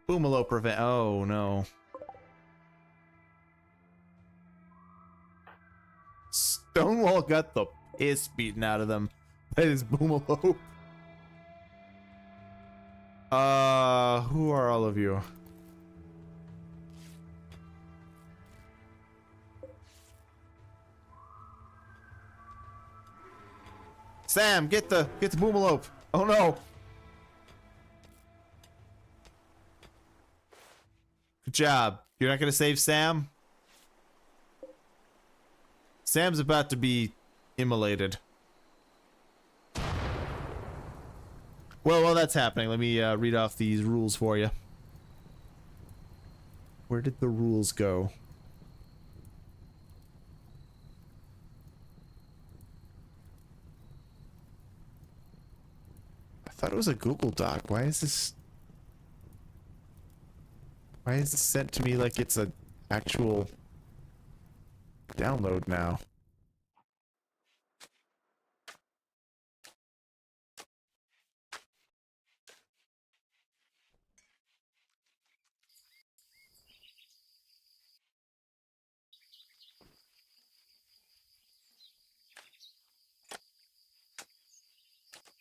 Boomalope prevent. Oh no. Stonewall got the piss beaten out of them by his Boomalope. Who are all of you? Sam, get the Boomalope. Oh no. Good job. You're not gonna save Sam? Sam's about to be immolated. Well, while that's happening, let me read off these rules for you. Where did the rules go? I thought it was a Google Doc. Why is this sent to me like it's an actual download now?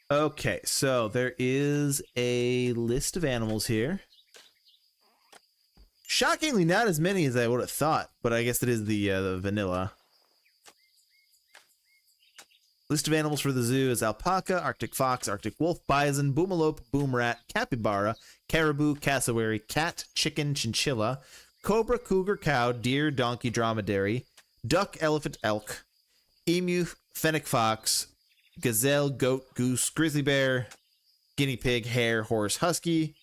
Okay, so there is a list of animals here. Shockingly, not as many as I would have thought, but I guess it is the vanilla. List of animals for the zoo is alpaca, Arctic fox, Arctic wolf, bison, boomalope, boom rat, capybara, caribou, cassowary, cat, chicken, chinchilla, cobra, cougar, cow, deer, donkey, dromedary, duck, elephant, elk, emu, fennec fox, gazelle, goat, goose, grizzly bear, guinea pig, hare, horse, husky,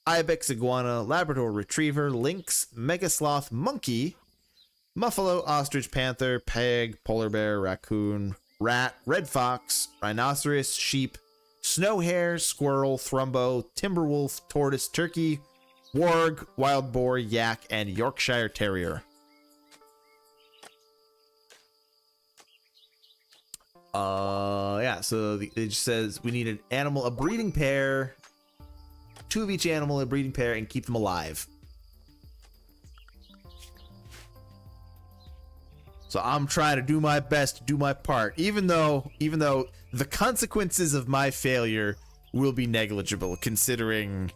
ibex, iguana, Labrador retriever, lynx, mega sloth, monkey, muffalo, ostrich, panther, pig, polar bear, raccoon, rat, red fox, rhinoceros, sheep, snow hare, squirrel, thrumbo, timber wolf, tortoise, turkey, warg, wild boar, yak, and Yorkshire terrier. Yeah, so it just says we need an animal, a breeding pair, 2 of each animal, a breeding pair, and keep them alive. So I'm trying to do my best to do my part, even though the consequences of my failure will be negligible, considering,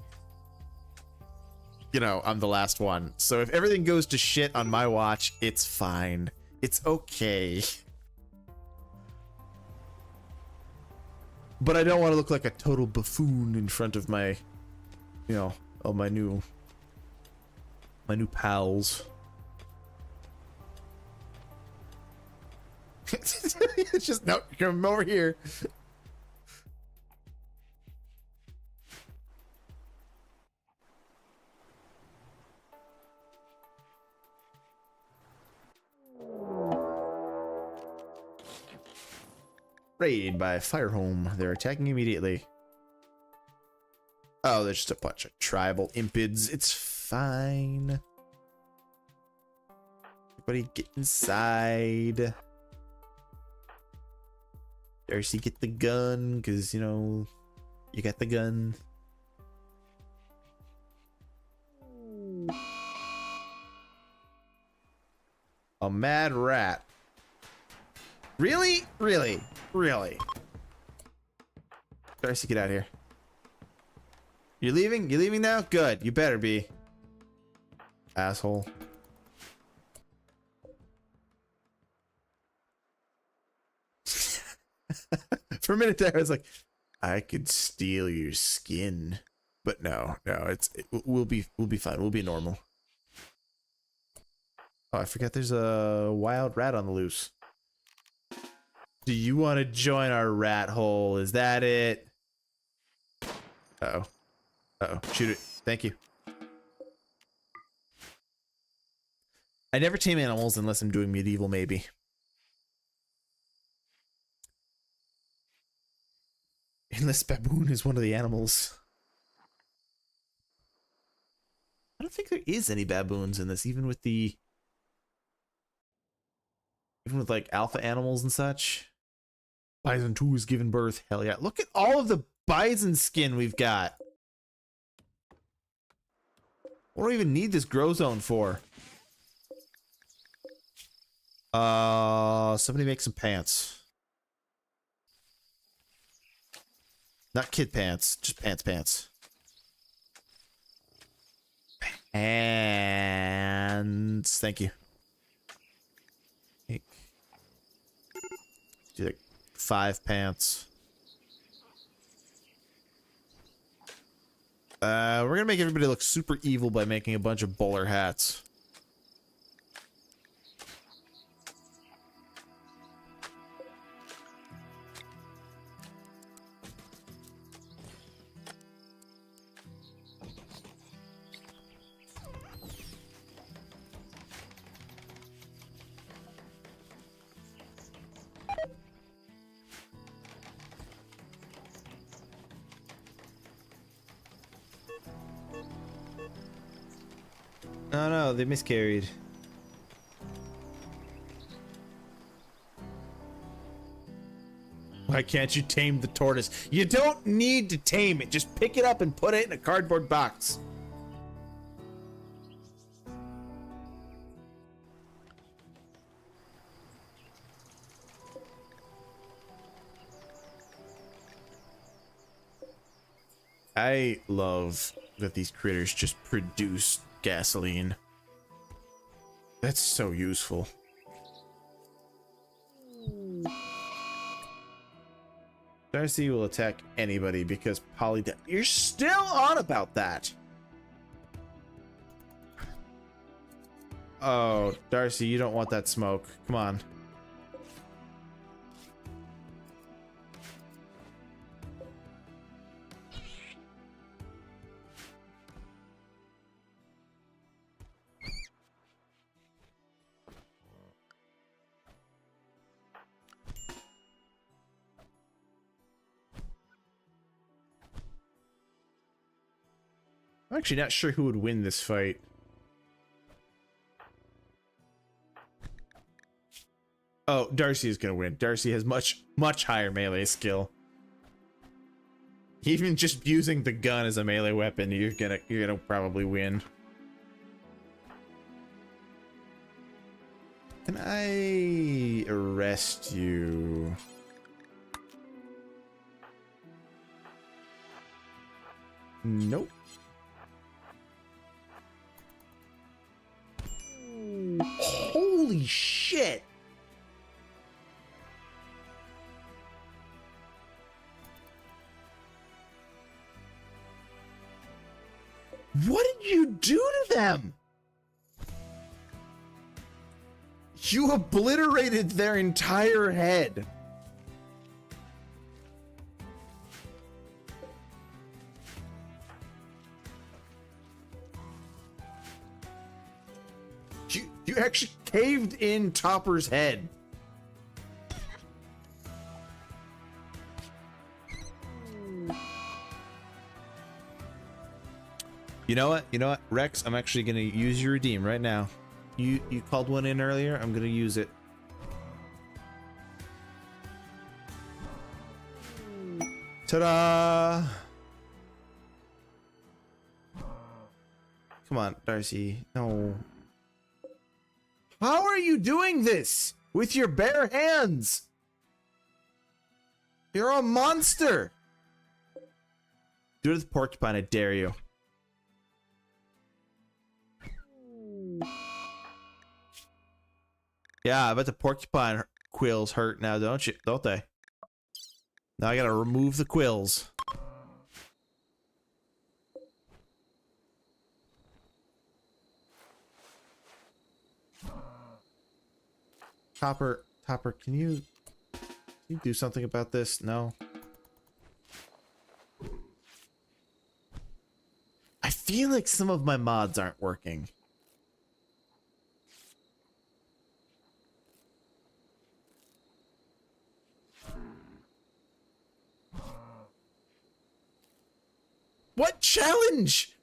you know, I'm the last one. So if everything goes to shit on my watch, it's fine. It's okay. But I don't want to look like a total buffoon in front of my, you know, of my new pals. It's just, no, come over here. Raid by Firehome. They're attacking immediately. Oh, there's just a bunch of tribal impids. It's fine. Everybody get inside. Darcy, get the gun, because, you know, you got the gun. A mad rat. Really? Really? Really? Darcy, get out of here. You leaving? You leaving now? Good. You better be. Asshole. For a minute there, I was like, I could steal your skin, but no, we'll be fine. We'll be normal. Oh, I forgot there's a wild rat on the loose. Do you want to join our rat hole? Is that it? Uh-oh. Uh-oh. Shoot it. Thank you. I never tame animals unless I'm doing medieval, maybe. Unless baboon is one of the animals. I don't think there is any baboons in this, even with like alpha animals and such. Bison 2 is giving birth. Hell yeah. Look at all of the bison skin we've got. What do we even need this grow zone for? Somebody make some pants. Not kid pants, just pants. Pants. Thank you. Do like 5 pants. We're gonna make everybody look super evil by making a bunch of bowler hats. Oh no, they miscarried. Why can't you tame the tortoise? You don't need to tame it. Just pick it up and put it in a cardboard box. I love that these critters just produce gasoline. That's so useful. Darcy will attack anybody because You're still on about that! Oh, Darcy, you don't want that smoke. Come on. I'm actually not sure who would win this fight. Oh, Darcy is gonna win. Darcy has much higher melee skill. Even just using the gun as a melee weapon, you're gonna probably win. Can I arrest you? Nope. Holy shit! What did you do to them? You obliterated their entire head. You actually caved in Topper's head. You know what? You know what, Rex? I'm actually gonna use your redeem right now. You called one in earlier. I'm gonna use it. Ta-da! Come on, Darcy. No. How are you doing this with your bare hands? You're a monster. Do it to the porcupine, I dare you. Yeah, I bet the porcupine quills hurt now, don't they? Now I gotta remove the quills. Topper, can you do something about this? No. I feel like some of my mods aren't working. What challenge?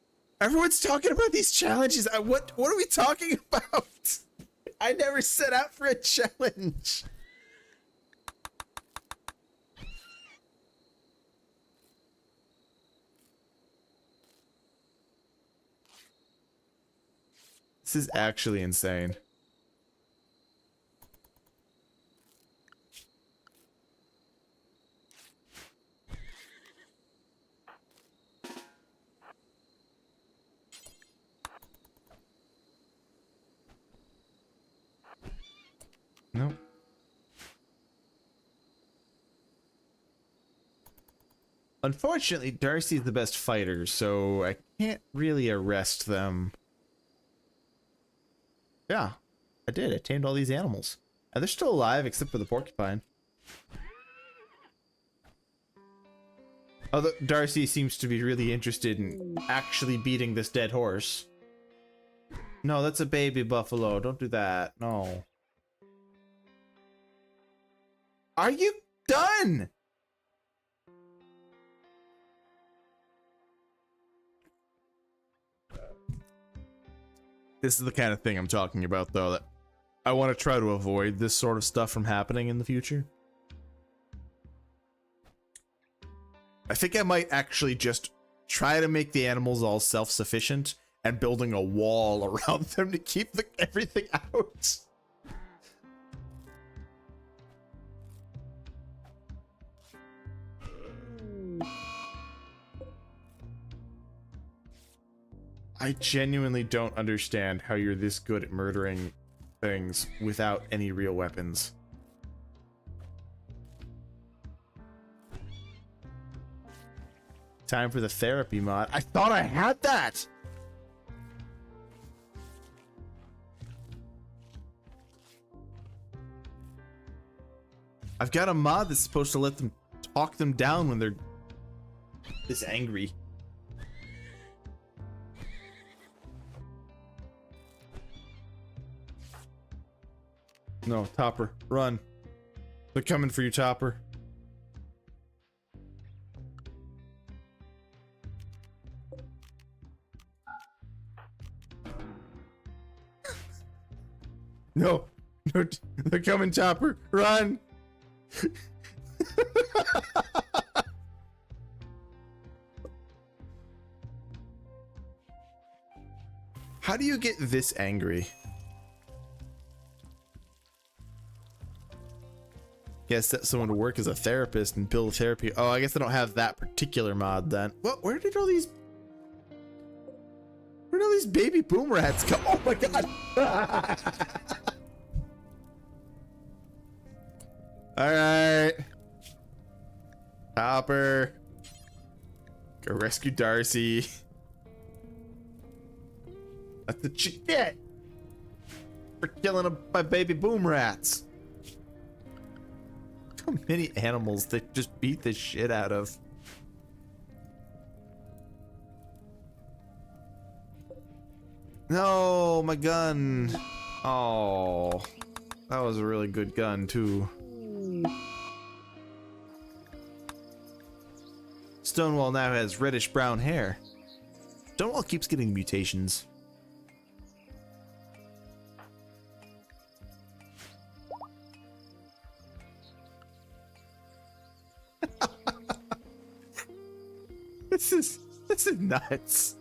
Everyone's talking about these challenges. What are we talking about? I never set out for a challenge. This is actually insane. Nope. Unfortunately, Darcy's the best fighter, so I can't really arrest them. Yeah, I did. I tamed all these animals. And they're still alive, except for the porcupine. Although Darcy seems to be really interested in actually beating this dead horse. No, that's a baby buffalo. Don't do that. No. Are you done? This is the kind of thing I'm talking about, though, that I want to try to avoid this sort of stuff from happening in the future. I think I might actually just try to make the animals all self-sufficient and building a wall around them to keep everything out. I genuinely don't understand how you're this good at murdering things without any real weapons. Time for the therapy mod. I thought I had that! I've got a mod that's supposed to let them talk them down when they're this angry. No, Topper, run. They're coming for you, Topper. No, no, they're coming, Topper, run. How do you get this angry? Guess set someone to work as a therapist and build therapy. Oh, I guess I don't have that particular mod then. What? Where did all these baby boom rats come? Oh my god! All right, Topper, go rescue Darcy. That's what you get for killing my baby boom rats. How many animals they just beat the shit out of? No, my gun. Oh, that was a really good gun too. Stonewall now has reddish brown hair. Stonewall keeps getting mutations. This is nuts.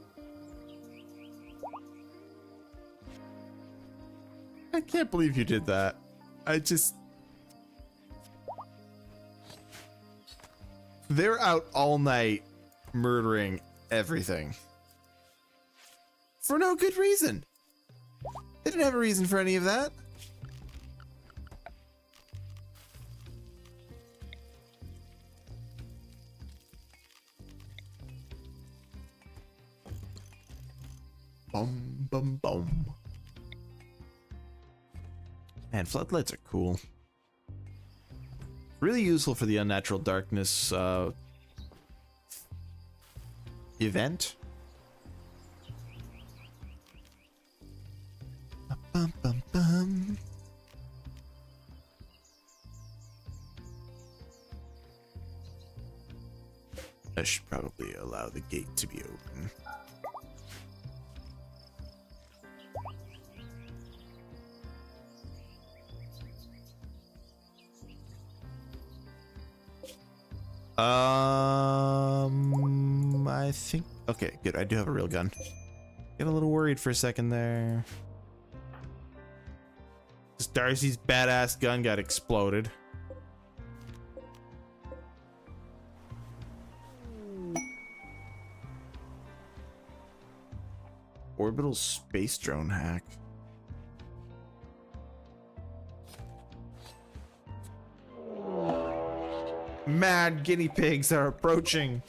I can't believe you did that. They're out all night murdering everything. For no good reason. They didn't have a reason for any of that. Boom, boom, boom. Man, floodlights are cool. Really useful for the unnatural darkness event. Bum, bum, bum. I should probably allow the gate to be open. I think, okay, good. I do have a real gun. Get a little worried for a second there. This Darcy's badass gun got exploded. Orbital space drone hack. Mad guinea pigs are approaching.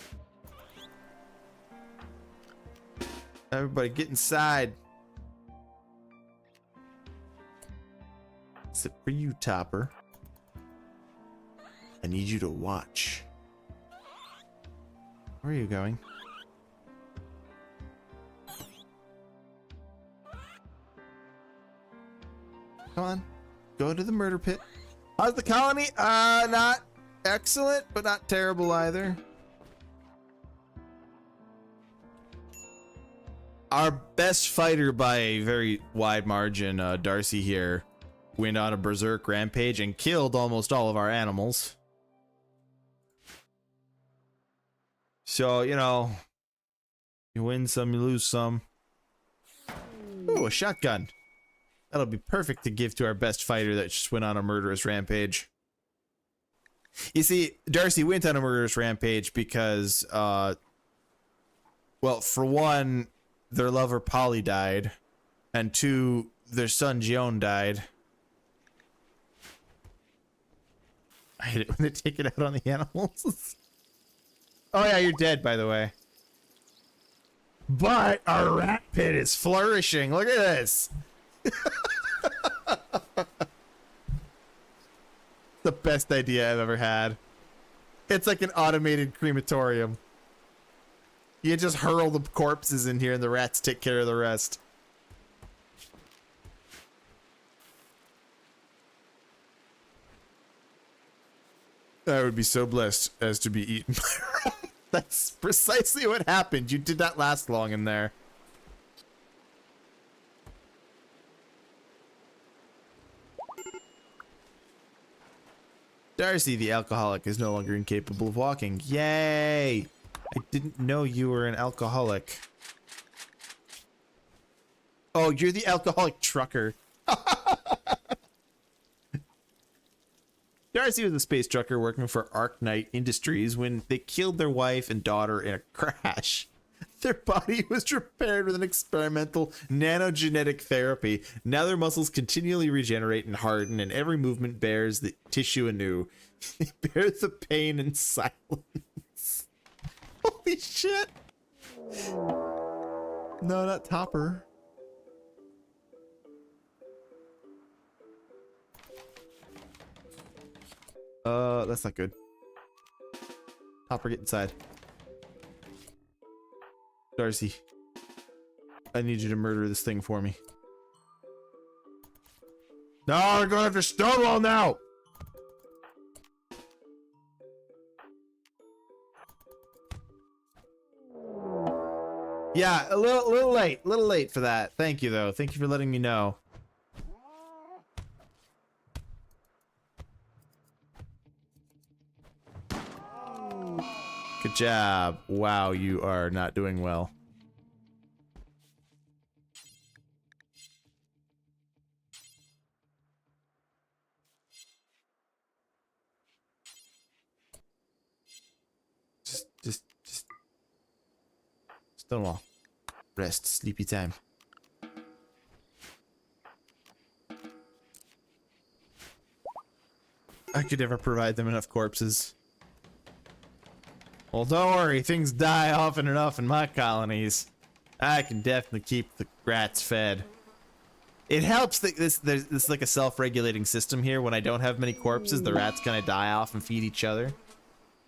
Everybody get inside. Except for you, Topper. I need you to watch. Where are you going? Come on. Go to the murder pit. How's the colony? Not excellent, but not terrible either. Our best fighter by a very wide margin, Darcy here, went on a berserk rampage and killed almost all of our animals. So, you know, you win some, you lose some. Ooh, a shotgun. That'll be perfect to give to our best fighter that just went on a murderous rampage. You see, Darcy went on a murderous rampage because, well, for one, their lover Polly died, and two, their son Gion died. I hate it when they take it out on the animals. Oh yeah, you're dead, by the way. But our rat pit is flourishing. Look at this. The best idea I've ever had. It's like an automated crematorium. You just hurl the corpses in here and the rats take care of the rest. I would be so blessed as to be eaten by a rat. That's precisely what happened. You did not last long in there. Darcy, the alcoholic, is no longer incapable of walking. Yay! I didn't know you were an alcoholic. Oh, you're the alcoholic trucker. Darcy was a space trucker working for Arknight Industries when they killed their wife and daughter in a crash. Their body was repaired with an experimental nanogenetic therapy. Now their muscles continually regenerate and harden, and every movement bears the tissue anew. They bear the pain in silence. Holy shit! No, not Topper. That's not good. Topper, get inside. Darcy, I need you to murder this thing for me. No, we're going after Stonewall now! Yeah, a little late for that. Thank you, though. Thank you for letting me know. Good job. Wow, you are not doing well. Just Stonewall. Rest, sleepy time. I could never provide them enough corpses. Well, don't worry, things die often enough in my colonies. I can definitely keep the rats fed. It helps that there's like a self-regulating system here. When I don't have many corpses, the rats kind of die off and feed each other.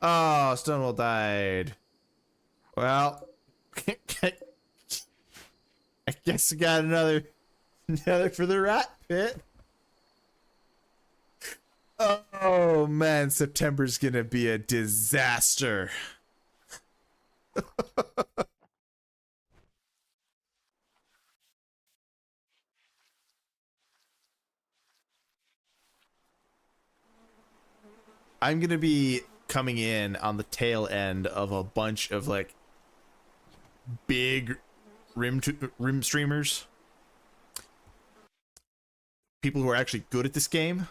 Oh, Stonewall died. Well, I guess we got another for the rat pit. Oh man, September's gonna be a disaster. I'm gonna be coming in on the tail end of a bunch of like big rim streamers, people who are actually good at this game.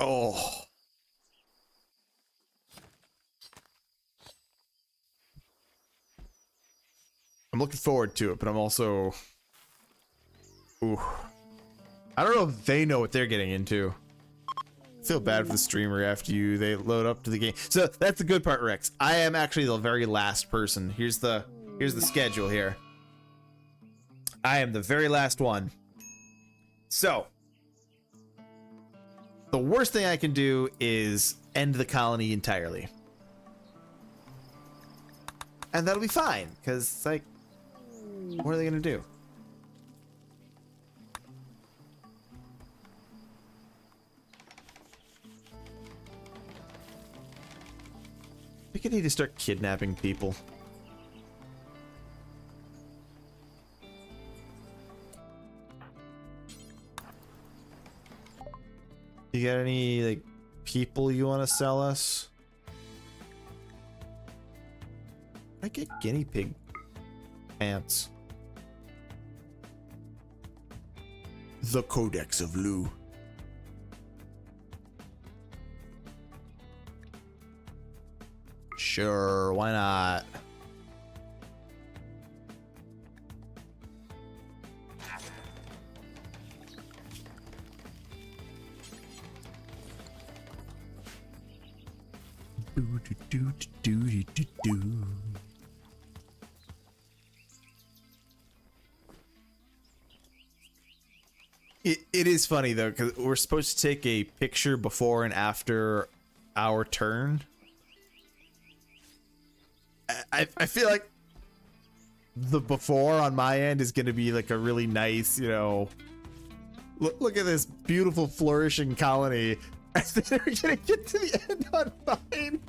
Oh, I'm looking forward to it, but I'm also, ooh, I don't know if they know what they're getting into. Feel bad for the streamer after they load up to the game. So that's the good part, Rex. I am actually the very last person. Here's the schedule here. I am the very last one. So the worst thing I can do is end the colony entirely. And that'll be fine, because, like, what are they going to do? I think I need to start kidnapping people. You got any, like, people you want to sell us? I get guinea pig pants. The Codex of Lu. Sure, why not? It is funny though, because we're supposed to take a picture before and after our turn. I feel like the before on my end is going to be like a really nice, you know, look at this beautiful flourishing colony. And then we're going to get to the end on mine.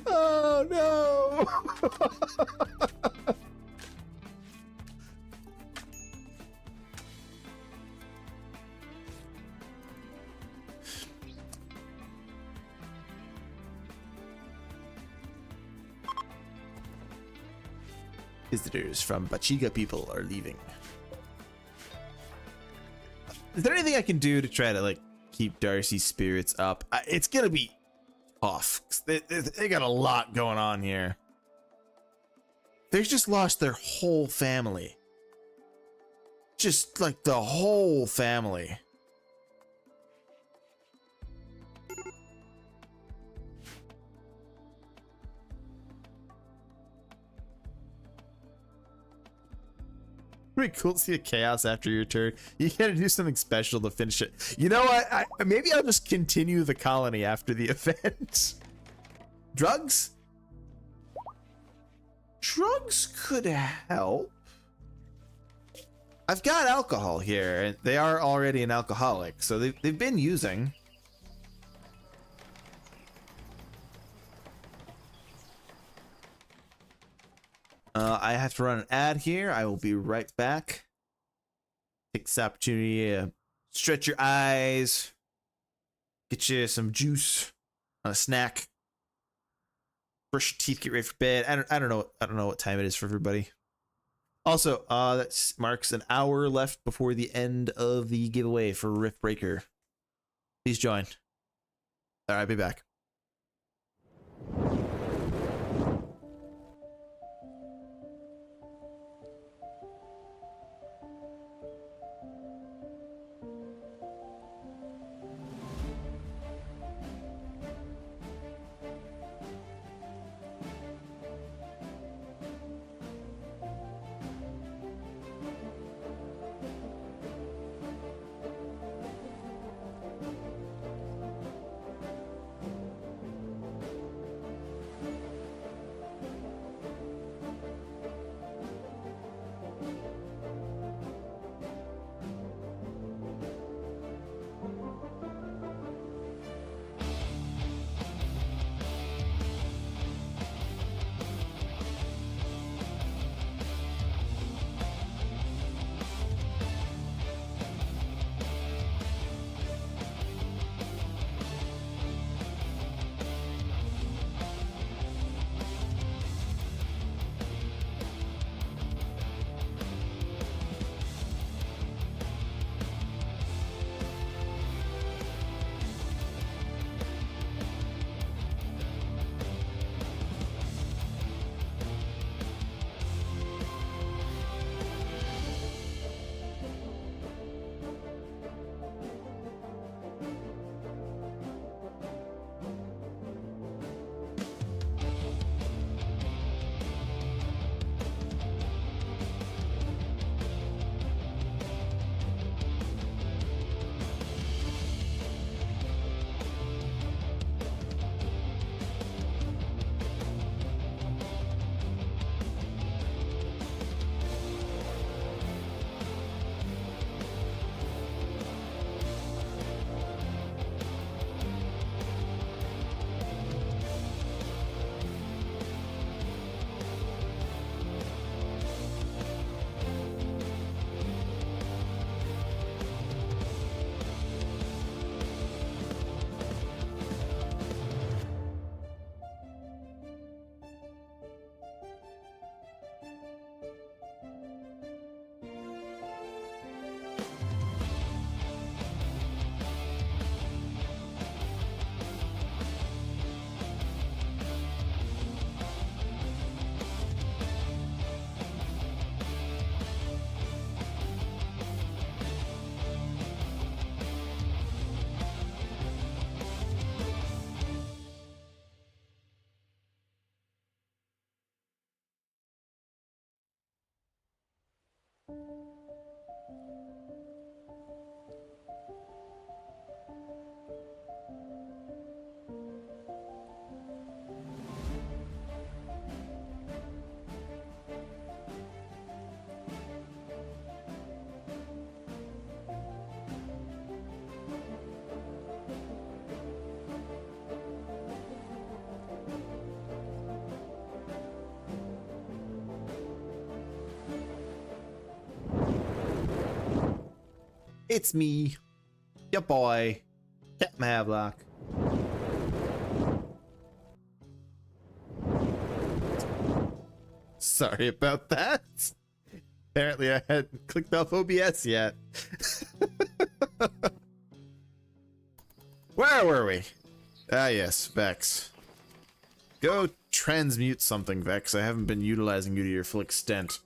Oh no. Visitors from Bachiga people are leaving. Is there anything I can do to try to, like, keep Darcy's spirits up? It's gonna be tough. They got a lot going on here. They've just lost their whole family. Just, like, the whole family. Pretty cool to see a chaos after your turn. You gotta do something special to finish it. You know what? Maybe I'll just continue the colony after the event. Drugs? Drugs could help. I've got alcohol here, and they are already an alcoholic, so they've been using. I have to run an ad here. I will be right back. Take this opportunity to stretch your eyes, get you some juice, a snack, brush your teeth, get ready for bed. I don't know what time it is for everybody. Also, that marks an hour left before the end of the giveaway for Rift Breaker. Please join. All right, be back. It's me, your boy, Captain Havelock. Sorry about that. Apparently I hadn't clicked off OBS yet. Where were we? Ah yes, Vex. Go transmute something, Vex. I haven't been utilizing you to your full extent.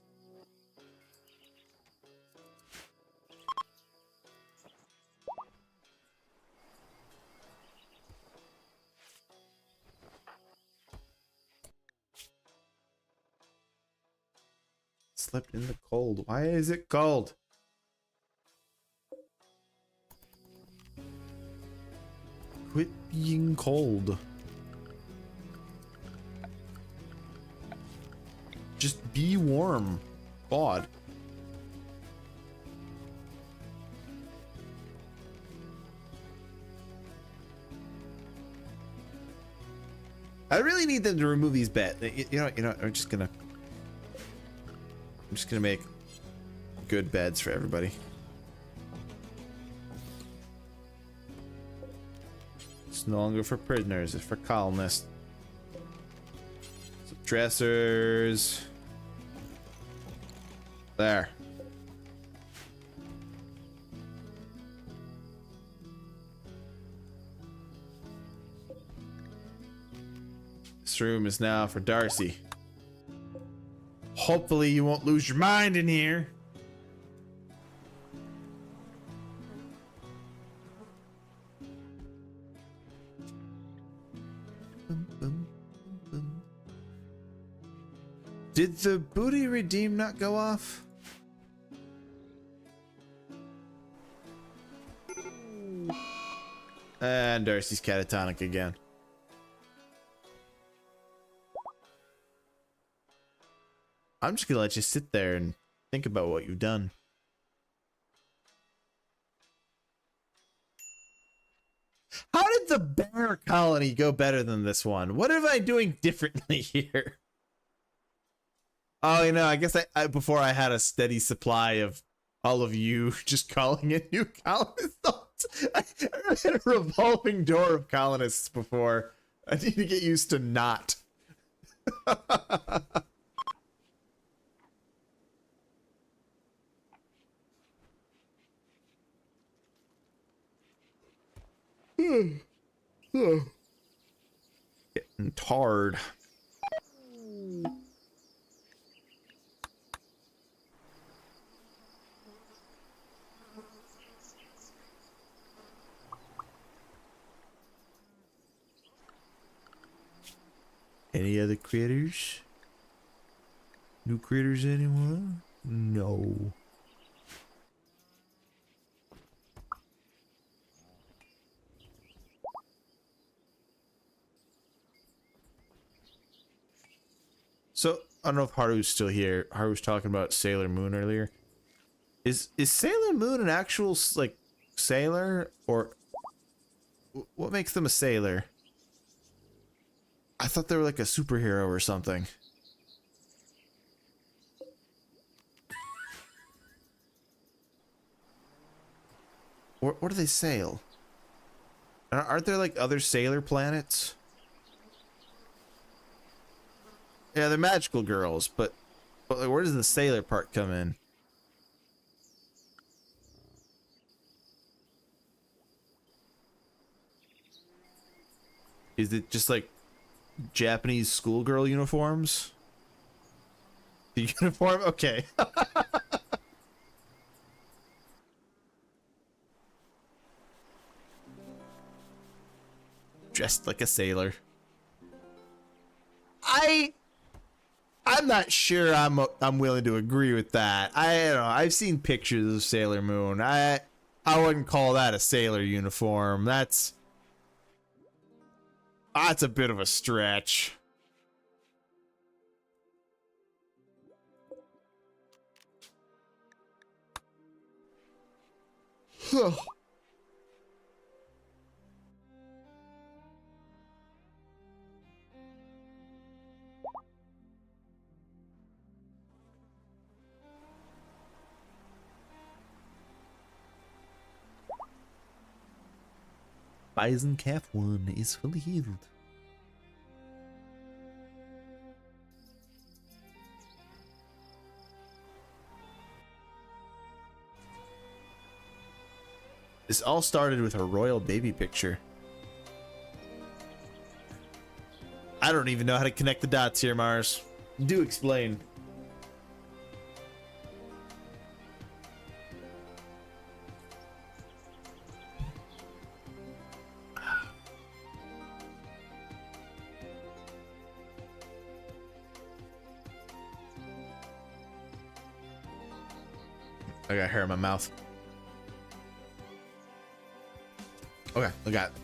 Slept in the cold. Why is it cold? Quit being cold. Just be warm. God. I really need them to remove these beds. You know, I'm just gonna make good beds for everybody. It's no longer for prisoners, it's for colonists. Some dressers. There. This room is now for Darcy. Hopefully you won't lose your mind in here. Did the booty redeem not go off? And Darcy's catatonic again. I'm just gonna let you sit there and think about what you've done. How did the bear colony go better than this one? What am I doing differently here? Oh, you know, I guess I before I had a steady supply of all of you just calling in new colonists. I had a revolving door of colonists before. I need to get used to not. Getting tarred. Any other critters? New critters, anyone? No. So I don't know if Haru's still here. Haru was talking about Sailor Moon earlier. Is Sailor Moon an actual like sailor, or what makes them a sailor? I thought they were like a superhero or something. What do they sail? Aren't there like other sailor planets? Yeah, they're magical girls, but like, where does the sailor part come in? Is it just like Japanese schoolgirl uniforms? The uniform? Okay. Dressed like a sailor. I'm not sure I'm willing to agree with that. I don't know. I've seen pictures of Sailor Moon. I wouldn't call that a sailor uniform. That's a bit of a stretch. Bison Calf 1 is fully healed. This all started with her royal baby picture. I don't even know how to connect the dots here, Mars. Do explain. I got hair in my mouth. Okay, I got it.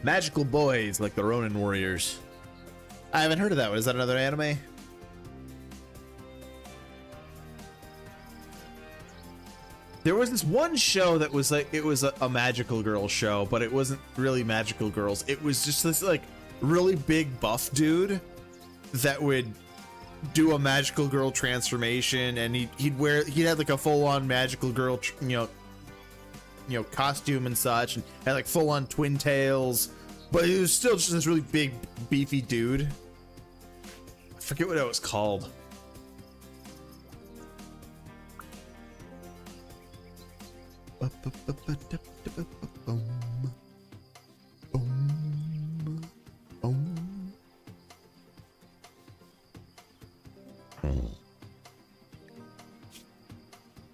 Magical boys like the Ronin warriors. I haven't heard of that one. Is that another anime? There was this one show that was like, it was a magical girl show, but it wasn't really magical girls. It was just this like really big buff dude that would do a magical girl transformation, and he'd have like a full-on magical girl, you know, costume and such, and had like full-on twin tails, but he was still just this really big beefy dude. I forget what it was called.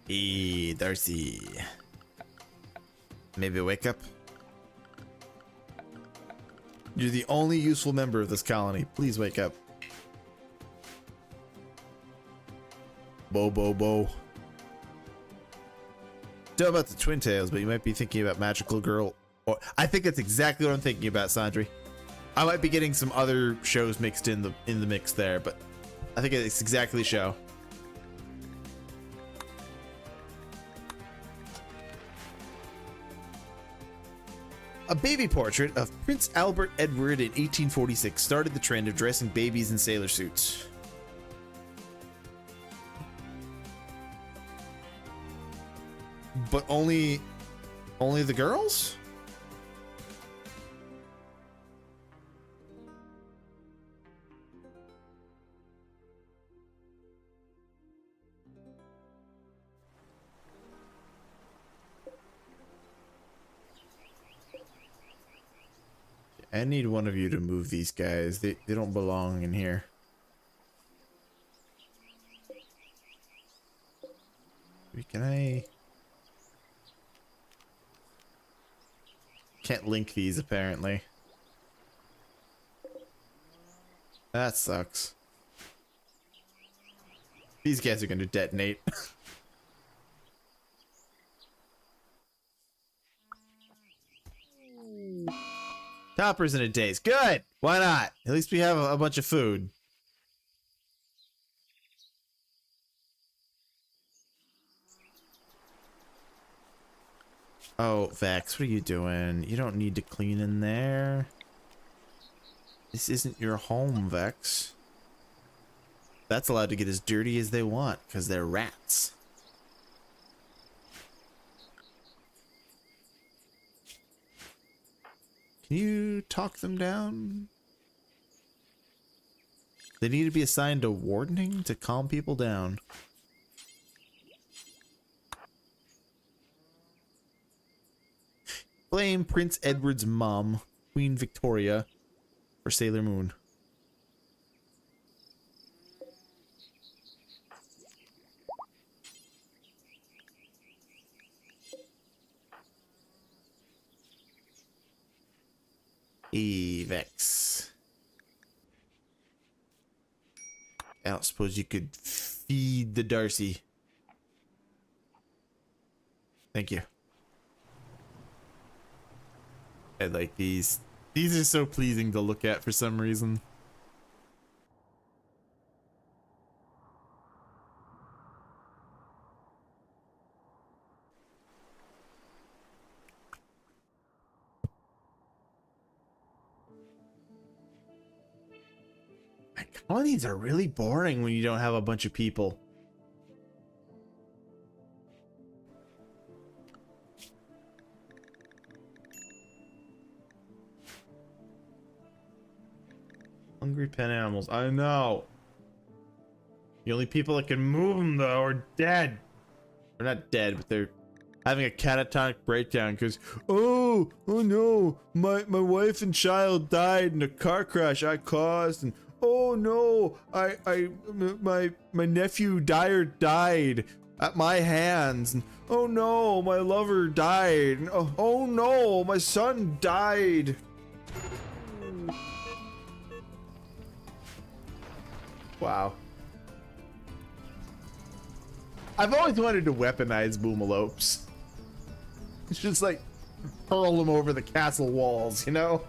Hey, Darcy. Maybe wake up. You're the only useful member of this colony. Please wake up. Bo, bo, bo. Don't know about the twin tails, but you might be thinking about magical girl. Or I think that's exactly what I'm thinking about, Sandri. I might be getting some other shows mixed in the mix there, but I think it's exactly the show. A baby portrait of Prince Albert Edward in 1846 started the trend of dressing babies in sailor suits. But only the girls? I need one of you to move these guys. They don't belong in here. Can I? Can't link these apparently. That sucks. These guys are going to detonate. Toppers in a daze. Good. Why not? At least we have a bunch of food. Oh, Vex, what are you doing? You don't need to clean in there. This isn't your home, Vex. That's allowed to get as dirty as they want, because they're rats. Can you talk them down? They need to be assigned to wardening to calm people down. Blame Prince Edward's mom, Queen Victoria, for Sailor Moon. Vex. I don't suppose you could feed the Darcy. Thank you. I like these. These are so pleasing to look at for some reason. Colonies are really boring when you don't have a bunch of people. Hungry pet animals. I know. The only people that can move them though are dead. They're not dead, but they're having a catatonic breakdown because oh no, my wife and child died in a car crash I caused, and oh no, my nephew Dyer died at my hands, and oh no, my lover died, and oh no, my son died. Wow. I've always wanted to weaponize boomalopes. It's just like hurl them over the castle walls, you know?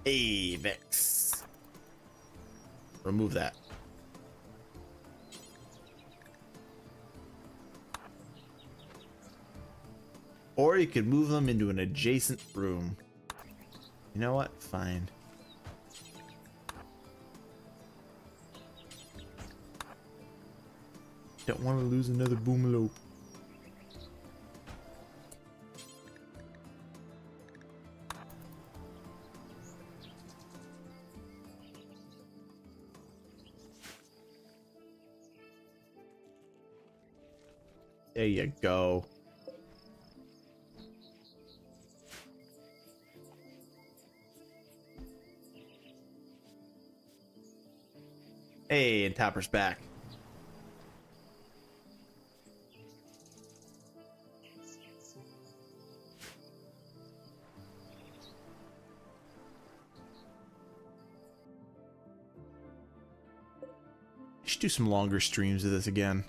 Hey, Vex. Remove that. Or you could move them into an adjacent room. You know what? Fine. Don't want to lose another boomalope. There you go. Hey, and Topper's back. I should do some longer streams of this again.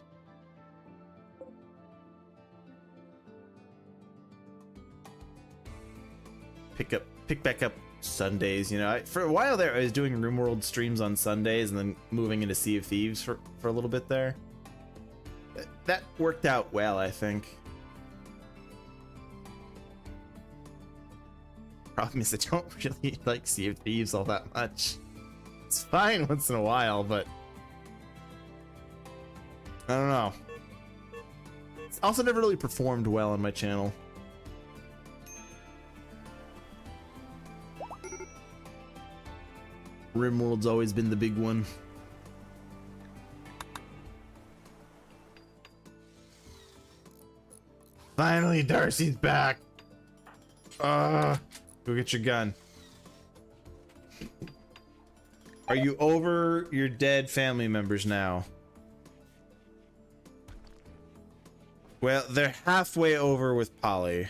Pick back up Sundays, you know. For a while there, I was doing Rimworld streams on Sundays and then moving into Sea of Thieves for a little bit there. That worked out well, I think. Problem is I don't really like Sea of Thieves all that much. It's fine once in a while, but I don't know. It's also never really performed well on my channel. Rimworld's always been the big one. Finally, Darcy's back. Go get your gun. Are you over your dead family members now? Well, they're halfway over with Polly.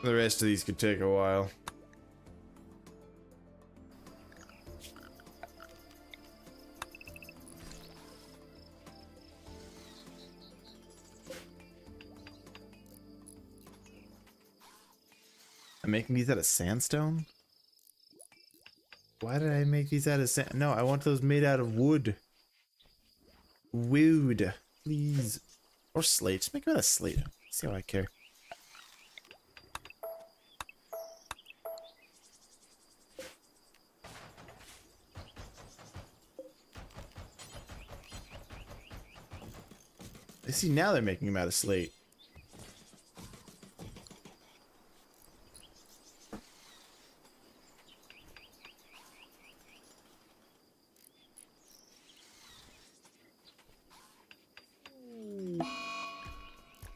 The rest of these could take a while. I'm making these out of sandstone? Why did I make these out of sand? No, I want those made out of wood. Wood, please. Or slate. Just make them out of slate. See how I care. I see now they're making them out of slate.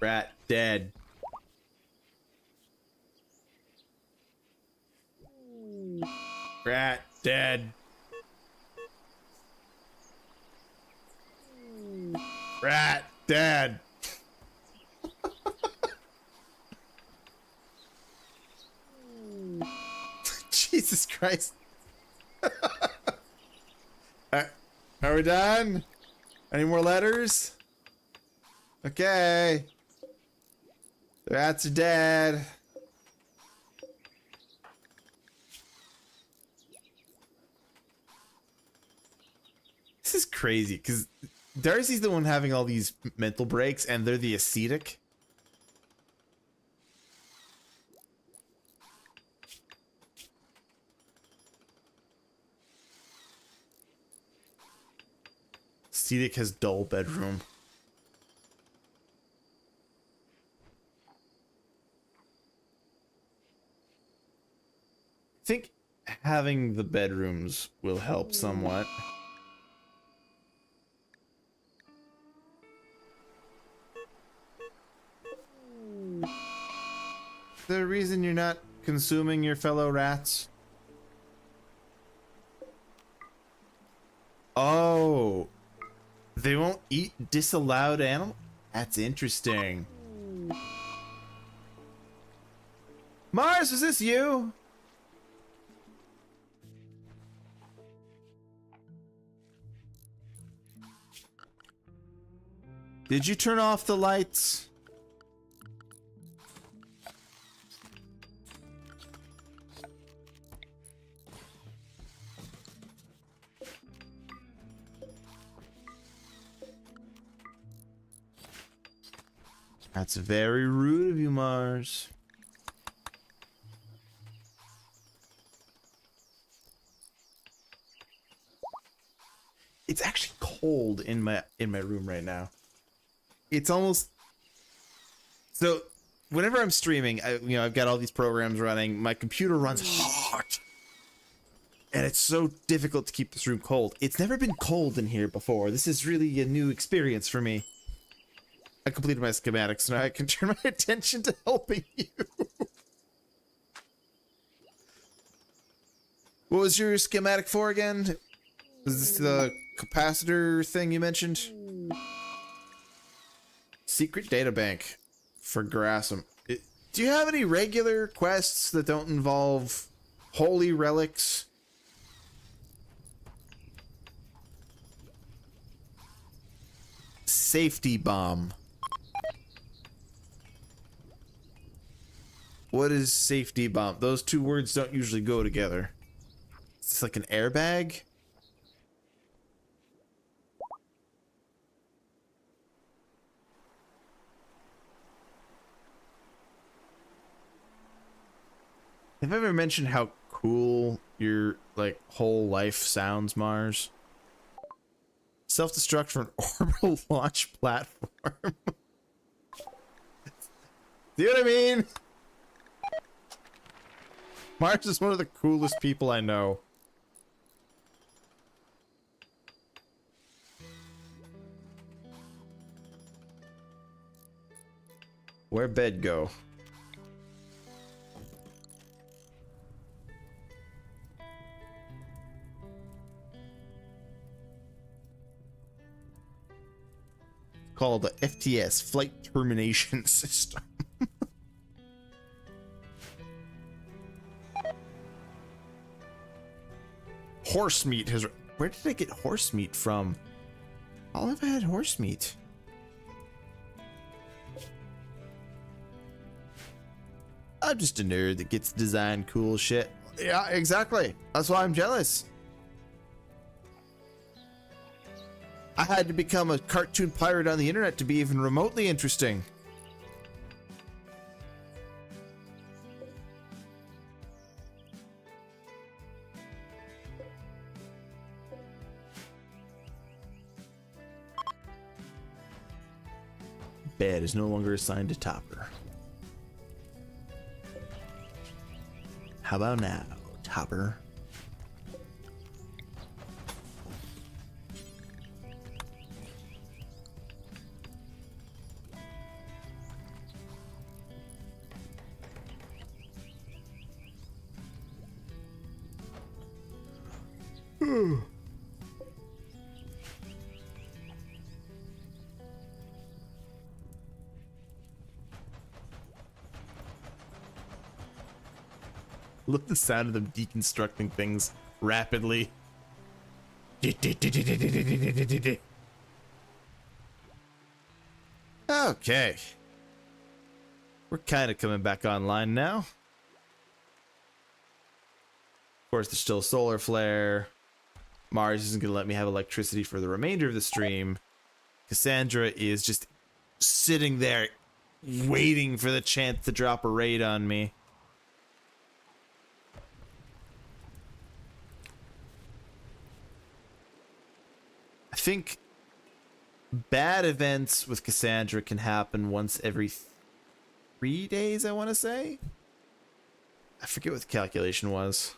Rat dead. Rat dead. Rat dead. Jesus Christ. Are we done? Any more letters? Okay. The rats are dead. This is crazy because Darcy's the one having all these mental breaks and they're the ascetic. Ascetic has dull bedroom. I think having the bedrooms will help somewhat. Is there a reason you're not consuming your fellow rats? Oh, they won't eat disallowed animal? That's interesting. Mars, is this you? Did you turn off the lights? That's very rude of you, Mars. It's actually cold in my room right now. It's almost so whenever I'm streaming, I've got all these programs running. My computer runs hot, and it's so difficult to keep this room cold. It's never been cold in here before. This is really a new experience for me. I completed my schematics, now I can turn my attention to helping you. What was your schematic for again? Is this the capacitor thing you mentioned? Secret data bank for Grassum. Do you have any regular quests that don't involve holy relics? Safety bomb. What is safety bomb? Those two words don't usually go together. Is this like an airbag? Have I ever mentioned how cool your like whole life sounds, Mars? Self-destruct for an orbital launch platform. Do you know what I mean? Mars is one of the coolest people I know. Where'd bed go? Called the FTS, Flight Termination System. Horse meat has... Where did I get horse meat from? How have I had horse meat? I'm just a nerd that gets to design cool shit. Yeah, exactly. That's why I'm jealous. I had to become a cartoon pirate on the internet to be even remotely interesting. Bed is no longer assigned to Topper. How about now, Topper? Love the sound of them deconstructing things rapidly. Okay. We're kind of coming back online now. Of course, there's still a solar flare. Mars isn't going to let me have electricity for the remainder of the stream. Cassandra is just sitting there waiting for the chance to drop a raid on me. I think bad events with Cassandra can happen once every 3 days, I want to say. I forget what the calculation was.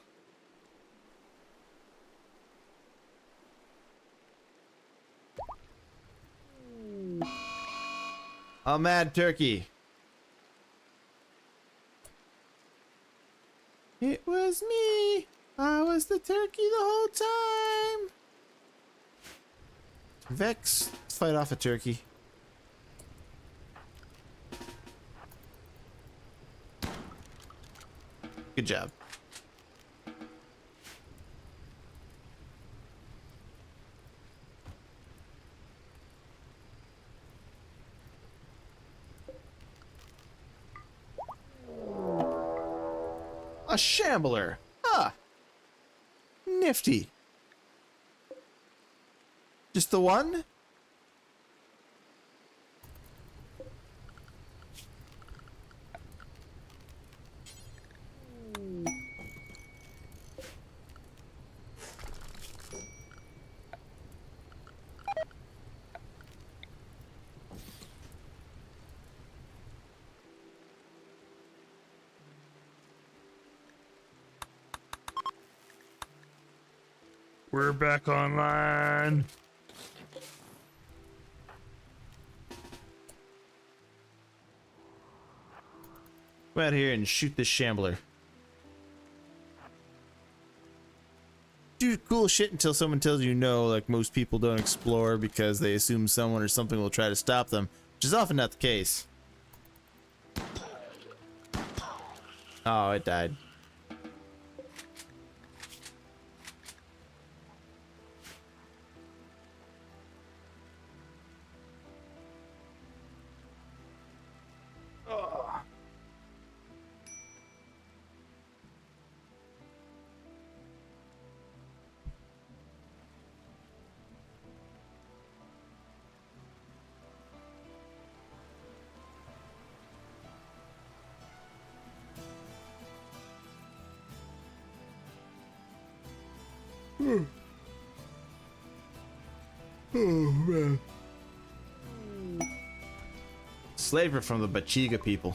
A mad turkey. It was me. I was the turkey the whole time. Vex, let's fight off a turkey. Good job. A shambler. Ah. Nifty. Just the one? We're back online. Go out here and shoot this shambler. Do cool shit until someone tells you no, like most people don't explore because they assume someone or something will try to stop them, which is often not the case. Oh, it died. Oh, man. Slaver from the Bachiga people.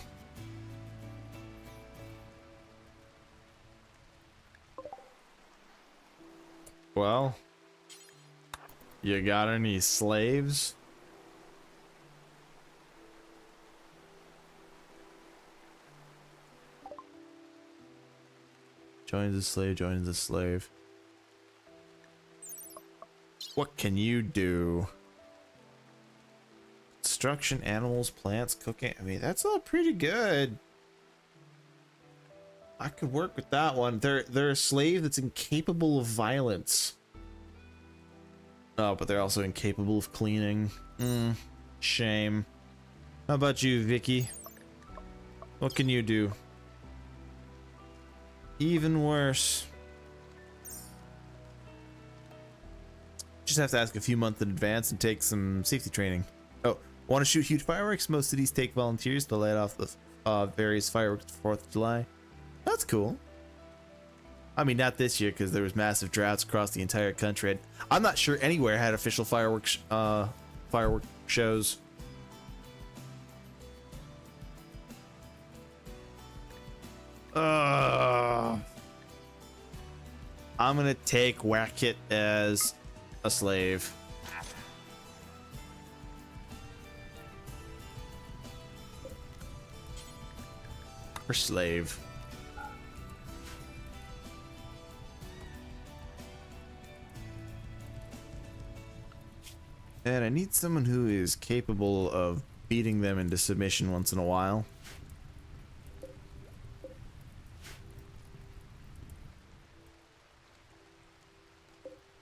Well, you got any slaves? Joins the slave, joins the slave. What can you do? Construction, animals, plants, cooking. I mean, that's all pretty good. I could work with that one. They're a slave that's incapable of violence. Oh, but they're also incapable of cleaning. Shame. How about you, Vicky? What can you do? Even worse. Just have to ask a few months in advance and take some safety training. Oh, want to shoot huge fireworks? Most cities take volunteers to light off the various fireworks for 4th of July. That's cool. I mean, not this year because there was massive droughts across the entire country. I'm not sure anywhere had official fireworks shows. I'm gonna take Wackit as a slave. Or slave. And I need someone who is capable of beating them into submission once in a while.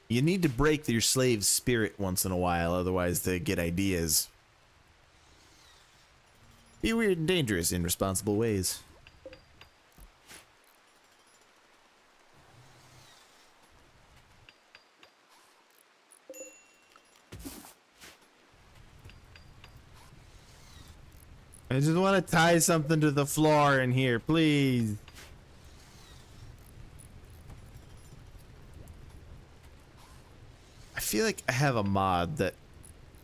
You need to break your slave's spirit once in a while, otherwise they get ideas. Be weird and dangerous in responsible ways. I just want to tie something to the floor in here, please. I feel like I have a mod that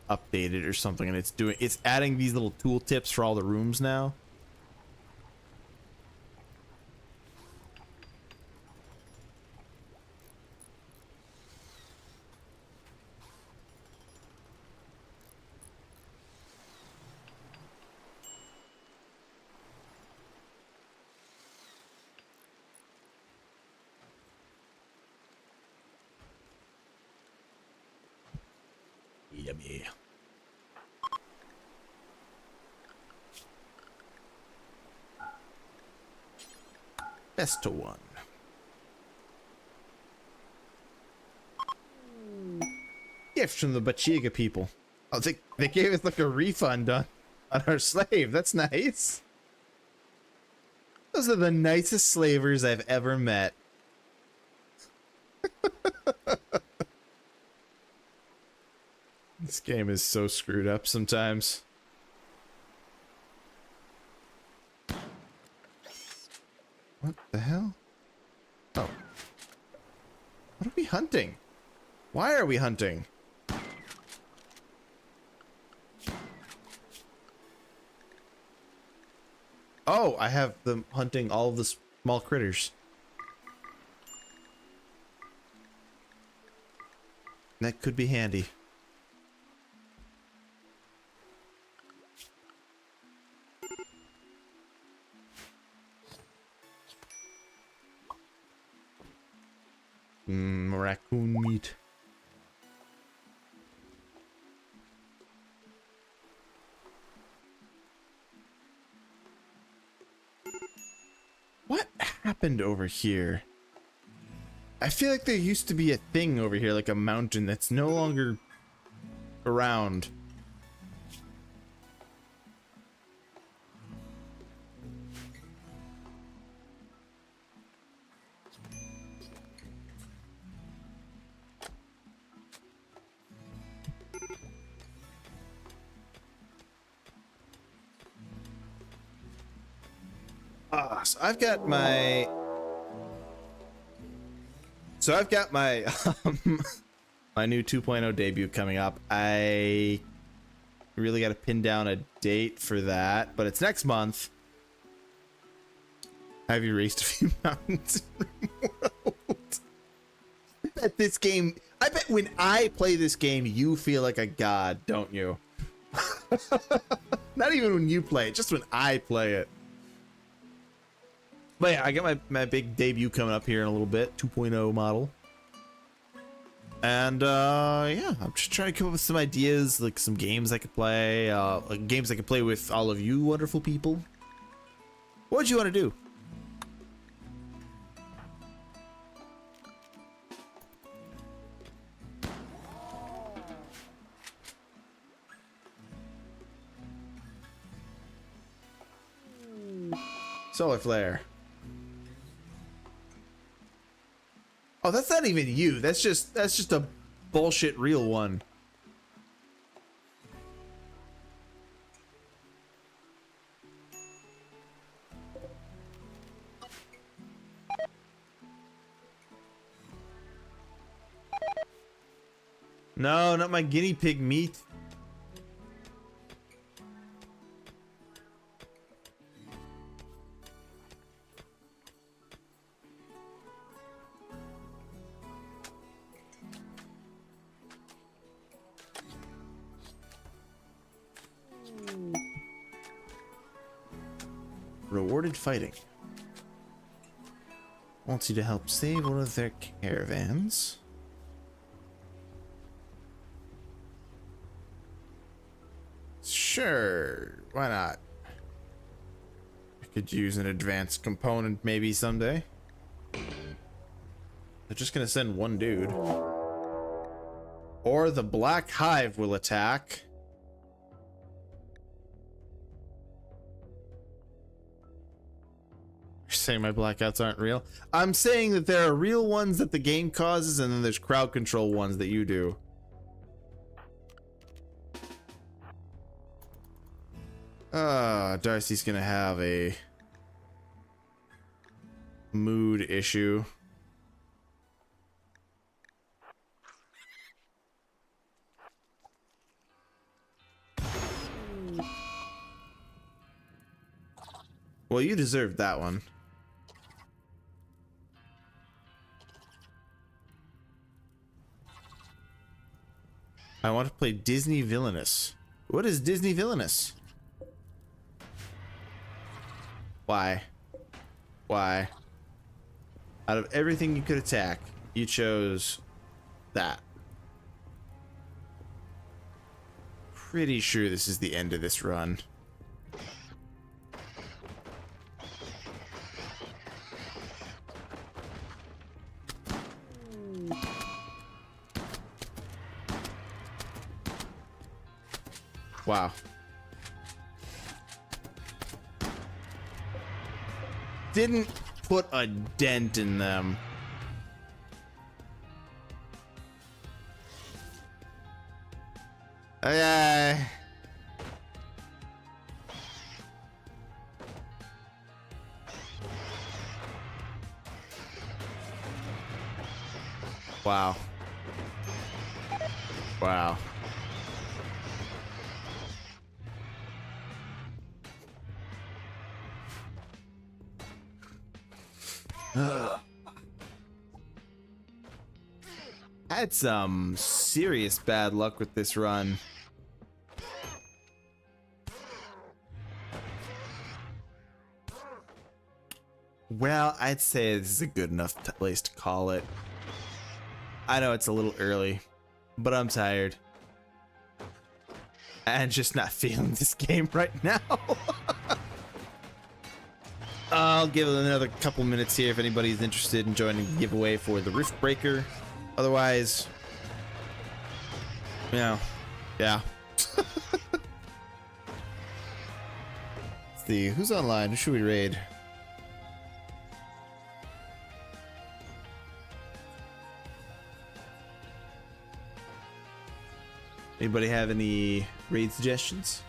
updated or something, and it's adding these little tool tips for all the rooms now. Yummy. Best to one. Gift from the Bachiga people. Oh, they gave us like a refund on our slave. That's nice. Those are the nicest slavers I've ever met. This game is so screwed up sometimes. What the hell? Oh. What are we hunting? Why are we hunting? Oh, I have them hunting all of the small critters. That could be handy. Raccoon meat. What happened over here? I feel like there used to be a thing over here, like a mountain that's no longer around. So I've got my my new 2.0 debut coming up. I really got to pin down a date for that, but it's next month. Have you raced a few mountains in Rimworld? I bet when I play this game, you feel like a god, don't you? Not even when you play it, just when I play it. But yeah, I got my big debut coming up here in a little bit, 2.0 model. And yeah, I'm just trying to come up with some ideas, like some games I could play, like games I could play with all of you wonderful people. What would you want to do? Solar flare. Oh, that's not even you. That's just a bullshit real one. No, not my guinea pig meat. Rewarded fighting. Wants you to help save one of their caravans. Sure, why not? I could use an advanced component maybe someday. They're just gonna send one dude. Or the Black Hive will attack. You're saying my blackouts aren't real? I'm saying that there are real ones that the game causes, and then there's crowd control ones that you do. Darcy's gonna have a mood issue. Well, you deserved that one. I want to play Disney Villainous. What is Disney Villainous? Why? Why? Out of everything you could attack, you chose that. Pretty sure this is the end of this run. Wow. Didn't put a dent in them. Okay. Wow. Wow. I had some serious bad luck with this run. Well, I'd say this is a good enough place to call it. I know it's a little early, but I'm tired. And just not feeling this game right now. I'll give it another couple minutes here if anybody's interested in joining the giveaway for the Rift Breaker. Otherwise, you know, yeah. Let's see, who's online? Who should we raid? Anybody have any raid suggestions?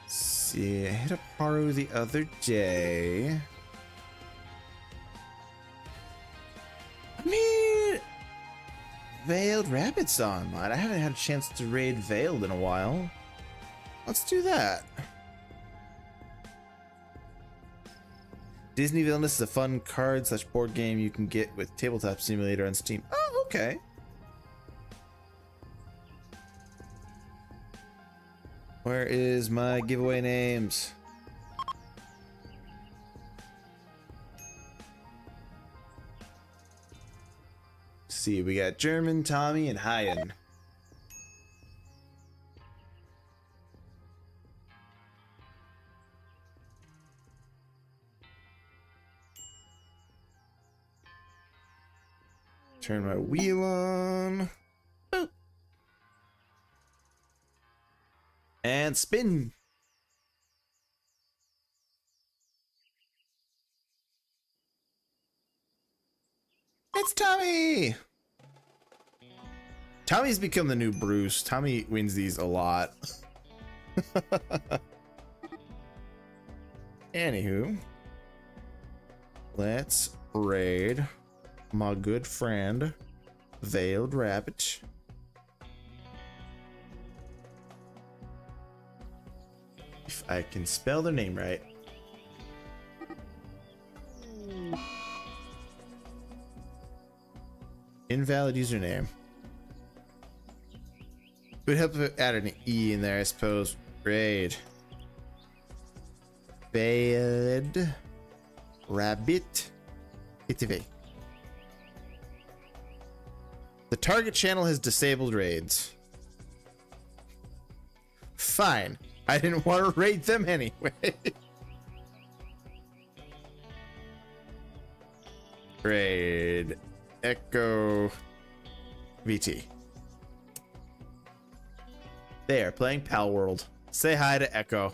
See, I hit up Haru the other day. I mean, Veiled Rabbit's online. I haven't had a chance to raid Veiled in a while. Let's do that. Disney Villainous is a fun card/board game you can get with Tabletop Simulator on Steam. Oh, okay. Where is my giveaway names? Let's see, we got German, Tommy, and Hyen. Turn my wheel on. Boop. And spin. It's Tommy. Tommy's become the new Bruce. Tommy wins these a lot. Anywho, let's raid my good friend Veiled Rabbit. If I can spell their name right. Invalid username. It would help if I added an E in there, I suppose. Raid. Veiled Rabbit. It's a V. The target channel has disabled raids. Fine. I didn't want to raid them anyway. Raid Echo VT. They are playing Pal World. Say hi to Echo.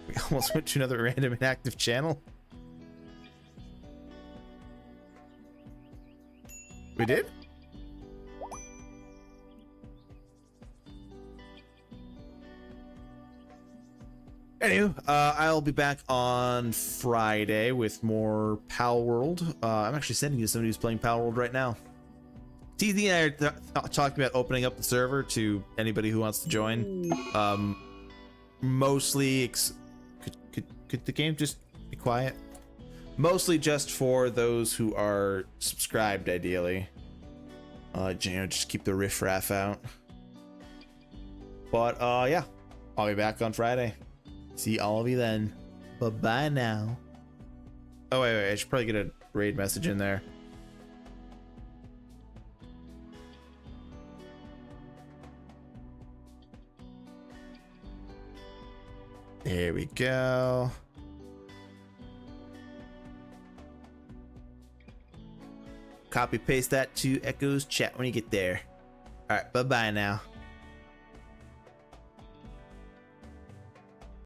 We almost went to another random inactive channel. We did? Anywho, I'll be back on Friday with more Pal World. I'm actually sending you somebody who's playing Pal World right now. TZ and I are talking about opening up the server to anybody who wants to join. Mostly, could the game just be quiet? Mostly just for those who are subscribed, ideally. You know, just keep the riffraff out. But yeah, I'll be back on Friday. See all of you then. Bye-bye now. Oh, wait, I should probably get a raid message in there. There we go. Copy paste that to Echo's chat when you get there. All right, bye-bye now.